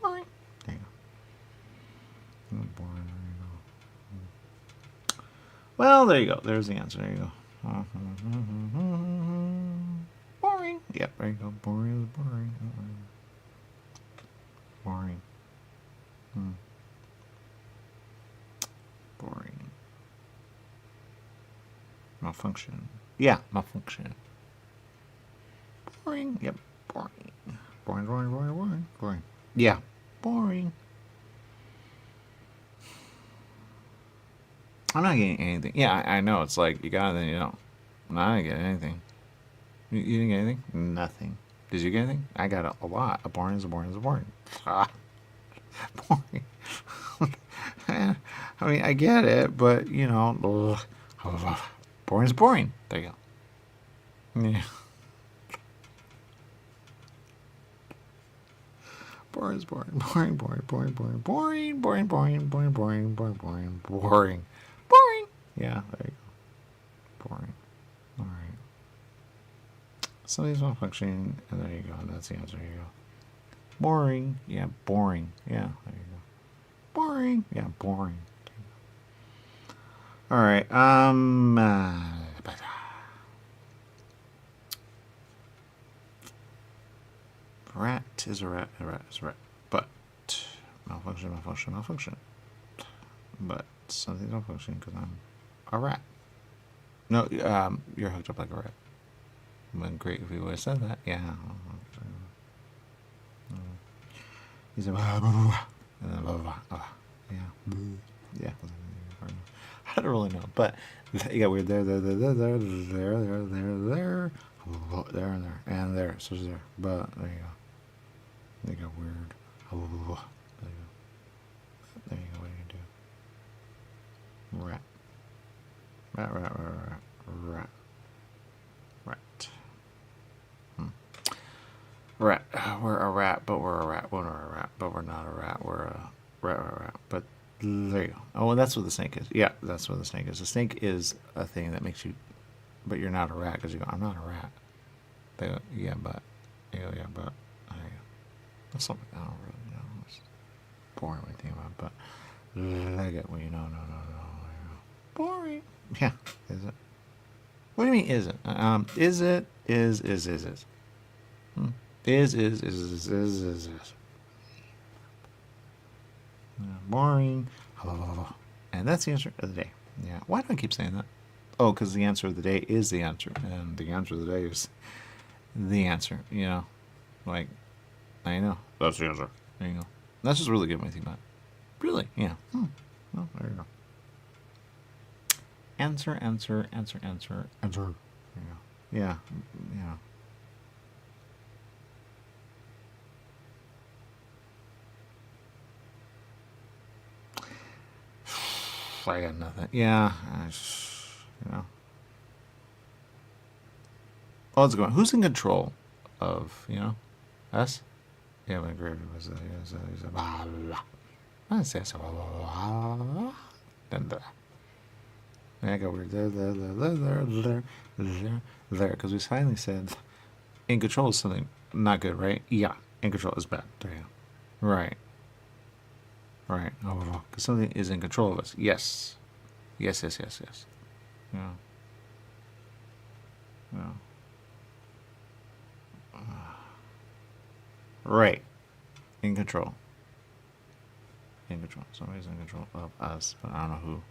Boring. There you go. Boring. There you go. Well, there you go. There's the answer. There you go. Boring. Yep, there you go. Boring is boring. Boring. Boring. Malfunction. Yeah, malfunction. Boring. Yep. Boring. Boring. Yeah. Boring. I'm not getting anything. Yeah, I know. It's like you got it, then you don't. I'm not getting anything. You didn't get anything? Nothing. Did you get anything? I got a lot. A boring is a boring is a boring. Boring. I mean, I get it, but, you know, boring is boring. There you go. Yeah. Boring is boring. Boring, boring, boring, boring, boring, boring, boring, boring, boring, boring, boring, boring, boring. Yeah, there you go. Boring. All right. Something's not functioning, and there you go. And that's the answer. There you go. Boring. Yeah, boring. Yeah, there you go. Boring. Yeah, boring. All right. Rat is a rat. A rat is a rat. But malfunction, malfunction, malfunction. But something's not functioning because I'm a rat. No, you're hooked up like a rat. Been great if you would have said that. Yeah. He said, and then blah, blah, blah. Yeah. Yeah. I don't really know, but you got weird there, and there. So there. But there you go. They got weird. There you go. There you go. What do you do? Rat. Rat, rat, rat, rat, rat. Rat. Rat. We're a rat, but we're a rat. We're a rat, but we're not a rat. We're a rat, rat, rat. But there you go. Oh, and that's what the snake is. Yeah, that's what the snake is. The snake is a thing that makes you, but you're not a rat because you go, I'm not a rat. They go, yeah, but. You go, yeah, but. There you go. That's something I don't really know. It's boring when you think about it, but I get what you know. No. Boring. Yeah, is it? What do you mean, is it? Is it? Is. Is. Boring. And that's the answer of the day. Yeah. Why do I keep saying that? Oh, because the answer of the day is the answer. And the answer of the day is the answer. You know? Like, I know. That's the answer. There you go. That's just really good when you think about it. Really? Yeah. Well, there you go. Answer. There you go. Yeah. Yeah. I got nothing. Yeah. You know. Oh, it's going. Who's in control of, you know, us? Yeah, my grave was blah, blah. I say so. Then I got weird there, because we finally said in control is something not good, right? Yeah, in control is bad. There you go. Right. Oh, because something is in control of us. Yes. Yeah. Right. In control. Somebody's in control of us, but I don't know who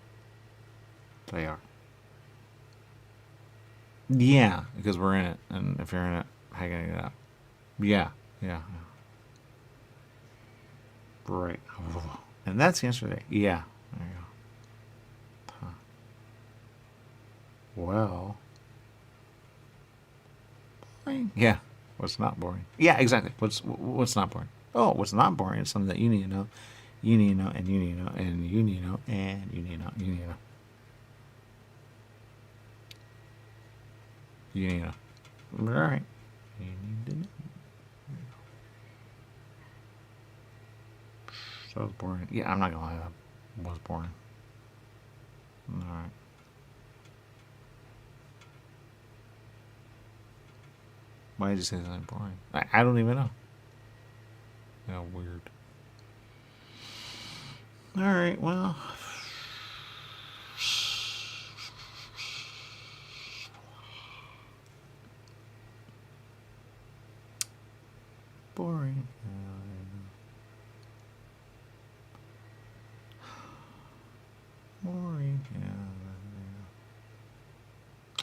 they are. Yeah, because we're in it, and if you're in it, how are you gonna get out? Yeah. Right. And that's the answer today. Yeah. There you go. Huh. Well. Boring. Yeah. What's not boring? Yeah, exactly. What's not boring? Oh, what's not boring is something that you need to know. You need to know, and you need to know, and you need to know, and you need to know. You need to know. You need to know. All right. You need to know. That was boring. Yeah, I'm not gonna lie, that was boring. Alright. Why did you say something boring? I don't even know. Yeah, weird. Alright, well. Boring. Boring. Yeah.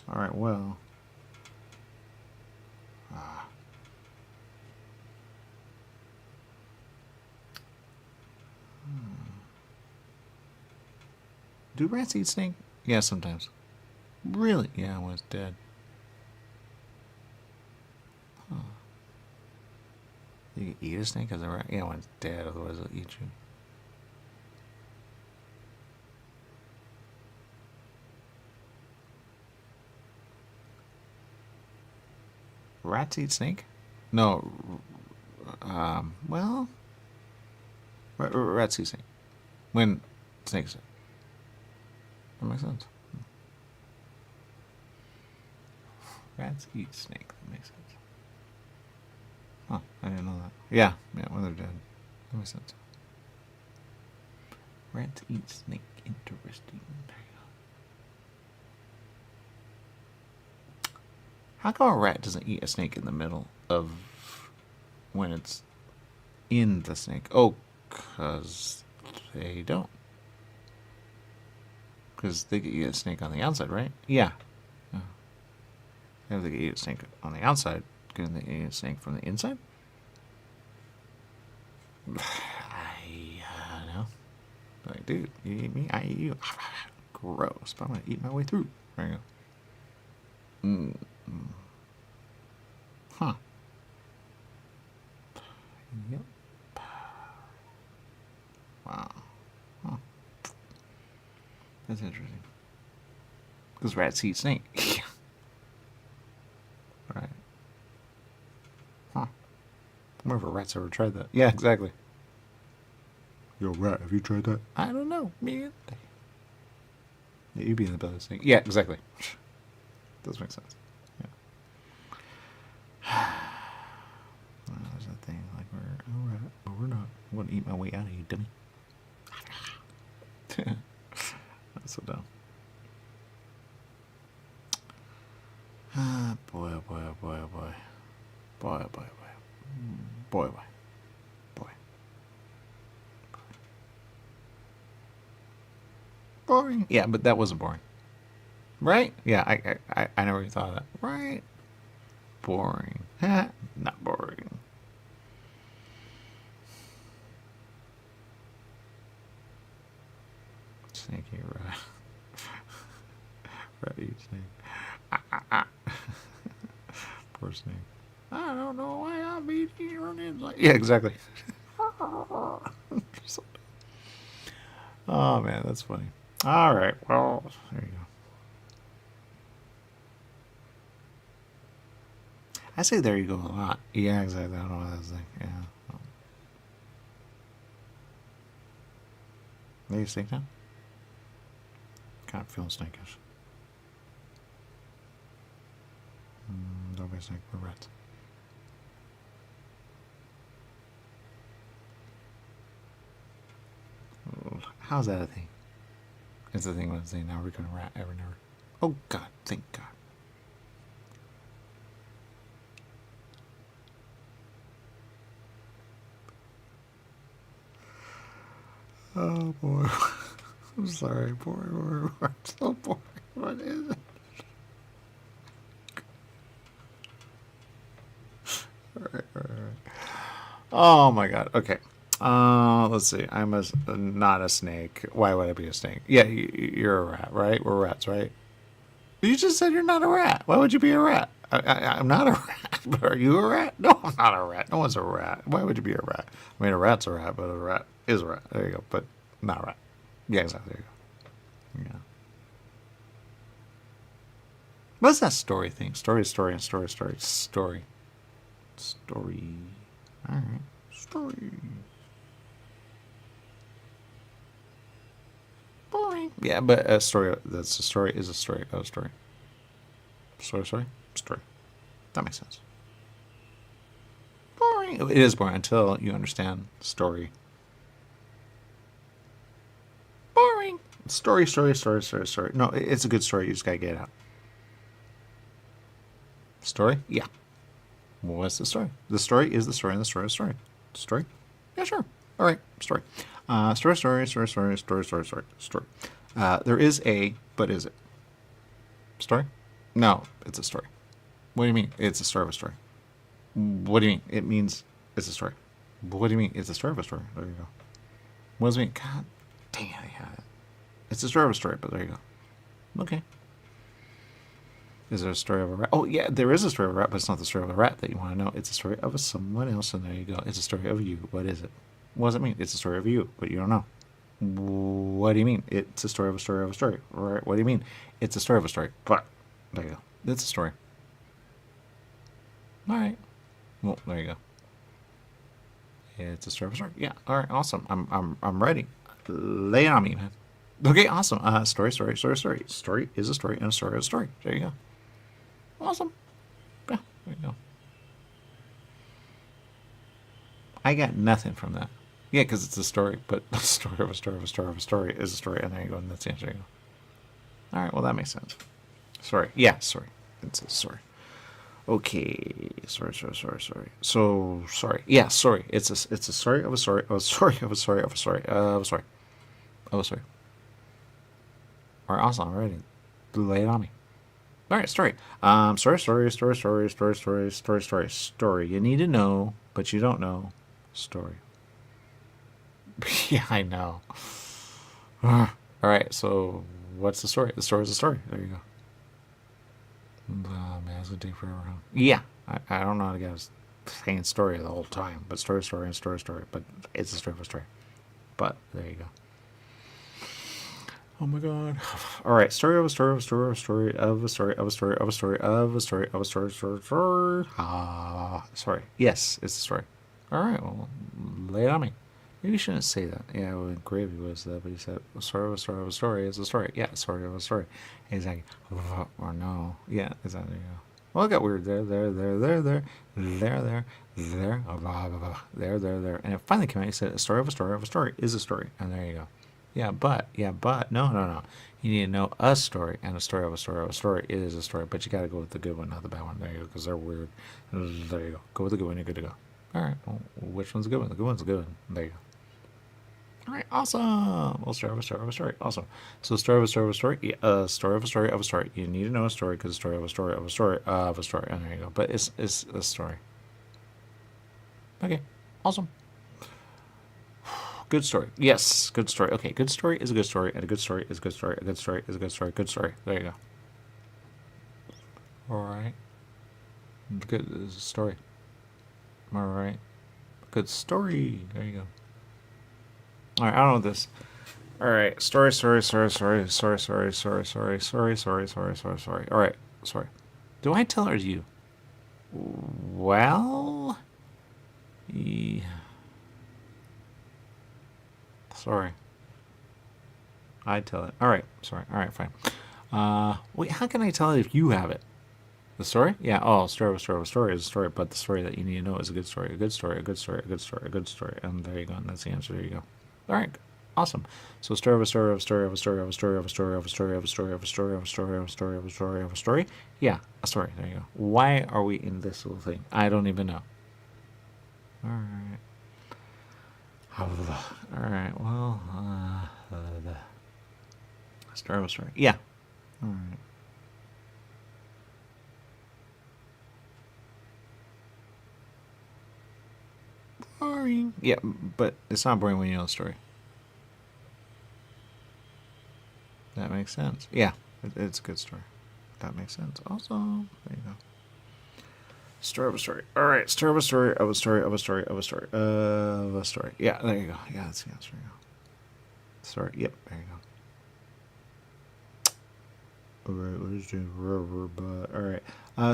All right. Well. Do rats eat snake? Yeah, sometimes. Really? Yeah, when it's dead. Huh. You can eat a snake as a rat? Yeah, when it's dead, otherwise it'll eat you. Rats eat snake? No. Well, Rats eat snake. When snakes. That makes sense. Rats eat snake. That makes sense. Huh, I didn't know that. Yeah, when they're dead. That makes sense. Rats eat snake. Interesting. There you go. How come a rat doesn't eat a snake in the middle of when it's in the snake? Oh, because they don't. Because they could eat a snake on the outside, right? Yeah. If they could eat a snake on the outside, couldn't they eat a snake from the inside? I know. Like, dude, you eat me, I eat you. Gross, but I'm going to eat my way through. There you go. Huh. Yep. Wow. Huh. That's interesting. Because rats eat snake. Right. Huh. I wonder if a rat's ever tried that. Yeah, exactly. Yo, rat, have you tried that? I don't know, man. Yeah, you'd be in the belly of the snake. Yeah, exactly. Does make sense. Yeah. Well, there's that thing, like we're a rat, but we're not. I'm going to eat my way out of you, dummy. That's so dumb. Ah, boy, oh boy, oh boy, oh boy. Boy, oh boy, oh boy. Boy, oh boy. Boy. Boring. Yeah, but that wasn't boring. Right? Yeah, I never even thought of that. Right? Boring. Not boring. Snake eat rat. Rat eat snake. Poor snake. I don't know why I'm eating running like. Yeah, exactly. Oh man, that's funny. All right, well, there you go. I say there you go a lot. Yeah, exactly. I don't know what that's like. Yeah. Are you snake now? Kind of feeling snakish. Don't be a snake. We're rats. How's that a thing? It's a thing when I say now we're gonna rat ever never. Oh God, thank God. Oh boy. I'm sorry, boy. I'm so bored. What is it? All right. Oh my God. Okay. Let's see. I'm not a snake. Why would I be a snake? Yeah, you're a rat, right? We're rats, right? You just said you're not a rat. Why would you be a rat? I'm not a rat. But are you a rat? No, I'm not a rat. No one's a rat. Why would you be a rat? I mean, a rat's a rat, but a rat is a rat. There you go. But not a rat. Yeah, exactly. There you go. Yeah. What's that story thing? Story. Story. All right. Story. Boring. Yeah, but a story. That's a story. Is a story. Oh, story. Story. That makes sense. Boring. It is boring until you understand story. Boring. Story. No, it's a good story. You just gotta get it out. Story? Yeah. What's the story? The story is the story, and the story is story. Story? Yeah, sure. All right. Story. Story. There is a, but is it? Story? No, it's a story. What do you mean? It's a story of a story. What do you mean? It means it's a story. What do you mean? It's a story of a story. There you go. What does it mean? God dang it, I had it. It's a story of a story, but there you go. Okay. Is there a story of a rat? Oh, yeah, there is a story of a rat, but it's not the story of a rat that you want to know. It's a story of someone else, and there you go. It's a story of you. What is it? What does it mean? It's a story of you, but you don't know. What do you mean? It's a story of a story of a story. Right? What do you mean? It's a story of a story. But there you go. It's a story. All right. Well, there you go. It's a story of a story. Yeah. All right. Awesome. I'm ready. Lay it on me, man. Okay. Awesome. Story. Story is a story, and a story is a story. There you go. Awesome. Yeah. There you go. I got nothing from that. Yeah, because it's a story, but a story of a story of a story of a story is a story, and there you go, and that's the answer. There you go. All right. Well, that makes sense. Sorry. Yeah. Sorry. It's a story. Okay, sorry. So sorry. Yeah, sorry. It's a story of a story of a story of a story of a story of a story of a story. All right, awesome. Alrighty, lay it on me. All right, story. Story. You need to know, but you don't know. Story. Yeah, I know. All right, so what's the story? The story is a story. There you go. Man, it's gonna take forever. Huh? Yeah, I don't know how to get saying story the whole time, but story, and story. But it's a story of a story. But there you go. Oh my god. All right, story of a story of a story of a story of a story of a story of a story of a story of a story. Sorry. Yes, it's a story. All right, well, lay it on me. Maybe you shouldn't say that. Yeah, well, Gravy was that, but he said, a story of a story of a story is a story. Yeah, a story of a story. Exactly. Or no. Yeah, exactly. Yeah. Well, it got weird. There. There. And it finally came out. He said, a story of a story of a story is a story. And there you go. Yeah, but. No. You need to know a story, and a story of a story of a story is a story. But you got to go with the good one, not the bad one. There you go, because they're weird. There you go. Go with the good one, you're good to go. All right. Well, which one's the good one? The good one's the good one. There you go. All right, awesome. Well, story of a story of a story. Awesome. So, story of a story of a story. Yeah, story of a story of a story. You need to know a story because a story of a story of a story of a story. And there you go. But it's a story. Okay, awesome. Good story. Yes, good story. Okay, good story is a good story, and a good story is a good story. A good story is a good story. Good story. There you go. All right. Good story. All right. Good story. There you go. All right, I don't know this. All right, story. All right, sorry. Do I tell it or do you? Well, sorry. I tell it. All right, sorry. All right, fine. Wait, how can I tell it if you have it? The story? Yeah. Oh, story is a story, but the story that you need to know is a good story. A good story. And there you go. And that's the answer. There you go. All right, awesome. So story of a story of a story of a story of a story of a story of a story of a story of a story of a story of a story of a story of a story. Yeah, a story. There you go. Why are we in this little thing? I don't even know. All right. All right. Well, story of a story. Yeah. All right. Boring. Yeah, but it's not boring when you know the story. That makes sense. Yeah, it's a good story. That makes sense. Awesome. There you go. Story of a story. All right. Story of a story of a story of a story of a story of a story. Yeah, there you go. Yeah, that's the answer. There you go. Story. Yep. There you go. All right. What is doing rubber butt? All right.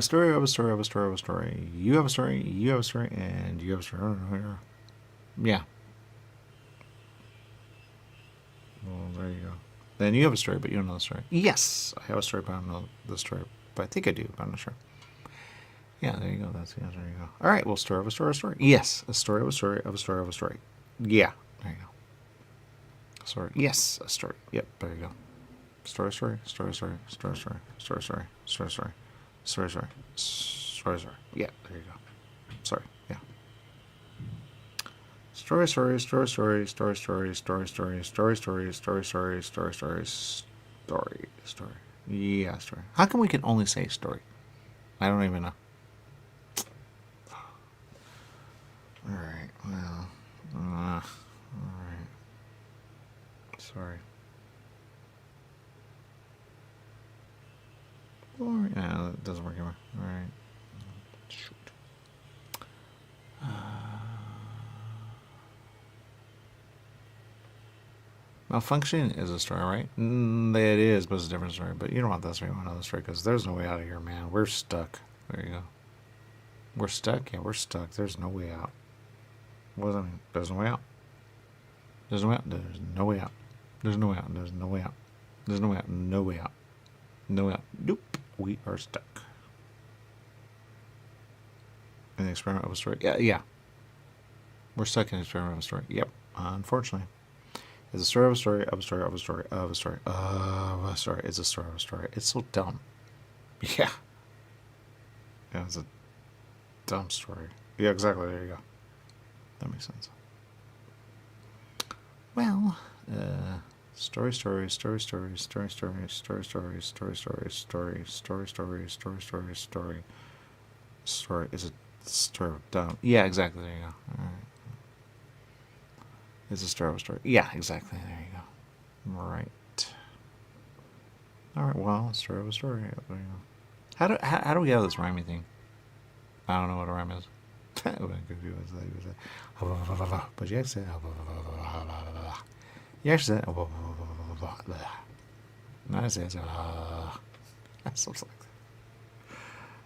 Story of a story of a story of a story. You have a story. You have a story, and you have a story. I don't know. Yeah. Well, there you go. Then you have a story, but you don't know the story. Yes, I have a story, but I don't know the story. But I think I do, but I'm not sure. Yeah, there you go. That's the answer. There you go. All right. Well, story of a story of a story. Yes, a story of a story of a story of a story. Yeah, there you go. Story. Yes, a story. Yep, there you go. Story. Yeah, there you go. Sorry. Yeah. Story. Yeah, story. How come we can only say story? I don't even know. All right. Well. All right. Sorry. Boring. Yeah, that doesn't work anymore. All right. Shoot. Malfunction is a story, right? It is, but it's a different story. But you don't want that story. You want another story because there's no way out of here, man. We're stuck. There you go. We're stuck? Yeah, we're stuck. There's no way out. What does that mean? There's no way out. There's no way out. There's no way out. There's no way out. There's no way out. There's no way out. No way out. No way out. Nope. We are stuck. In the experiment of a story. Yeah. We're stuck in an experiment of a story. Yep. Unfortunately. It's a story of a story of a story of a story of a story of a story. It's a story of a story. It's so dumb. Yeah. Yeah, it's a dumb story. Yeah, exactly. There you go. That makes sense. Well, story, story, story, story, story, story, story, story, story, story, story, story, story, story, story, story, story. Is a story of dumb. Yeah, exactly. There you go. All right. It's a story of a story. Yeah, exactly. There you go. Right. All right. Well, story of a story. There you go. How do we have this rhyming thing? I don't know what a rhyme is. But you actually said. You actually said. No, I said. Something like that.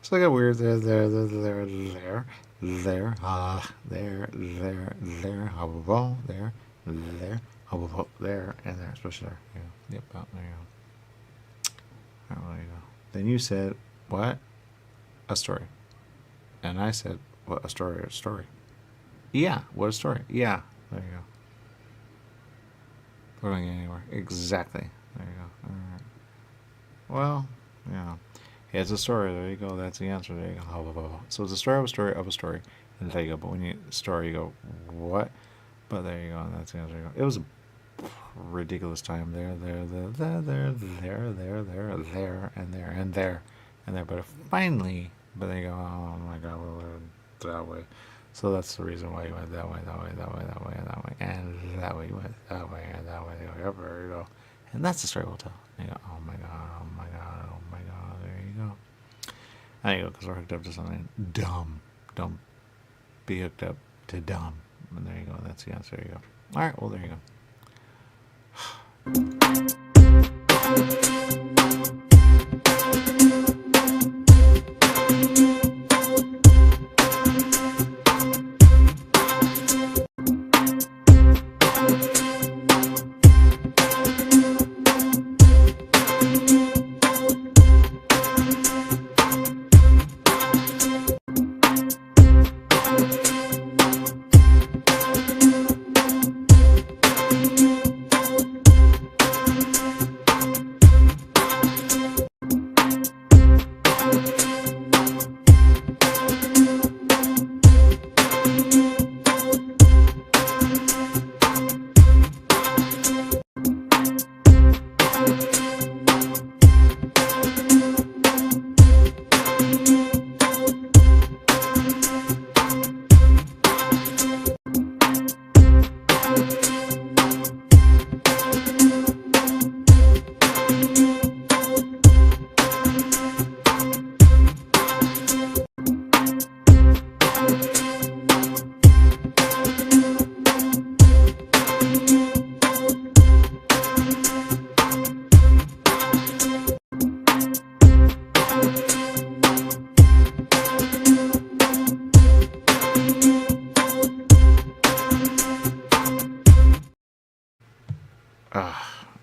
So I got weird there, there, and there, especially there. Yeah. Yep, oh, there you go. All right, well, there you go. Then you said, what? A story. And I said, what, a story, a story. Yeah, what a story. Yeah, there you go. We're not getting anywhere. Exactly. There you go. All right. Well, yeah. It's a story. There you go. That's the answer. There you go. So it's a story of a story of a story. And there you go. But when you story, you go, what? But there you go. That's the answer. It was a ridiculous time. There, and there. But finally, but there you go. Oh my God, we went that way. So that's the reason why you went that way, that way, that way, that way, and that way, and that way. You went that way and that way. There you go. And that's the story we'll tell. You go, oh my God, oh my God, oh my God. There you go. There you go, because we're hooked up to something dumb. Don't be hooked up to dumb. And there you go. That's the answer. There you go. All right. Well, there you go.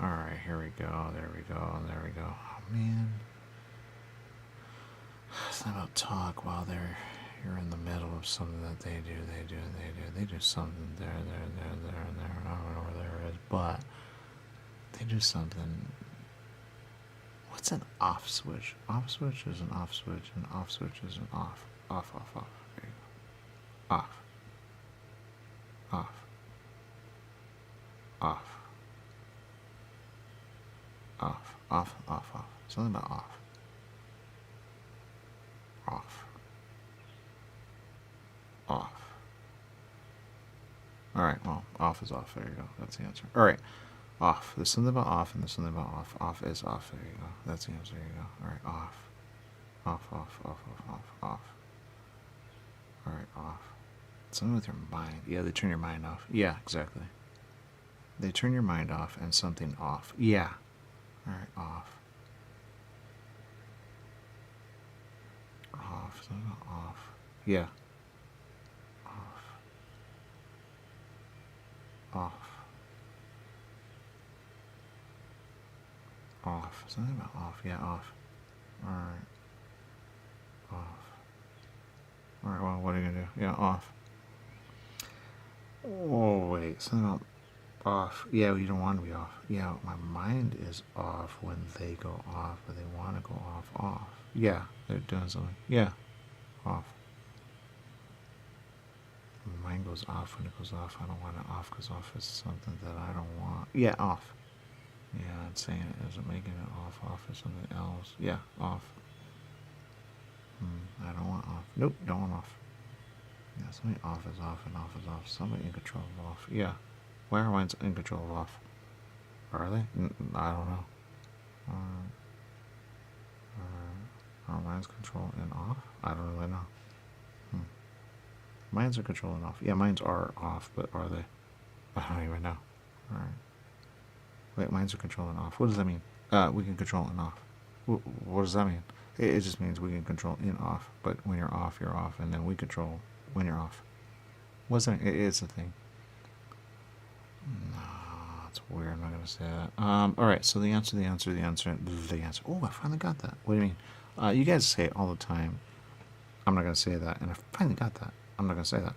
All right, here we go. There we go. There we go. Oh, man. It's not about talk while you're in the middle of something that they do something there. I don't know where there is, but they do something. What's an off switch? Off switch is an off switch, and off switch is an off. Off. There you go. Off. Something about off. All right, well, off is off. There you go. That's the answer. All right, off. There's something about off, and there's something about off. Off is off. There you go. That's the answer. There you go. All right, off. Off. All right, off. Something with your mind. Yeah, they turn your mind off. Yeah, exactly. They turn your mind off and something off. Yeah. All right, off. Something off. Yeah. Off. Off. Something about off. Yeah, off. Alright. Off. Alright, well, what are you gonna do? Yeah, off. Oh, wait. Something about off. Yeah, you don't want to be off. Yeah, my mind is off when they go off, but they want to go off. Yeah, they're doing something. Yeah, off. My mind goes off when it goes off. I don't want it off because off is something that I don't want. Yeah, off. Yeah, it's saying it isn't making it off. Off is something else. Yeah, off. I don't want off. Nope, don't want off. Yeah, something off is off and off is off. Somebody in control of off. Yeah. Why are mines in control of off? Are they? I don't know. Are mines control and off? I don't really know. Mines are control and off. Yeah, mines are off, but are they? I don't even know. Alright. Wait, mines are control and off. What does that mean? We can control and off. What does that mean? It just means we can control in off, but when you're off, and then we control when you're off. What's that? It's a thing. No, it's weird. I'm not gonna say that. Alright, so the answer. Oh, I finally got that. What do you mean? You guys say it all the time. I'm not gonna say that, and I finally got that. I'm not gonna say that.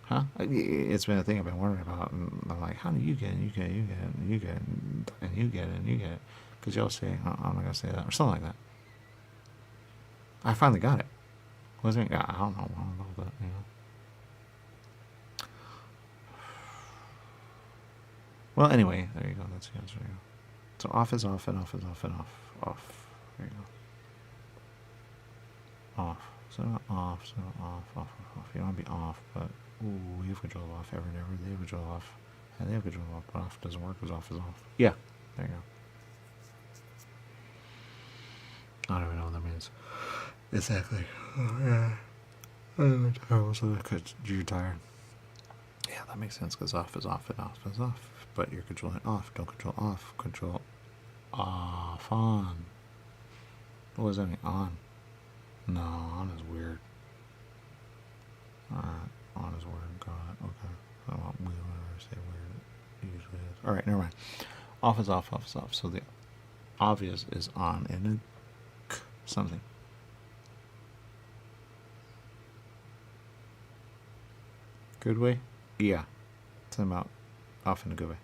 Huh? It's been a thing I've been wondering about, and I'm like, how do you get it? You get it, you get it, and you get it, and you get it, and you get it. Because y'all say, I'm not gonna say that, or something like that. I finally got it. What does it mean? I don't know that, you know. Well, anyway, there you go. That's the answer. Yeah. So off is off, and off is off, and off. Off. There you go. Off. So off, off. You want to be off, but we have control of off. Ever, never. They have control of off. And they have control of off, but off doesn't work because off is off. Yeah. There you go. I don't even know what that means. Exactly. Oh, yeah. I don't know how so because you're tired. Yeah, that makes sense because off is off and off is off. But you're controlling off. Don't control off. Control off on. What does that mean? On. No, on is weird. Alright, on is weird. Got it. Okay. I don't want weird whenever I say weird. It usually is. Alright, never mind. Off is off, off is off. So the obvious is on and something. Good way? Yeah. Something about off in a good way.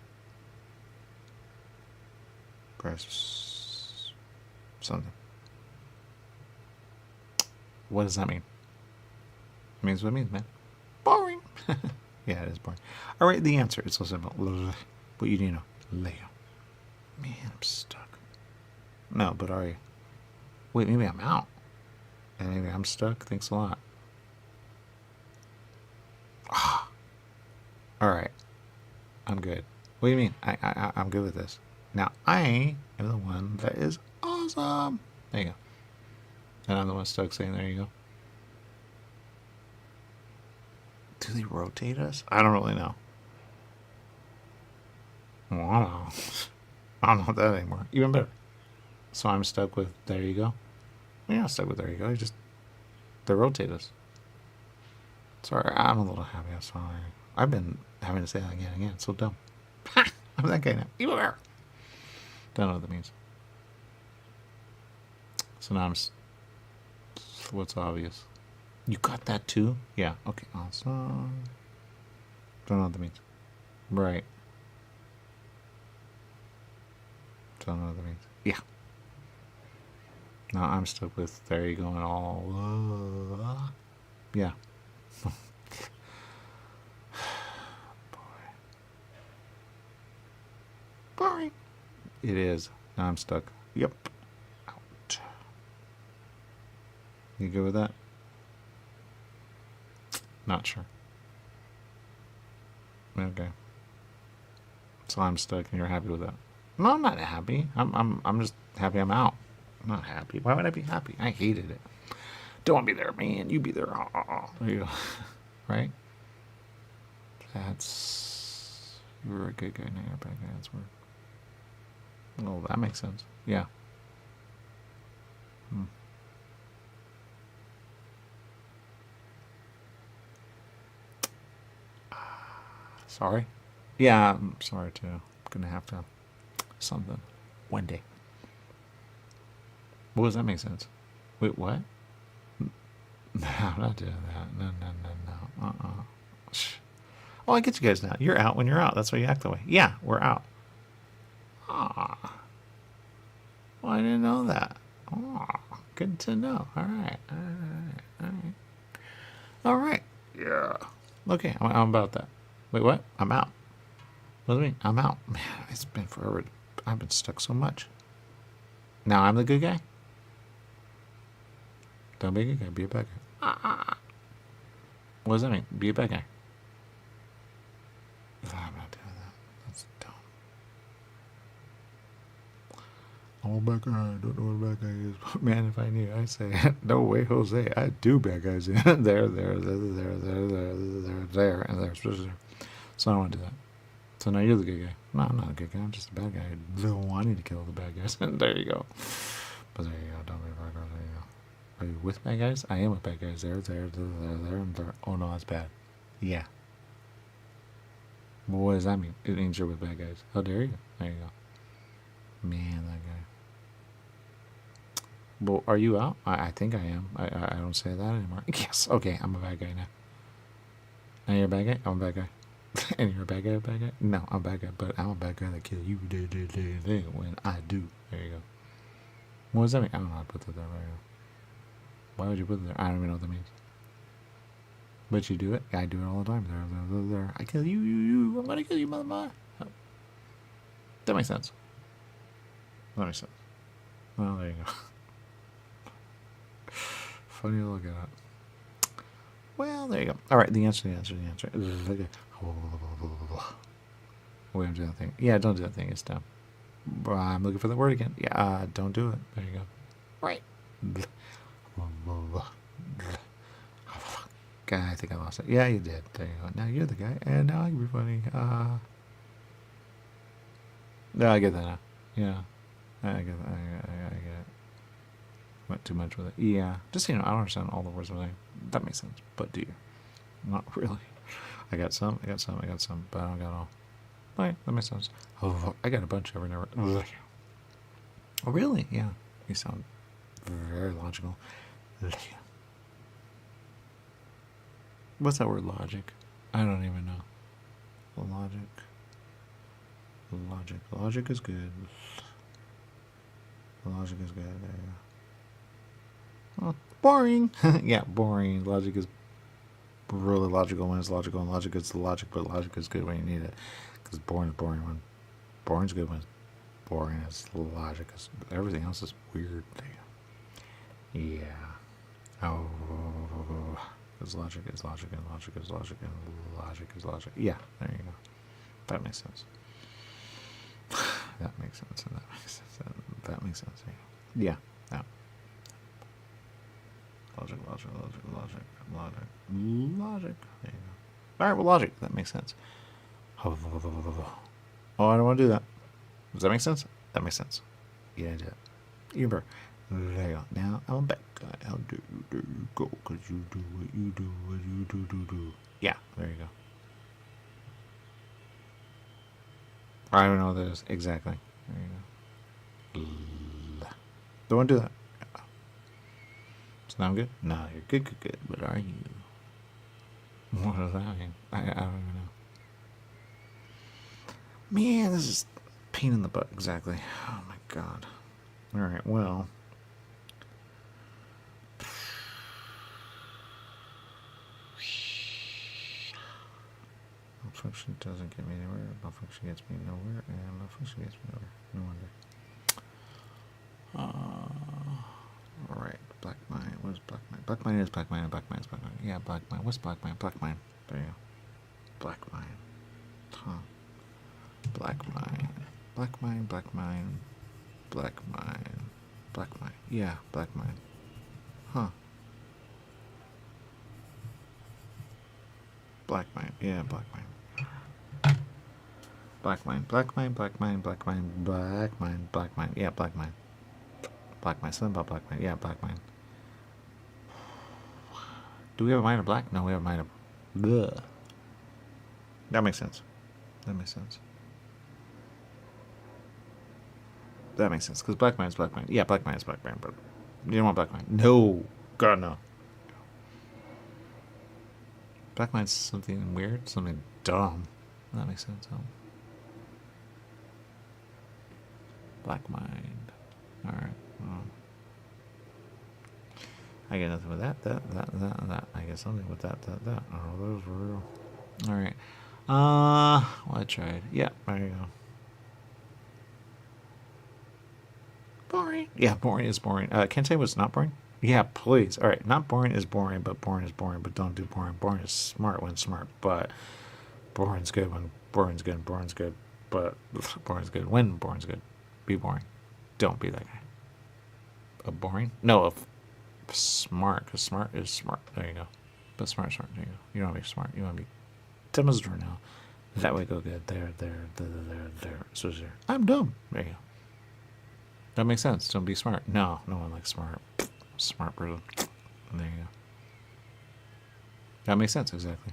Press something. What does that mean? It means what it means, man. Boring. Yeah, it is boring. Alright, the answer. It's so simple. But you need to know. Leo. Man, I'm stuck. No, but are you? Wait, maybe I'm out. And maybe I'm stuck. Thanks a lot. Alright. I'm good. What do you mean? I'm good with this. Now, I am the one that is awesome. There you go. And I'm the one stuck saying, there you go. Do they rotate us? I don't really know. Well, I don't know. I don't know that anymore. Even better. So I'm stuck with, there you go. You're not stuck with, there you go. They rotate us. Sorry, I'm a little happy. I'm sorry. I've been having to say that again and again. It's so dumb. I'm that guy now. Even better. Don't know what that means. So now what's obvious? You got that too? Yeah. Okay. Awesome. Don't know what that means. Right. Don't know what that means. Yeah. Now I'm stuck with there you go and all. Yeah. Boring. It is. Now I'm stuck. Yep. Out. You good with that? Not sure. Okay. So I'm stuck and you're happy with that. No, I'm not happy. I'm just happy I'm out. I'm not happy. Why would I be happy? I hated it. Don't want to be there, man. You be there. There you go. Right? That's... You were a good guy, now you're a bad guy. That's weird. Oh, that makes sense. Yeah. Sorry? Yeah, I'm sorry too. I'm gonna have to something one day. What does that make sense? Wait, what? No, I'm not doing that. No, no, no, no. Oh, I get you guys now. You're out when you're out. That's why you act that way. Yeah, we're out. Ah. Well, I didn't know that. Oh, good to know. All right. All right. All right. All right. Yeah. Okay, I'm about that. Wait, what? I'm out. What do you mean? I'm out. Man, it's been forever. I've been stuck so much. Now I'm the good guy? Don't be a good guy. Be a bad guy. What does that mean? Be a bad guy. I'm not doing that. That's dumb. I'm a bad guy. I don't know what a bad guy is. Man, if I knew, I'd say, no way, Jose. I do bad guys. There, and there. So I don't want to do that. So now you're the good guy. No, I'm not a good guy. I'm just a bad guy wanting to kill the bad guys. There you go. But there you go. Don't be a bad guy. There you go. Are you with bad guys? I am with bad guys. There, and there. Oh no, that's bad. Yeah. Well, what does that mean? It means you're with bad guys. How dare you? There you go. Man, that guy. Well, are you out? I think I am. I don't say that anymore. Yes. Okay, I'm a bad guy now. Now you're a bad guy? I'm a bad guy. And you're a bad guy? No, I'm a bad guy, but I'm a bad guy that kill you when I do. There you go. What does that mean? I don't know how to put that there. Why would you put it there? I don't even know what that means. But you do it? I do it all the time. There. I kill you. I'm gonna kill you, mother. That makes sense. That makes sense. Well, there you go. Funny to look at. Well, there you go. All right, the answer. Okay. Wait, I'm doing that thing. Yeah, don't do that thing. It's dumb. I'm looking for the word again. Yeah, don't do it. There you go. Right. God, I think I lost it. Yeah, you did. There you go. Now you're the guy, and now I can be funny. No, I get that now. Yeah, I get that. I get it. Went too much with it. Yeah, just so you know, I don't understand all the words I'm saying. That makes sense, but do you? Not really. I got some, but I don't got all. Okay, that makes sense. Oh, I got a bunch every now and then. Oh, really? Yeah. You sound very logical. What's that word, logic? I don't even know. Logic is good. Logic is good. There you go. Oh, boring. Yeah, boring. Logic is really logical when it's logical, and logic is the logic, but logic is good when you need it. Because boring is boring when boring's good when it's boring. It's logic. Everything else is weird. Yeah. Oh. Because logic is logic, and logic is logic, and logic is logic. Yeah, there you go. That makes sense. That makes sense, and that makes sense, and that makes sense. Yeah. Logic. There you go. All right, well, logic. That makes sense. Oh, I don't want to do that. Does that make sense? That makes sense. Yeah, I did. Even better. There you go. Now I'm a bad guy. How do you go? Because you do what you do. Yeah, there you go. I don't know what that is. Exactly. There you go. Don't want to do that. So now I'm good? No, you're good. But are you? What does that mean? I don't even know. Man, this is a pain in the butt. Exactly. Oh my god. Alright, well. Malfunction doesn't get me anywhere. Malfunction gets me nowhere. And malfunction gets me nowhere. No wonder. Alright. Black mine. What is black mine? Black mine is black mine. Black mine is black mine. Yeah, black mine. What's black mine? Black mine. There you go. Black mine. Huh. Black mine. Black mine. Black mine. Black mine. Black mine. Yeah, black mine. Huh. Black mine. Yeah, black mine. Black mine. Black mine. Black mine. Black mine. Black mine. Black mine. Yeah, black mine. Black mine. Something about black mine. Yeah, black mine. Do we have a mine of black? No, we have a mine of... Bleh. That makes sense. That makes sense. That makes sense, because black man is black man. Yeah, black man is black man, but you don't want black man. No. God, no. Black mind's something weird, something dumb. That makes sense, huh? Black mind. Alright. I get nothing with that. I get something with that. Oh, those were real. Alright. Well, I tried. Yeah, there you go. Boring. Yeah, boring is boring. Can't say what's not boring. Yeah, please. All right, not boring is boring, but boring is boring. But don't do boring. Boring is smart when smart, but boring's good when boring's good. Boring's good, but boring's good when boring's good. Be boring. Don't be that guy. A boring? No, smart, because smart is smart. There you go. But smart. There you go. You don't want to be smart. You want to be dumb as a doornail. That way go good. There. So there. I'm dumb. There you go. That makes sense. Don't be smart. No one likes smart. Smart person. There you go. That makes sense, exactly.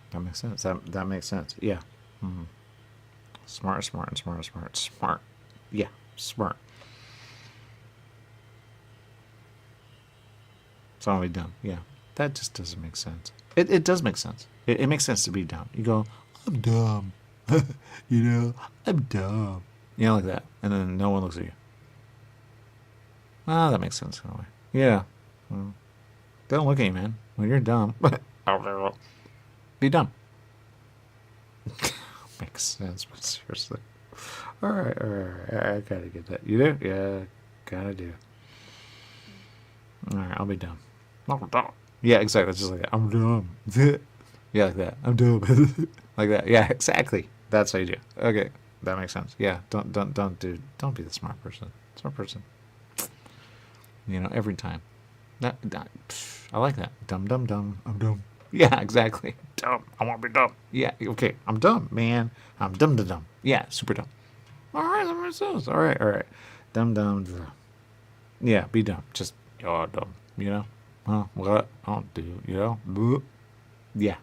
That makes sense. That makes sense. Yeah. Mm-hmm. Smart. Yeah, smart. So I'll be dumb. Yeah. That just doesn't make sense. It does make sense. It makes sense to be dumb. You go, I'm dumb. You know, I'm dumb. You know, like that. And then no one looks at you. Ah, that makes sense in a way. Yeah. Well, don't look at you, man. When you're dumb. Be dumb. Makes sense, but seriously. Alright. I gotta get that. You do? Yeah, gotta do. Alright, I'll be dumb. Yeah, exactly. It's just like that. I'm dumb. Yeah, like that. I'm dumb. Like that. Yeah, exactly. That's how you do. Okay. That makes sense. Yeah, don't be the smart person. Smart person. You know, every time. I like that. Dumb. I'm dumb. Yeah, exactly. Dumb. I want to be dumb. Yeah, okay. I'm dumb, man. I'm dumb. Yeah, super dumb. All right, that makes sense. All right. Dumb. Yeah, be dumb. Just, you're dumb. You know? Huh? What? I don't do, you know? Boop. Yeah.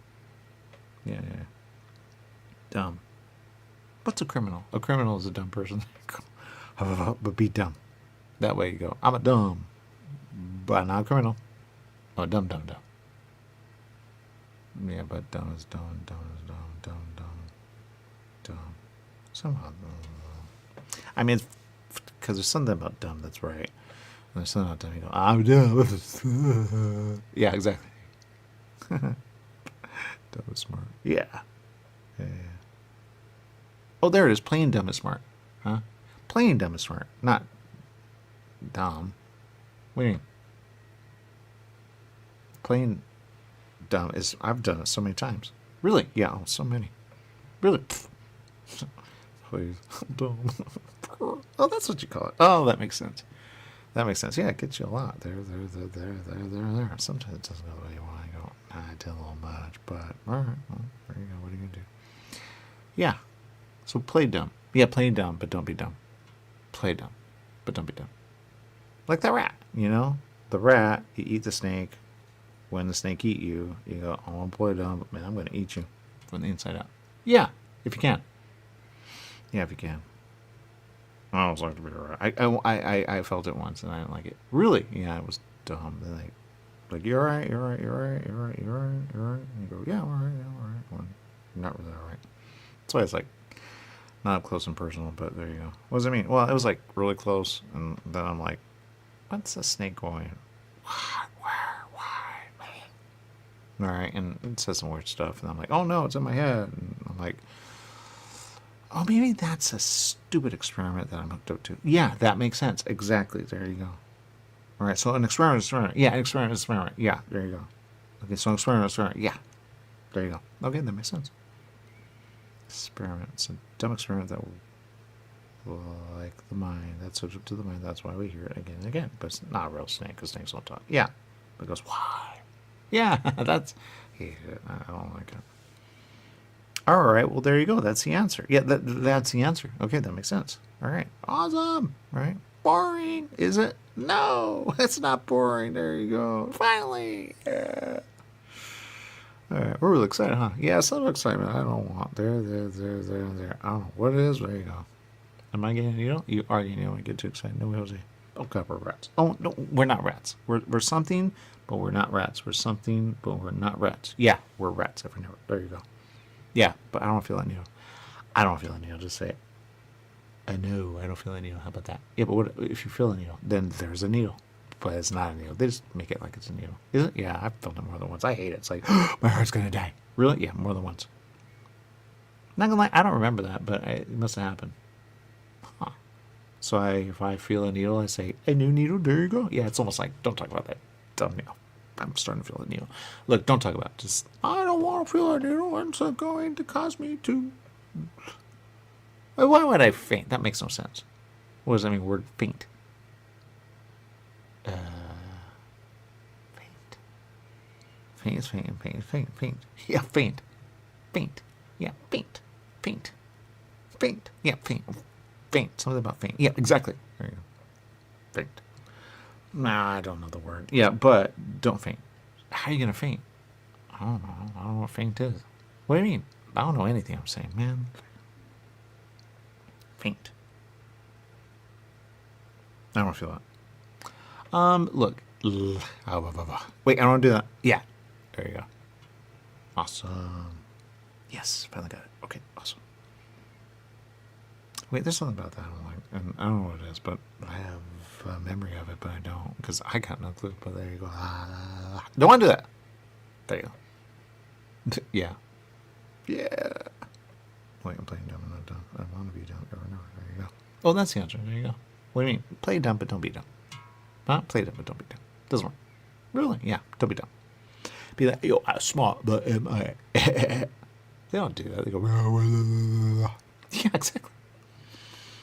Dumb. What's a criminal? A criminal is a dumb person. But be dumb. That way you go, I'm a dumb, but not a criminal. Oh, dumb. Yeah, but dumb is dumb. Somehow. I mean, because there's something about dumb that's right. And there's something about dumb, you go, I'm dumb. Yeah, exactly. Dumb is smart. Yeah. Oh, there it is. Plain dumb is smart. Huh? Plain dumb is smart. Not dumb. What do you mean? Plain dumb is... I've done it so many times. Really? Yeah, oh, so many. Really? Please. Dumb. Oh, that's what you call it. Oh, that makes sense. Yeah, it gets you a lot. There. Sometimes it doesn't go the way you want to go. I did a little much, but... Alright, well, there you go. What are you going to do? Yeah. So play dumb. Yeah, play dumb, but don't be dumb. Play dumb, but don't be dumb. Like the rat, you know? The rat, you eat the snake. When the snake eat you, you go, I want to play dumb, but man, I'm going to eat you from the inside out. Yeah, if you can. Yeah, if you can. I was like to be a rat. I felt it once and I didn't like it. Really? Yeah, it was dumb. Then like you're all right. And you go, yeah, I'm all right. Well, you're not really all right. That's why it's like not up close and personal, but there you go. What does it mean? Well, it was like really close, and then I'm like, what's a snake going? Why? All right, and it says some weird stuff, and I'm like, oh no, it's in my head. And I'm like, oh, maybe that's a stupid experiment that I'm hooked up to. Yeah, that makes sense. Exactly. There you go. All right, so an experiment is experiment. Yeah, an experiment is experiment. Yeah, there you go. Okay, so an experiment is experiment. Yeah, there you go. Okay, that makes sense. Experiment. It's a dumb experiment that will like the mind. That's hooked up to the mind. That's why we hear it again and again. But it's not a real snake, because snakes don't talk. Yeah. But it goes, why? Yeah, that's... Yeah, I don't like it. All right, well, there you go. That's the answer. Yeah, that's the answer. Okay, that makes sense. All right. Awesome. All right. Boring, is it? No, it's not boring. There you go. Finally. Yeah. All right, we're really excited, huh? Yeah, some excitement. I don't want there. I don't know what it is. There you go. Am I getting a needle? You are getting a needle when you get too excited. No, Jose. Oh God, we're rats. Oh no, we're not rats. We're something, but we're not rats. We're something, but we're not rats. Yeah, we're rats. Every never. There you go. Yeah, but I don't feel that needle. I don't feel that needle. Just say it. I know. I don't feel that needle. How about that? Yeah, but what if you feel a needle? Then there's a needle. But it's not a needle. They just make it like it's a needle. Is it? Yeah, I've felt it more than once. I hate it. It's like, my heart's going to die. Really? Yeah, more than once. Not going to lie, I don't remember that, but it must have happened. Huh. So if I feel a needle, I say, a new needle, there you go. Yeah, it's almost like, don't talk about that dumb needle. I'm starting to feel a needle. Look, don't talk about it. Just, I don't want to feel a needle. It's going to cause me to... Why would I faint? That makes no sense. What does that mean, word faint? Faint. Yeah, faint. Yeah, faint. Yeah, faint. Something about faint. Yeah, exactly. There you go. Faint. Nah, I don't know the word. Yeah, but don't faint. How are you going to faint? I don't know. I don't know what faint is. What do you mean? I don't know anything I'm saying, man. Faint. I don't feel that. Look. Wait, I don't want to do that. Yeah. There you go. Awesome. Yes, finally got it. Okay, awesome. Wait, there's something about that I don't like. And I don't know what it is, but I have a memory of it, but I don't. Because I got no clue, but there you go. Don't want to do that. There you go. Yeah. Wait, I'm playing dumb and not dumb. I want to be dumb. There you go. Oh, that's the answer. There you go. What do you mean? Play dumb, but don't be dumb. Huh? Play dumb, but don't be dumb. Doesn't work. Really? Yeah, don't be dumb. Be like, yo, I'm smart, but am I? They don't do that. They go, yeah, exactly.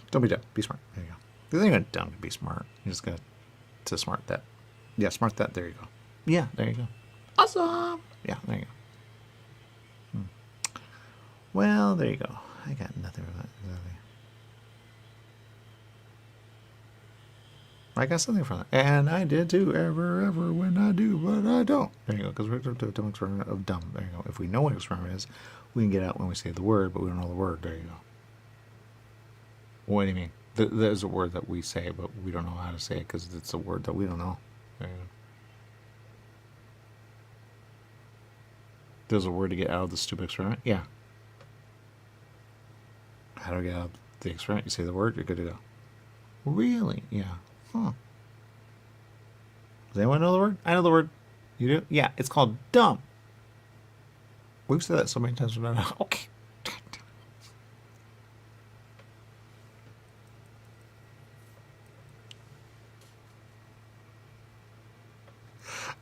Don't be dumb. Be smart. There you go. You're not even dumb to be smart. You just got to smart that. Yeah, smart that. There you go. Yeah, there you go. Awesome. Yeah, there you go. Well, there you go. I got nothing for that. Exactly. I got something from that. And I did too. Ever, when I do, but I don't. There you go. Because we're going to do an experiment of dumb. There you go. If we know what an experiment is, we can get out when we say the word, but we don't know the word. There you go. What do you mean? There's a word that we say, but we don't know how to say it because it's a word that we don't know. There you go. There's a word to get out of the stupid experiment? Yeah. How do we get out of the experiment? You say the word, you're good to go. Really? Yeah. Huh. Does anyone know the word? I know the word. You do? Yeah, it's called dumb. We've said that so many times. Okay.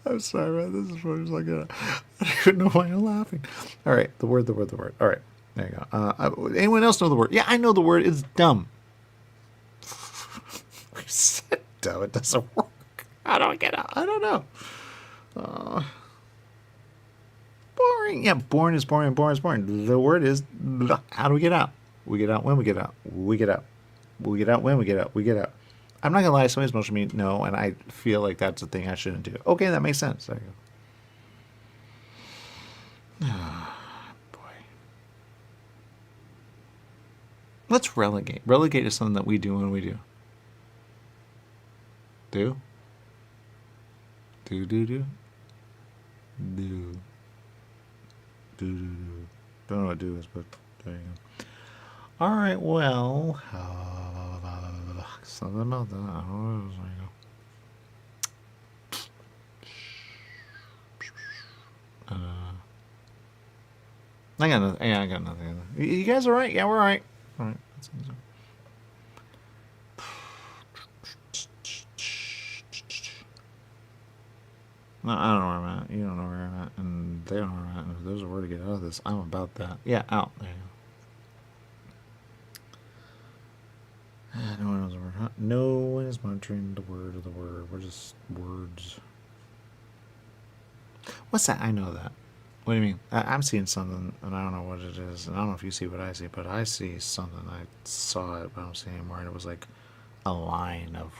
I'm sorry, man. This is just like I don't even know why I'm laughing. All right, the word. All right, there you go. Anyone else know the word? Yeah, I know the word. It's dumb. We said dumb. It doesn't work. How do I get out? I don't know. Boring. Yeah, boring is boring. Boring is boring. The word is. How do we get out? We get out when we get out. We get out. We get out when we get out. We get out. I'm not gonna lie. Somebody's motion me no, and I feel like that's a thing I shouldn't do. Okay, that makes sense. There you go. Boy. Let's relegate. Relegate is something that we do when we do. Do. Don't know what do is, but there you go. All right, well, something about that. I don't know. There you go. I got nothing. Yeah, I got nothing. You guys all right? Yeah, we're all right. All right. No, I don't know where I'm at. You don't know where I'm at. And they don't know where I'm at. And if there's a word to get out of this, I'm about that. Yeah, out. There you go. No one knows the word. Huh? No one is monitoring the word of the word. We're just words. What's that? I know that. What do you mean? I'm seeing something, and I don't know what it is. And I don't know if you see what I see, but I see something. I saw it, but I don't see it anymore. And it was like a line of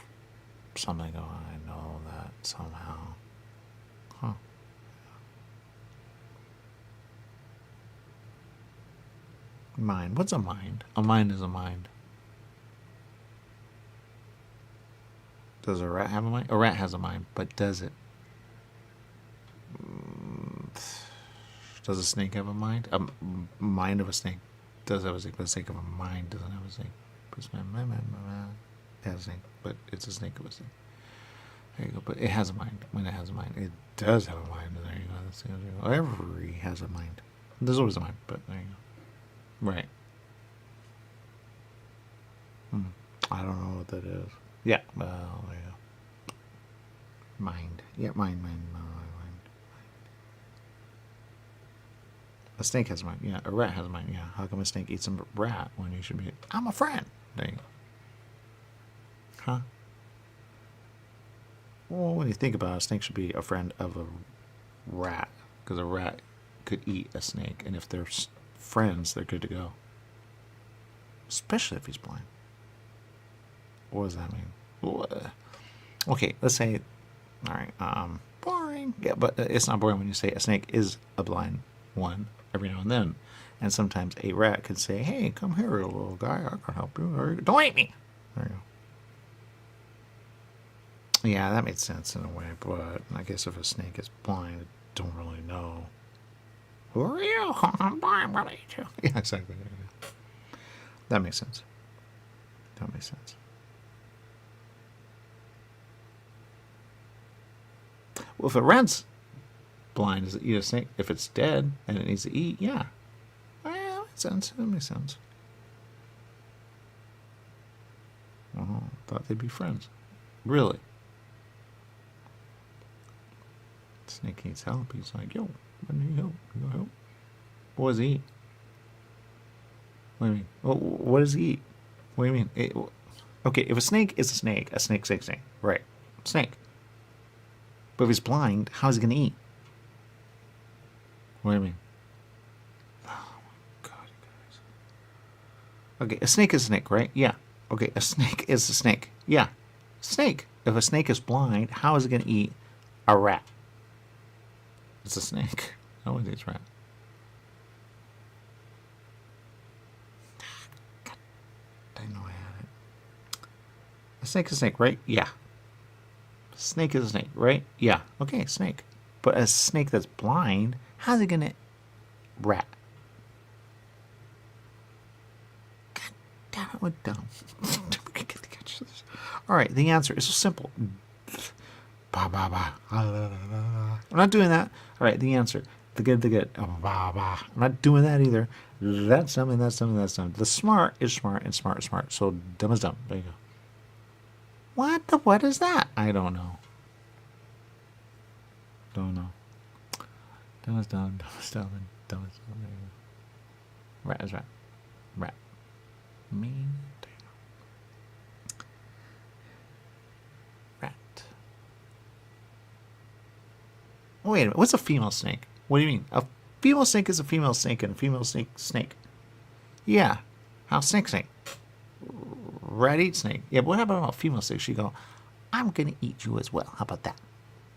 something going on. I know that somehow. Huh. Mind. What's a mind? A mind is a mind. Does a rat have a mind? A rat has a mind, but does it? Does a snake have a mind? A mind of a snake does have a snake, but the snake of a mind doesn't have a snake. It has a snake, but it's a snake of a snake. There you go. But it has a mind. When it has a mind, it does have a mind. There you go. Every has a mind. There's always a mind, but there you go. Right. I don't know what that is. Yeah. Well, there you go. Mind. Yeah, mind. A snake has a mind. Yeah, a rat has a mind. Yeah. How come a snake eats a rat when you should be? I'm a friend. There you go. Huh? Well, when you think about it, a snake should be a friend of a rat, because a rat could eat a snake, and if they're friends, they're good to go. Especially if he's blind. What does that mean? Okay, let's say, all right, boring. Yeah, but it's not boring when you say a snake is a blind one every now and then. And sometimes a rat could say, hey, come here, little guy, I can help you. Don't eat me. There you go. Yeah, that made sense in a way, but I guess if a snake is blind, I don't really know. Who are you? I'm blind, what are you? Yeah, exactly. That makes sense. That makes sense. Well, if a rat's blind, does it eat a snake? If it's dead and it needs to eat, yeah. Well, that makes sense. That makes sense. Oh, thought they'd be friends. Really? Snake needs help. He's like, yo, I need help. You got help? What does he eat? What do you mean? What does he eat? What do you mean? Okay, if a snake is a snake, snake. Right. Snake. But if he's blind, how's he going to eat? What do you mean? Oh my God, you guys. Okay, a snake is a snake, right? Yeah. Okay, a snake is a snake. Yeah. Snake. If a snake is blind, how is it going to eat a rat? It's a snake. No one eats rat. God, I know I had it. A snake is a snake, right? Yeah. Snake is a snake, right? Yeah. Okay, snake. But a snake that's blind, how's it gonna rat? God damn it, we're dumb. All right, the answer is so simple. I'm not doing that. All right, the answer. The good. I'm not doing that either. That's dumb and that's dumb and that's dumb. The smart is smart and smart is smart. So dumb is dumb. There you go. What is that? I don't know. Don't know. Dumb is dumb, dumb is dumb, and dumb is dumb. There you go. Rat is rat. Rat. Mean. There you go. Rat. Wait a minute. What's a female snake? What do you mean? A female snake is a female snake and a female snake. Yeah. How snake? Rat eat snake. Yeah, but what about a female snake? She go, I'm going to eat you as well. How about that?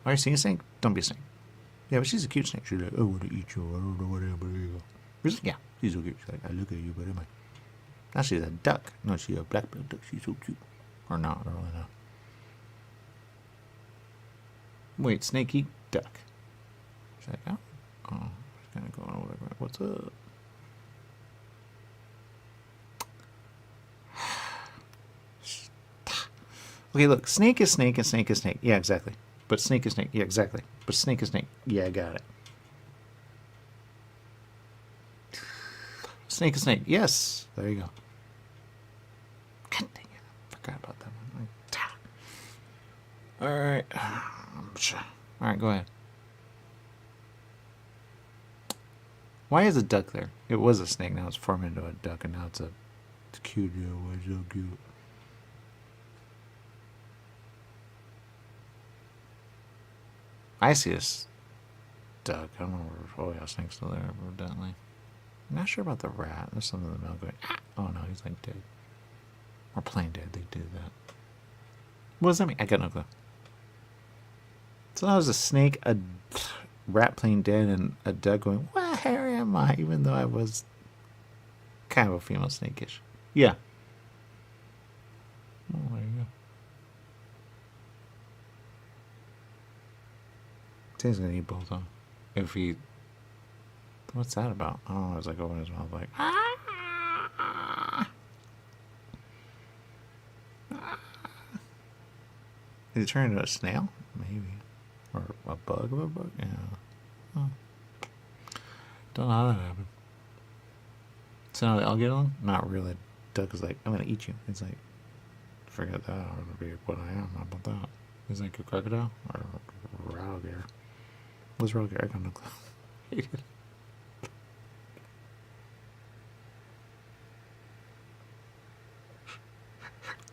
Are you seeing a snake? Don't be a snake. Yeah, but she's a cute snake. She's like, I want to eat you. I don't know whatever. She's like, yeah, she's so cute. She's like, I look at you, but am I? Now she's a duck. No, she's a black-billed duck. She's so cute. Or not, I don't really know. Wait, snake eat duck. She's like, oh, she's kind of going over there. What's up? Okay, look, snake is snake and snake is snake. Yeah, exactly. But snake is snake. Yeah, exactly. But snake is snake. Yeah, I got it. Snake is snake. Yes. There you go. God dang it. I forgot about that one. All right. All right, go ahead. Why is a duck there? It was a snake. Now it's formed into a duck, and now it's cute. It's so cute. I see this duck. I don't know where. Oh, yeah, snake's still there, evidently. I'm not sure about the rat. There's something in the mouth going, ah! Oh, no, he's like dead. Or plain dead. They did that. What does that mean? I got no clue. So that was a snake, a rat plain dead, and a duck going, where am I? Even though I was kind of a female snakish. Yeah. Oh, there you go. He's gonna eat both of them. If he... What's that about? Oh, it's like open his mouth like... Did he turn into a snail? Maybe. Or a bug of a bug? Yeah. Oh. Don't know how that happened. So now they all get along? Not really. Duck is like, I'm gonna eat you. It's like, forget that. I'm gonna be what I am. How about that? He's like a crocodile? Or a alligator? What's alligator? I got no clue.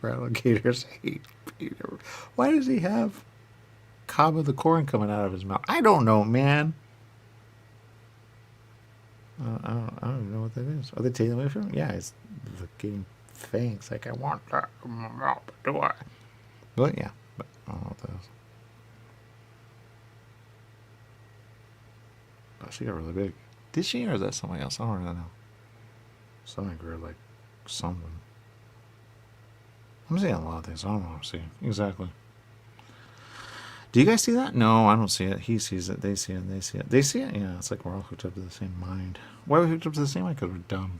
Alligators hate Peter. Why does he have cob of the corn coming out of his mouth? I don't know, man. I don't even know what that is. Are they taking away from him? Yeah, it's getting fangs. Like, I want that in my mouth, do I? But yeah, but I don't know what that is. Oh, she got really big. Did she, or is that somebody else? I don't really know. Something grew like something. I'm seeing a lot of things. I don't know what I'm seeing. Exactly. Do you guys see that? No, I don't see it. He sees it. They see it. They see it. They see it? Yeah, it's like we're all hooked up to the same mind. Why are we hooked up to the same mind? Because we're dumb.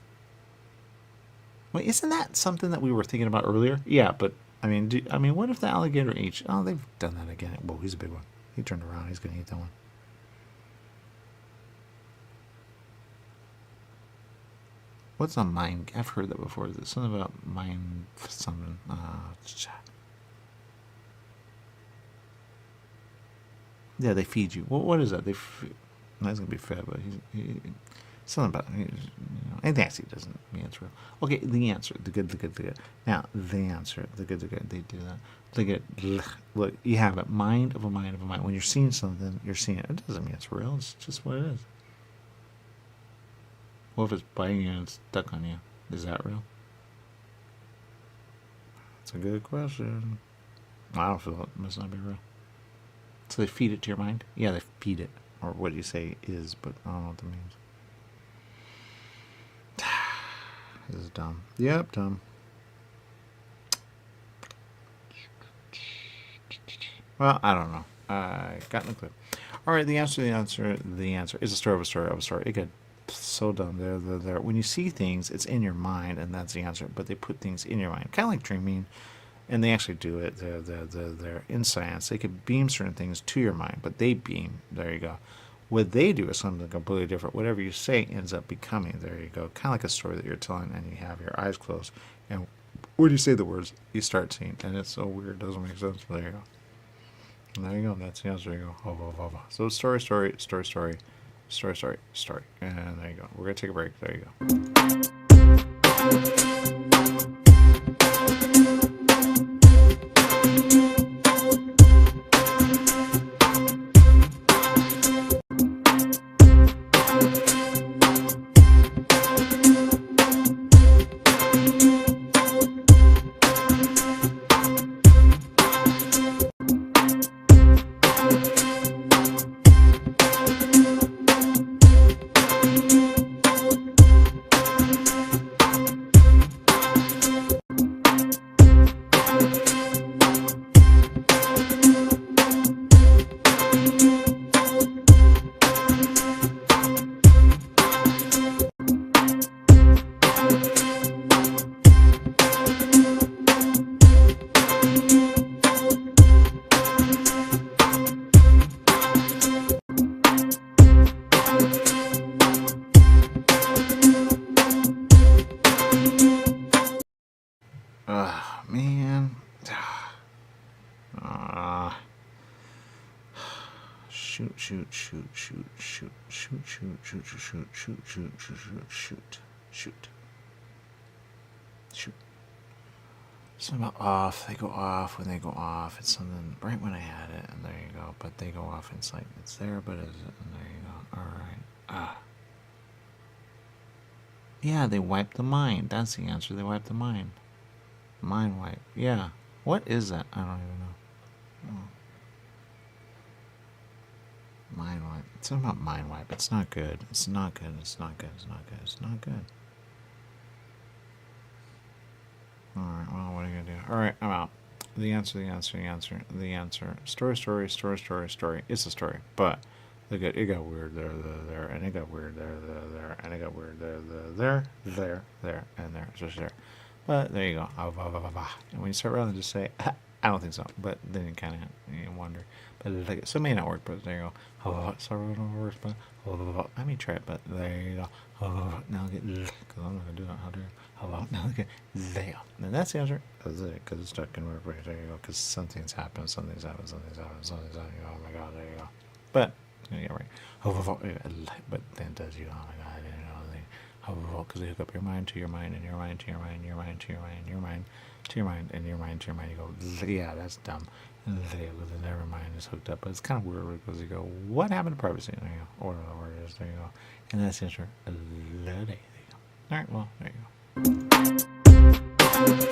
Wait, isn't that something that we were thinking about earlier? Yeah, but, I mean, what if the alligator eats... Oh, they've done that again. Whoa, he's a big one. He turned around. He's going to eat that one. What's a mind? I've heard that before. There's something about mind... Something. Yeah, they feed you. What is that? That's gonna be fed, but something about anything I see doesn't mean it's real. Okay, the answer, the good. Now the answer, the good. They do that. Look, you have it. Mind of a mind. When you're seeing something, you're seeing it. It doesn't mean it's real. It's just what it is. What if it's biting you and it's stuck on you? Is that real? That's a good question. I don't feel it must not be real. So they feed it to your mind? Yeah, they feed it. Or what do you say is, but I don't know what that means. This is dumb. Yep, dumb. Well, I don't know. I got no clue. Alright, the answer is a story of a story of a story. It got so dumb. There. When you see things, it's in your mind, and that's the answer. But they put things in your mind. Kind of like dreaming. And they actually do it. They're in science. They could beam certain things to your mind, but they beam. There you go. What they do is something completely different. Whatever you say ends up becoming. There you go. Kind of like a story that you're telling, and you have your eyes closed. And when you say the words, you start seeing. And it's so weird. It doesn't make sense. But there you go. And there you go. That's the answer. There you go. So story. And there you go. We're going to take a break. There you go. Shoot. Something about off. They go off when they go off. It's something right when I had it, and there you go. But they go off. It's like it's there, but is it? And there you go. All right. Yeah, they wipe the mind. That's the answer. They wipe the mind. Mind wipe. Yeah. What is that? I don't even know. Mind wipe. It's something about mind wipe. It's not good. It's not good. It's not good. It's not good. It's not good. All right, well, what are you going to do? All right, I'm out. The answer. Story. It's a story, but look at it got weird there, and it got weird there, and it got weird there, and there, just there. But there you go. And when you start rather just say, I don't think so. But then you kind of wonder. But like, so it may not work, but there you go. Sorry, it don't work, but I may try it, but there you go. Now get, because I'm not going to do that. How dare you? Now look at there. And that's the answer. Because it's stuck in work. There you go. Because something's happened. Oh my God, there you go. But, yeah, right. But then it does you. Oh my God, because they hook up your mind to your mind, and your mind to your mind, your mind to your mind, your mind to your mind, and your mind to your mind. You go, yeah, that's dumb. And there you go, the never mind is hooked up. But it's kind of weird because you go, what happened to privacy? There you go. Or whatever it is. There you go. And that's the answer. There you go. All right, well, there you go.